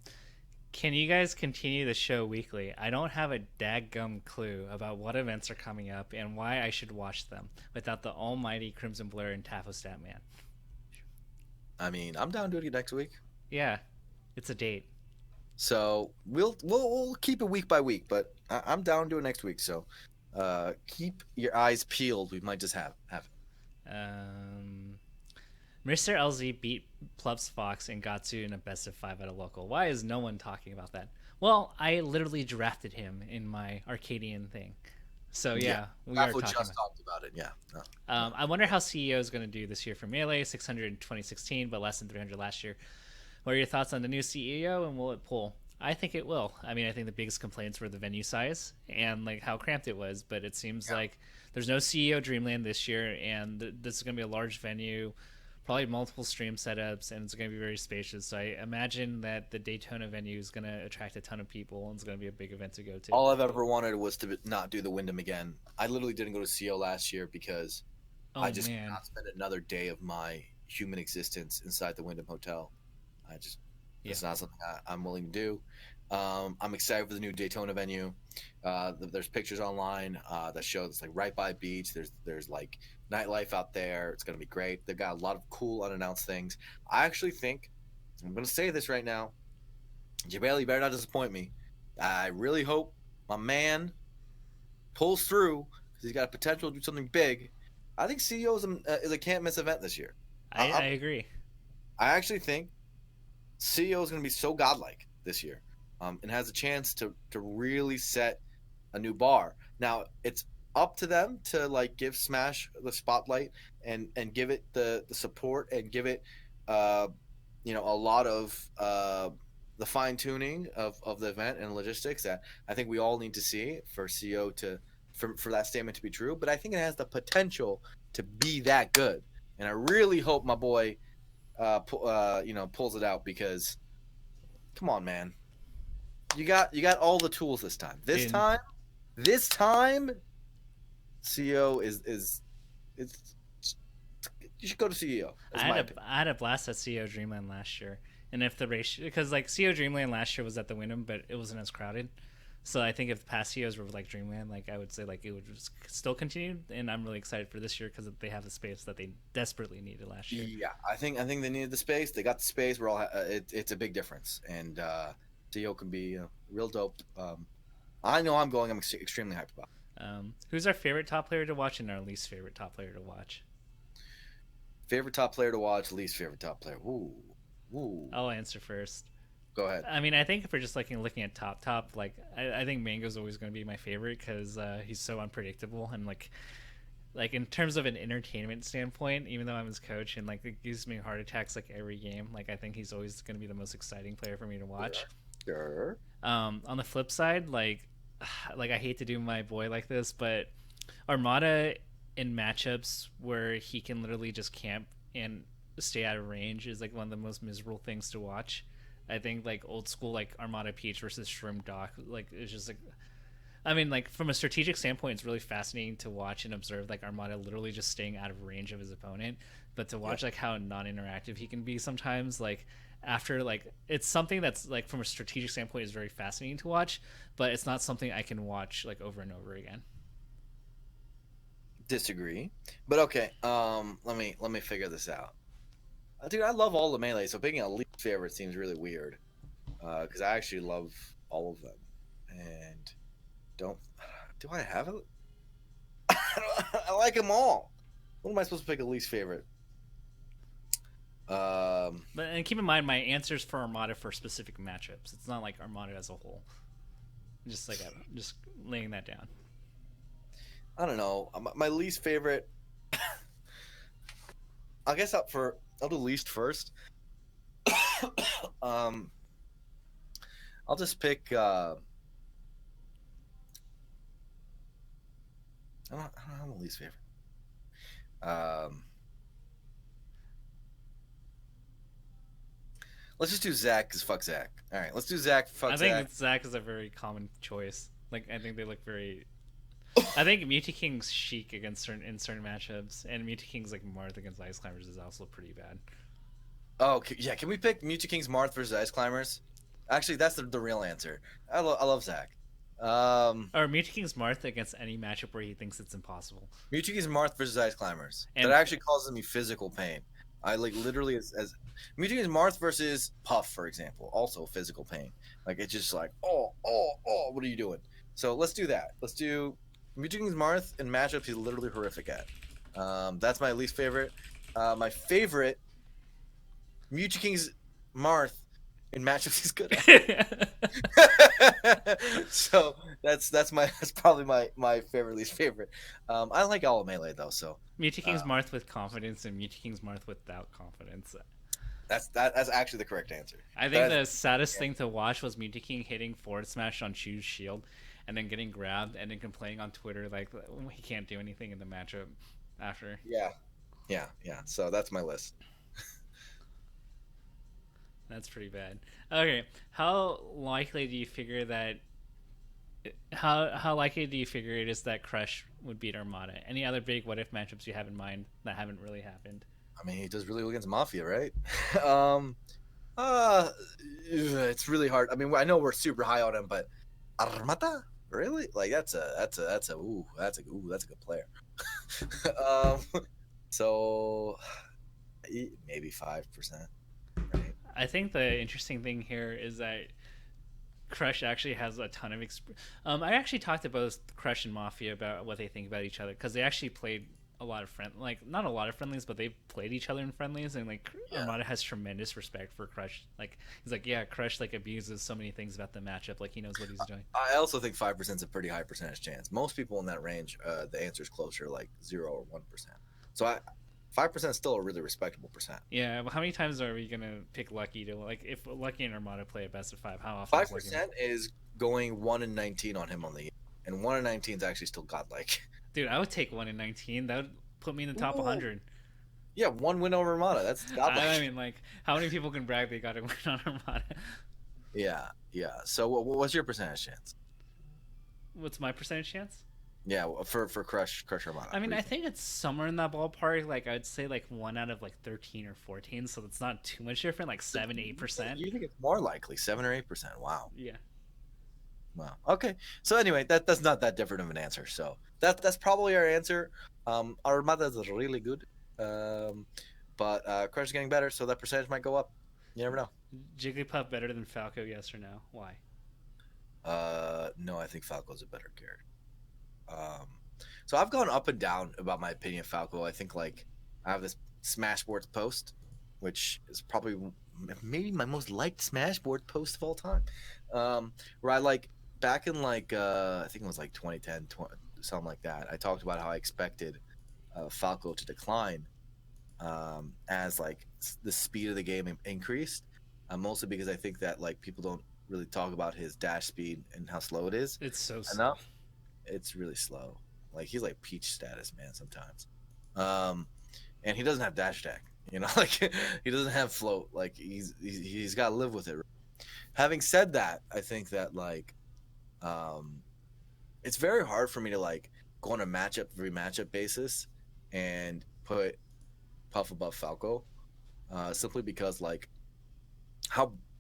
Can you guys continue the show weekly? I don't have a daggum clue about what events are coming up and why I should watch them without the almighty Crimson Blur and Tafostat Man. I mean, I'm down to do it next week. Yeah, it's a date. So we'll keep it week by week, but I'm down to do it next week. So Keep your eyes peeled. We might just have Um, Mr. LZ beat Plups Fox and Gatsu in a best of 5 at a local. Why is no one talking about that? Well, I literally drafted him in my Arcadian thing. So it. Yeah, yeah, we are Raffle talking just about. talked about it. Yeah. No, no. I wonder how CEO is going to do this year for Melee, 600 in 2016, but less than 300 last year. What are your thoughts on the new CEO and will it pull? I think it will. I mean, I think the biggest complaints were the venue size and like how cramped it was, but it seems Yeah. like there's no CEO Dreamland this year, and this is going to be a large venue, probably multiple stream setups, and it's going to be very spacious. So I imagine that the Daytona venue is going to attract a ton of people, and it's going to be a big event to go to. All I've ever wanted was to not do the Wyndham again. I literally didn't go to CO last year because I Oh just man, cannot spend another day of my human existence inside the Wyndham Hotel. I just yeah. It's not something I'm willing to do. I'm excited for the new Daytona venue. There's pictures online that show it's like right by beach. There's like nightlife out there. It's gonna be great. They've got a lot of cool unannounced things. I actually think I'm gonna say this right now. Jabali better not disappoint me. I really hope my man pulls through because he's got a potential to do something big. I think CEO is a can't miss event this year. I agree. I actually think CEO is going to be so godlike this year, and has a chance to really set a new bar. Now it's up to them to like give Smash the spotlight and give it the support and give it uh, a lot of the fine tuning of the event and logistics that I think we all need to see for CO to for that statement to be true. But I think it has the potential to be that good, and I really hope my boy pulls it out because come on, man, you got all the tools this time. Dude, This time, CEO is it's you should go to CEO. That's my opinion. I had a blast at CEO Dreamland last year, and if the ratio because like CEO Dreamland last year was at the Wyndham, but it wasn't as crowded. So I think if the past CEOs were like Dreamland, like I would say like it would just still continue, and I'm really excited for this year because they have the space that they desperately needed last year. Yeah, I think they needed the space. They got the space. We're all it's a big difference, and CEO can be real dope. I know I'm going. I'm extremely hyped about. Who's our favorite top player to watch and our least favorite top player to watch? Favorite top player to watch, least favorite top player. Ooh, ooh. I'll answer first. Go ahead. I mean, I think if we're just looking at top, like I think Mango's always going to be my favorite because he's so unpredictable and like in terms of an entertainment standpoint, even though I'm his coach and like it gives me heart attacks like every game, like I think he's always going to be the most exciting player for me to watch. Sure. On the flip side, like I hate to do my boy like this, but Armada in matchups where he can literally just camp and stay out of range is like one of the most miserable things to watch. I think like old school like Armada Peach versus Shrimp Doc like it's just like I mean like from a strategic standpoint it's really fascinating to watch and observe like Armada literally just staying out of range of his opponent, but to watch like how non-interactive he can be sometimes like after like it's something that's like from a strategic standpoint is very fascinating to watch, but it's not something I can watch like over and over again. Disagree, but okay. Let me figure this out. Dude, I love all the melee, so picking a least favorite seems really weird. Because I actually love all of them, and don't do I have it? I like them all. What am I supposed to pick a least favorite? But and keep in mind my answers for Armada for specific matchups. It's not like Armada as a whole. Just like just laying that down. I don't know. My least favorite. I guess I'll do least first. um, I'll just pick. I don't have a least favorite. Um, let's just do Zach because fuck Zach. All right, let's do Zach. Fuck I think Zach. Zach is a very common choice. Like I think they look very. I think Mewtwo King's Sheik against in certain matchups, and Mewtwo King's like Marth against Ice Climbers is also pretty bad. Oh yeah, can we pick Mewtwo King's Marth versus Ice Climbers? Actually, that's the real answer. I love Zach. Or Mewtwo King's Marth against any matchup where he thinks it's impossible. Mewtwo King's Marth versus Ice Climbers. And That actually causes me physical pain. I like literally as Mewtwo King's Marth versus Puff, for example, also physical pain. Like it's just like oh, what are you doing? So let's do that. Let's do Mewtwo Marth in matchups he's literally horrific at. That's my least favorite. My favorite Mewtwo Marth in matchups he's good at. So that's probably my favorite least favorite. I like all of Melee though, so Mewtwo uh, King's Marth with confidence and Mewtwo King's Marth without confidence. that's actually the correct answer. I think the saddest thing to watch was Mewtwo King hitting forward smash on Chu's shield and then getting grabbed and then complaining on Twitter like he can't do anything in the matchup after. Yeah, yeah. So that's my list. That's pretty bad. Okay, how likely do you figure that? How likely do you figure it is that Crush would beat Armada? Any other big what if matchups you have in mind that haven't really happened? I mean, he does really well against Mafia, right? um, it's really hard. I mean, I know we're super high on him, but Armata, really? Like that's a good player. um, so maybe 5%. Right? I think the interesting thing here is that Crush actually has a ton of experience. I actually talked to both Crush and Mafia about what they think about each other because they actually played a lot of like not a lot of friendlies, but they played each other in friendlies, and like Armada has tremendous respect for Crush. Like he's like, yeah, Crush like abuses so many things about the matchup, like he knows what he's doing. I also think 5% is a pretty high percentage chance. Most people in that range, the answer is closer, like 0 or 1%. So 5% is still a really respectable percent. Yeah, but how many times are we gonna pick Lucky to like if Lucky and Armada play a best of 5? How often? 5% is going 1 in 19 on him on the year, and 1 in 19 is actually still godlike. Dude, I would take 1 in 19. That would put me in the top Ooh. 100. Yeah, 1 win over Armada. That's godlike. I mean, like, how many people can brag they got a win on Armada? Yeah. So what's your percentage chance? What's my percentage chance? Yeah, for Crush Armada. I mean, I think it's somewhere in that ballpark. Like, I'd say like 1 out of like 13 or 14, so it's not too much different. Like 7-8%. You think it's more likely 7 or 8%? Wow. Yeah. Wow. Okay. So anyway, that's not that different of an answer. So that's probably our answer. Armada is really good, but Crush is getting better, so that percentage might go up. You never know. Jigglypuff better than Falco? Yes or no? Why? No, I think Falco's a better character. Um, so I've gone up and down about my opinion of Falco. I think like I have this Smashboards post, which is probably maybe my most liked Smashboard post of all time, where I like back in like I think it was like 2010, something like that. I talked about how I expected Falco to decline as like the speed of the game increased, mostly because I think that like people don't really talk about his dash speed and how slow it is. It's so slow. Enough. It's really slow. Like he's like Peach status, man. Sometimes, and he doesn't have dash attack. You know, like he doesn't have float. Like he's got to live with it. Having said that, I think that like, it's very hard for me to like go on a matchup basis and put Puff above Falco, simply because like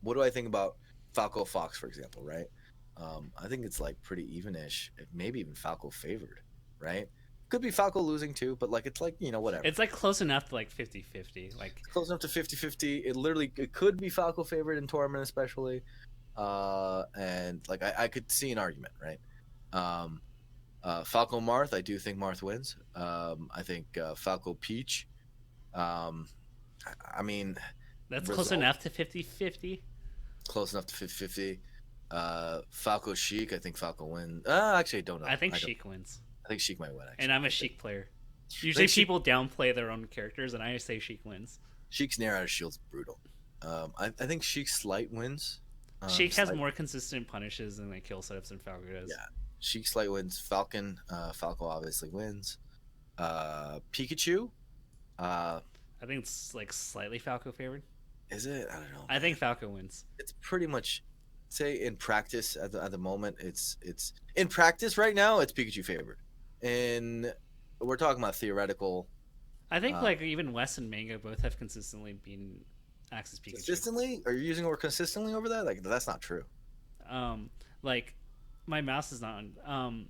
what do I think about Falco Fox, for example, right? I think it's like pretty evenish, maybe even Falco favored, right? Could be Falco losing too, but like it's like, whatever. It's like close enough to like 50-50. Like close enough to 50-50. It could be Falco favored in tournament especially. And like I could see an argument, right? Falco Marth, I do think Marth wins. I think Falco Peach. I mean, that's close enough to 50-50. Close enough to 50-50. Falco Sheik, I think Falco wins. Actually, I don't know. I think Sheik wins. I think Sheik might win, actually. And I'm a Sheik player. Usually people downplay their own characters, and I say Sheik wins. Sheik's Nair out of shield's brutal. I think Sheik Slight wins. Sheik has more consistent punishes and like kill setups than Falco does. Yeah, Sheik Slight wins. Falcon, Falco obviously wins. Pikachu. I think it's like slightly Falco favored. Is it? I don't know. I think Falco wins. It's pretty much, say in practice at the moment, it's in practice right now. It's Pikachu favored. And we're talking about theoretical. I think like even Wes and Manga both have consistently been Axis Pikachu. Consistently? Are you using the word consistently over that? Like that's not true. Like my mouse is not on.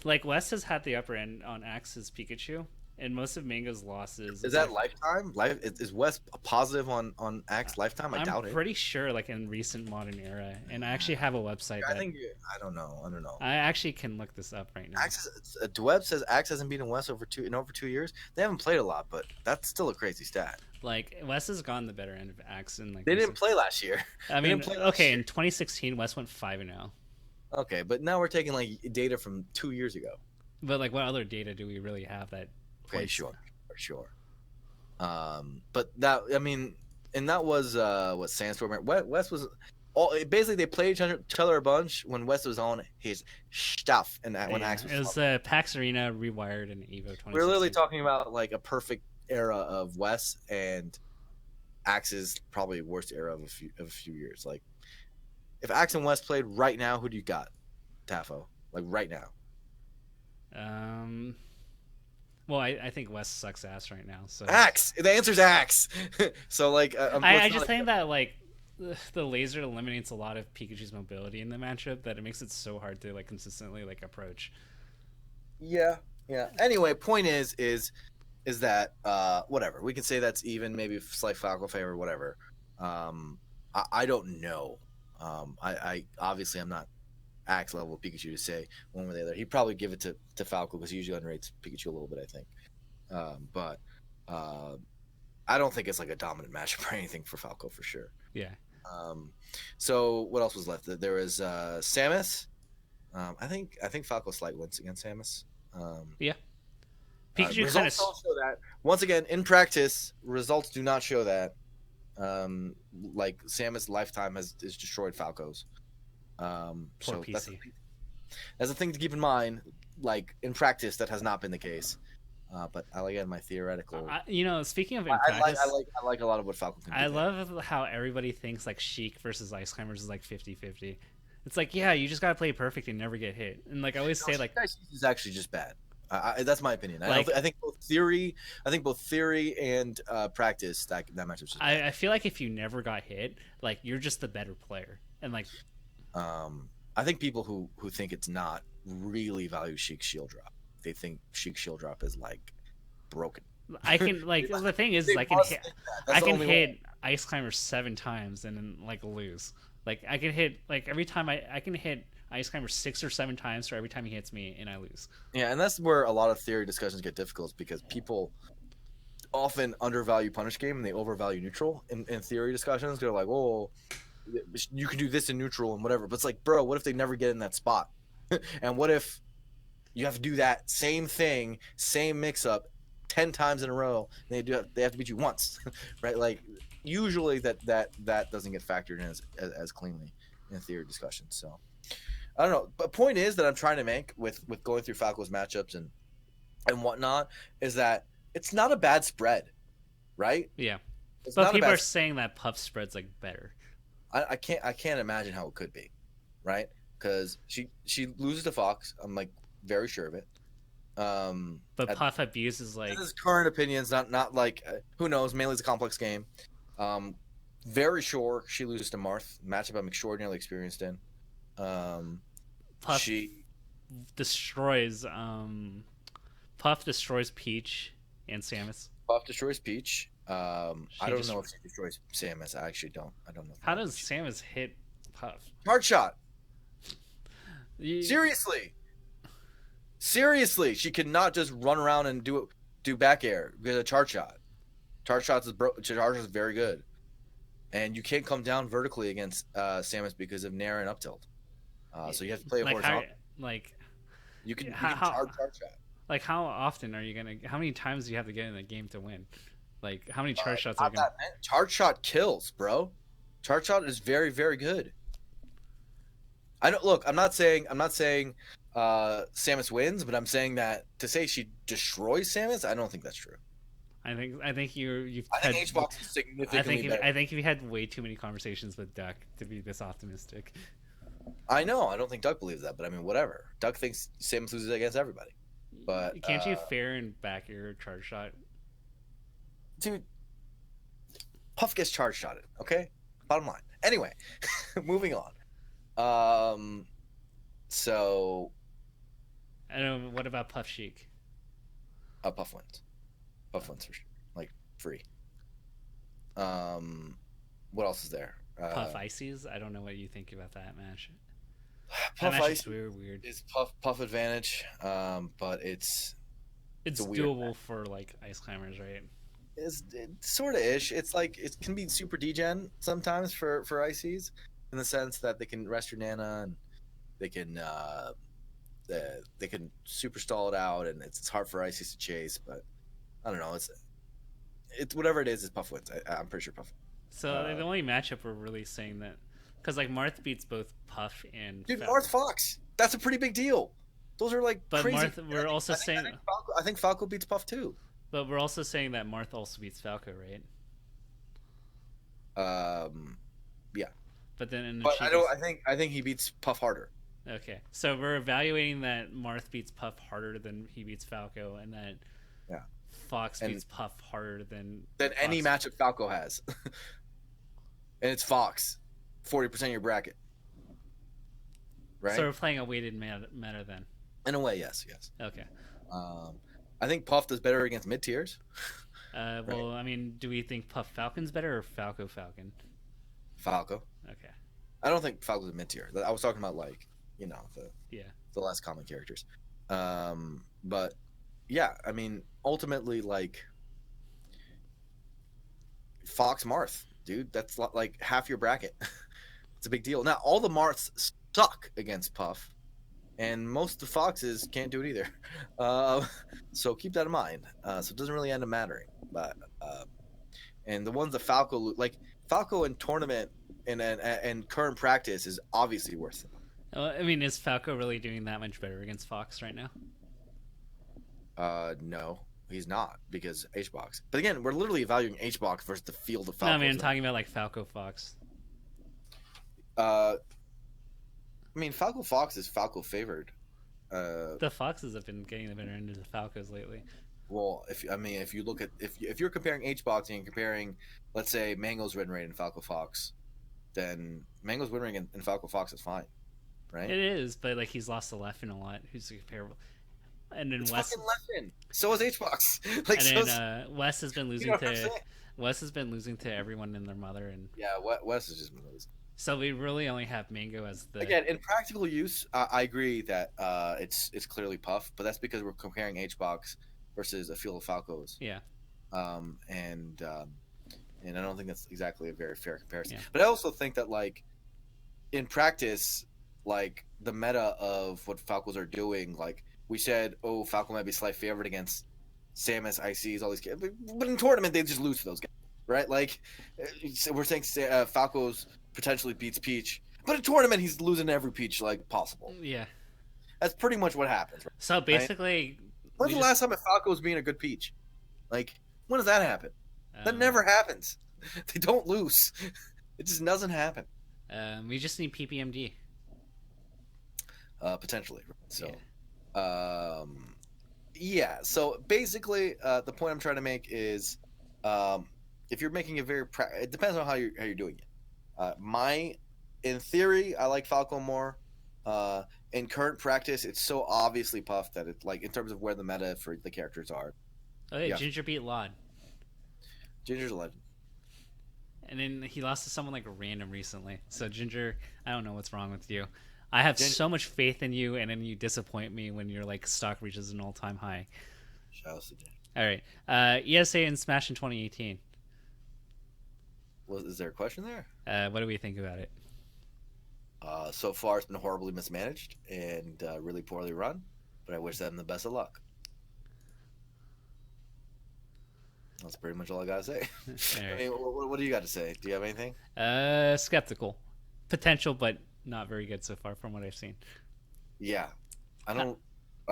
Like Wes has had the upper end on Axis Pikachu, and most of Mango's losses Is is that like lifetime? Is Wes positive on I- Axe lifetime? I I'm doubt it. pretty sure like in recent modern era, and I actually have a website I that think I don't know. I don't know. I actually can look this up right now. Axe Dweb says Axe hasn't beaten Wes in over 2 years. They haven't played a lot, but that's still a crazy stat. Like Wes has gone the better end of Axe in like They didn't recent. play last year. I They didn't mean, play last okay, year. in 2016, Wes went 5-0. Okay, but now we're taking like data from 2 years ago. But like, what other data do we really have that Okay, points? sure. But that I mean, and that was what Sandstorm. Wes was all basically they played each other a bunch when Wes was on his stuff, and that when Yeah, Axe was. it was PAX Arena rewired in Evo 2016. We're literally talking about like a perfect era of Wes and Axe's probably worst era of a few years. Like if Axe and Wes played right now, who do you got, Tafo? Like right now. Um, well, I think Wes sucks ass right now. So Axe. The answer's Axe. So like, I just think that like the laser eliminates a lot of Pikachu's mobility in the matchup that it makes it so hard to like consistently like approach. yeah. Anyway, point is that whatever we can say that's even maybe slight Falco favor whatever. I don't know. I obviously I'm not Axe level Pikachu to say one way or the other. He'd probably give it to Falco because he usually underrates Pikachu a little bit, I think. But I don't think it's like a dominant matchup or anything for Falco for sure. Yeah. So what else was left? There was Samus. I think Falco slight wins against Samus. Yeah. Pikachu kind of results don't show that. Once again, in practice, results do not show that. Like Samus' lifetime is destroyed Falco's. So PC. that's a thing to keep in mind. Like in practice, that has not been the case. But I like it my theoretical. Speaking of in I practice, like a lot of what Falco can do. I love how everybody thinks like Sheik versus Ice Climbers is like 50-50. It's like, yeah, you just gotta play perfect and never get hit. And like I always say, like is actually just bad. That's my opinion. Like, I think both theory and practice that matchup. Just I feel like if you never got hit, like you're just the better player. And like, I think people who think it's not really value Sheik's shield drop. They think Sheik's shield drop is like broken. I can like the thing is I can hit Ice Climber 7 times and then like lose. Like I can hit like every time I can hit Ice Climber 6 or 7 times for every time he hits me and I lose. Yeah, and that's where a lot of theory discussions get difficult because people often undervalue punish game and they overvalue neutral in theory discussions. They're like, oh, you can do this in neutral and whatever. But it's like, bro, what if they never get in that spot? And what if you have to do that same thing, same mix up 10 times in a row, and they have to beat you once, right? Like usually that doesn't get factored in as cleanly in theory discussions. So I don't know. But point is that I'm trying to make with going through Falco's matchups and whatnot is that it's not a bad spread, right? Yeah. It's but people are spread. saying that Puff spread's like better. I can't imagine how it could be, right? Because she loses to Fox. I'm like very sure of it. But Puff abuses like this is current opinions, not like who knows. Mainly it's a complex game. Very sure she loses to Marth, matchup I'm extraordinarily experienced in. Puff she destroys Puff destroys Peach and Samus. Puff destroys Peach. I don't know if she destroys Samus. I actually don't. I don't know. How does Samus hit Puff? Hard shot. Seriously, she cannot just run around and do back air because a charge shot. Charge shot is very good, and you can't come down vertically against Samus because of nair and up tilt. So you have to play a horizontal. You can charge shot. Like how often are you gonna? How many times do you have to get in the game to win? Like how many charge shots are gonna? Charge shot kills, bro. Charge shot is very very good. I don't look. I'm not saying Samus wins, but I'm saying that to say she destroys Samus, I don't think that's true. I think you've. I think HBox is significantly better. I think you had way too many conversations with Duck to be this optimistic. I know. I don't think Duck believes that, but I mean, whatever. Duck thinks Samus loses against everybody. But can't you fair and back your charge shot? Dude, Puff gets charge shotted. Okay, bottom line. Anyway, moving on. So I don't know. What about Puff Sheik? Puff wins. Puff wins for sure. Like free. What else is there? Puff Ices. I don't know what you think about that match. That Puff match is Ice very weird. is Puff advantage, but it's a It's weird. doable for like ice climbers, right? It's sort of ish. It's like it can be super degen sometimes for ICs, in the sense that they can rest your Nana and they can they can super stall it out, and it's hard for ICs to chase. But I don't know. It's whatever it is. It's Puff wins. I'm pretty sure Puff. So Uh, the only matchup we're really saying that, because like Marth beats both Puff and dude, Falco. Marth Fox. That's a pretty big deal. Those are like But crazy. Marth, we're also saying, I think Falco beats Puff too. but we're also saying that Marth also beats Falco, right? Yeah, But then in the but I don't. cheapest, I think he beats Puff harder. okay. So we're evaluating that Marth beats Puff harder than he beats Falco, and that Yeah, Fox and beats Puff harder than any Fox. matchup Falco has, and it's Fox, 40% of your bracket, right? So we're playing a weighted meta then. In a way, yes, yes. Okay. Um, I think Puff does better against mid tiers. Well, I mean, do we think Puff Falcon's better or Falco Falcon? Falco. Okay. I don't think Falco's a mid tier. I was talking about like Yeah. the less common characters. But yeah, I mean, ultimately, like Fox Marth, dude, that's like half your bracket. It's a big deal. Now, all the Marths suck against Puff, and most of the Foxes can't do it either. So keep that in mind. So it doesn't really end up mattering. But and the ones that Falco like Falco in tournament and current practice is obviously worse than. I mean, is Falco really doing that much better against Fox right now? No, he's not because HBox. But again, we're literally evaluating HBox versus the field of No, Falcos. I mean, I'm talking about like Falco Fox. I mean, Falco Fox is Falco favored. The Foxes have been getting the better end of the Falcos lately. Well, if you look at if you're comparing HBox and comparing, let's say Mango's win rate and Falco Fox, then Mango's win rate in Falco Fox is fine, right? It is, but like he's lost to Leffen a lot, who's comparable. And then It's West, fucking Leffen. So is HBox. Like, and so then West has been losing to West has been losing to everyone and their mother, and yeah, Wes is just losing. so we really only have Mango as the Again, in practical use, I agree that it's clearly Puff, but that's because we're comparing HBox versus a field of Falcos. yeah. And I don't think that's exactly a very fair comparison. Yeah. But I also think that like in practice, like the meta of what Falcos are doing, like we said, oh, Falco might be slight favorite against Samus, ICs, all these guys, but in tournament they just lose to those guys, right? Like we're saying Falco's potentially beats Peach, but in tournament he's losing every Peach like possible. Yeah. That's pretty much what happens. Right? So basically, When's the last time a Falco was being a good Peach? Like, when does that happen? That never happens. They don't lose. It just doesn't happen. We just need PPMD. Potentially. So, yeah. So basically, the point I'm trying to make is, if you're making it it depends on how you're doing it. In theory, I like Falco more. In current practice, it's so obviously Puff that it's like in terms of where the meta for the characters are. Oh yeah, Ginger beat Laud. Ginger's a legend. And then he lost to someone like random recently. So Ginger, I don't know what's wrong with you. I have so much faith in you, and then you disappoint me when your like stock reaches an all-time high. Shout out to Ginger. All right, ESA and Smash in 2018. Well, is there a question there? What do we think about it? So far, it's been horribly mismanaged and really poorly run, but I wish them the best of luck. That's pretty much all I gotta say. Right. I mean, what do you got to say? Do you have anything? Skeptical, potential, but not very good so far from what I've seen. Yeah, I don't.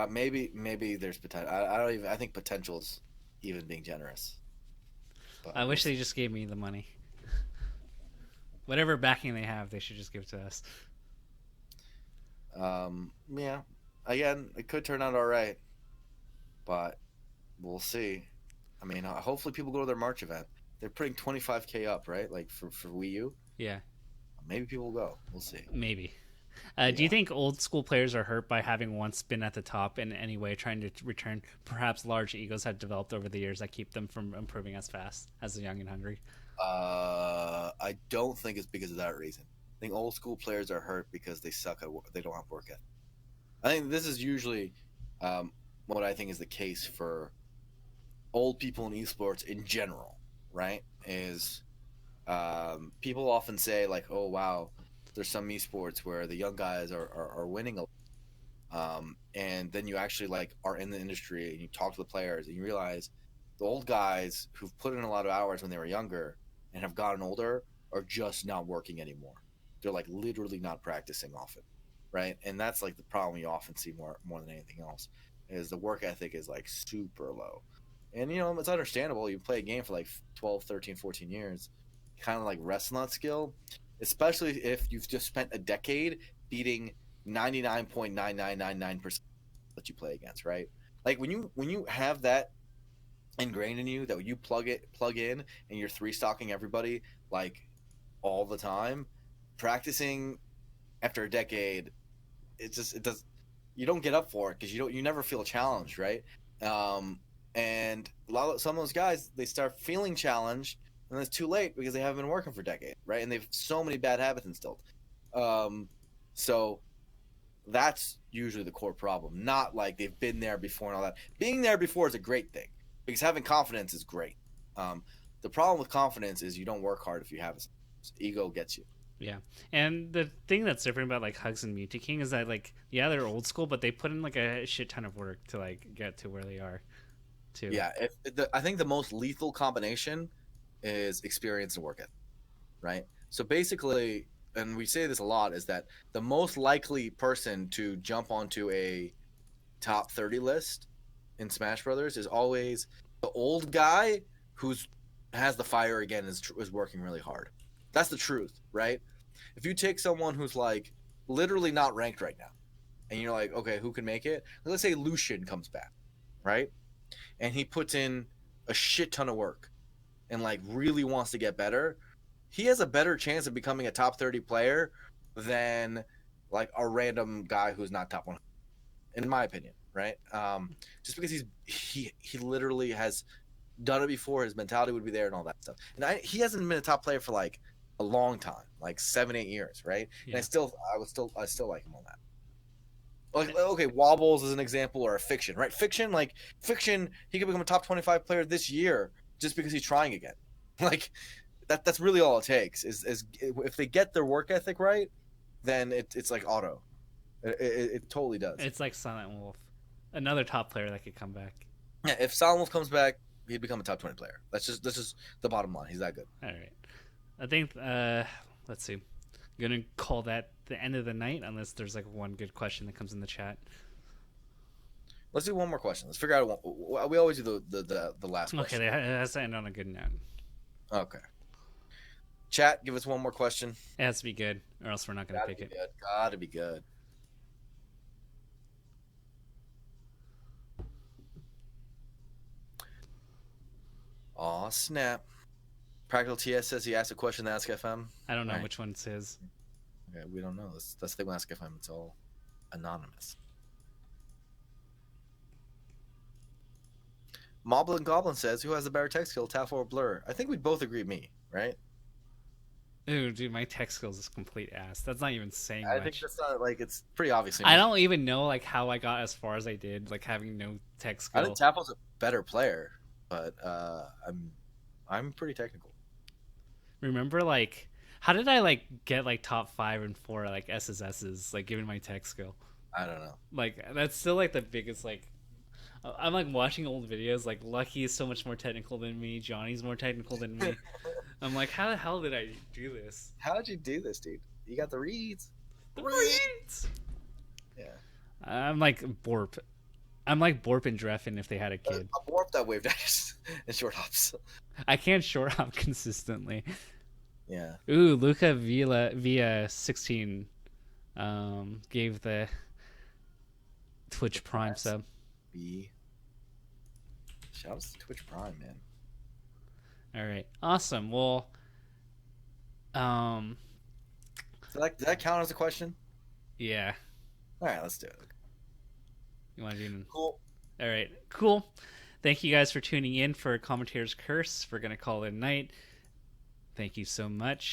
Maybe there's potential. I don't even. I think potential's even being generous. But I wish they just gave me the money. Whatever backing they have, they should just give it to us. Yeah. Again, it could turn out all right, but we'll see. I mean, hopefully people go to their March event. They're putting 25K up, right? Like for Wii U. Yeah. Maybe people will go. We'll see. Maybe. Do you Yeah. think old school players are hurt by having once been at the top in any way, trying to return? Perhaps large egos have developed over the years that keep them from improving as fast as the young and hungry. I don't think it's because of that reason. I think old school players are hurt because they suck at they don't have work ethic. I think this is usually um, what I think is the case for old people in esports in general, right? Is people often say like, "Oh wow, there's some esports where the young guys are winning a and then you actually like are in the industry and you talk to the players and you realize the old guys who've put in a lot of hours when they were younger and have gotten older are just not working anymore. They're like literally not practicing often, right? And that's like the problem you often see more than anything else is the work ethic is like super low. And you know, it's understandable. You play a game for like 12, 13, 14 years, kind of like wrestling that skill, especially if you've just spent a decade beating 99.9999% that you play against, right? Like when you have that ingrained in you that when you plug in and you're three stocking everybody like all the time, practicing after a decade, it does you don't get up for it because you never feel challenged, right? Um, and some of those guys they start feeling challenged and it's too late because they haven't been working for decades, right? And they've so many bad habits instilled. Um, so that's usually the core problem. Not like they've been there before and all that. Being there before is a great thing because having confidence is great. Um, the problem with confidence is you don't work hard if you have it. Ego gets you. Yeah, and the thing that's different about like Hugs and Mewtwo King is that like yeah they're old school, but they put in like a shit ton of work to like get to where they are too. Yeah, I think the most lethal combination is experience and work ethic, right? So basically, and we say this a lot, is that the most likely person to jump onto a top 30 list in Smash Brothers is always the old guy who's has the fire again is working really hard. That's the truth, right? If you take someone who's like literally not ranked right now, and you're like, okay, who can make it? Let's say Lucian comes back, right? And he puts in a shit ton of work and like really wants to get better. He has a better chance of becoming a top 30 player than like a random guy who's not top 100 in my opinion, right? Just because he literally has done it before, his mentality would be there and all that stuff. And he hasn't been a top player for like a long time, like 7-8 years, right? And Yeah, I still like him on that. Like okay, Wobbles is an example or a Fiction, right? Fiction, he could become a top 25 player this year just because he's trying again. Like that's really all it takes is if they get their work ethic right, then it's like auto. It totally does. it's like Silent Wolf, another top player that could come back. Yeah, if Silent Wolf comes back, he'd become a top 20 player. That's just the bottom line. He's that good. All right, I think let's see. I'm gonna call that the end of the night unless there's like one good question that comes in the chat. Let's do one more question. Let's figure out one. We always do the last Okay, question. that has to end on a good note. Okay. Chat, give us one more question. It has to be good, or else we're not gonna Gotta pick be it. good. Gotta be good. Aw, snap. Practical TS says he asked a question to Ask FM. I don't know Right. which one's his. Okay, we don't know. That's the thing with Ask FM. It's all anonymous. Moblin Goblin says, who has a better tech skill, Taf or Blur? I think we both agree me, right? Ooh, dude, my tech skills is complete ass. That's not even saying I much. think that's not like it's pretty obvious. I don't even know like how I got as far as I did, like having no tech I skill. think Tafel's a better player, but I'm pretty technical. Remember, like, how did I like get like top 5 and 4 like SSSs, like given my tech skill? I don't know. Like that's still like the biggest like. I'm like watching old videos. Like Lucky is so much more technical than me. Johnny's more technical than me. I'm like, how the hell did I do this? How'd you do this, dude? You got the reads. The reads. Yeah. I'm like Borp. I'm like Borp and Dreffin if they had a kid. I warped that wave dash and short hops. I can't short hop consistently. Yeah. Ooh, Luca via 16 gave the Twitch Prime sub. B. Shout out to Twitch Prime, man. All right, awesome. Well, Does that count as a question? Yeah. All right, let's do it. You want to do? Cool. All right. Cool. Thank you guys for tuning in for Commentator's Curse. We're gonna call it a night. Thank you so much.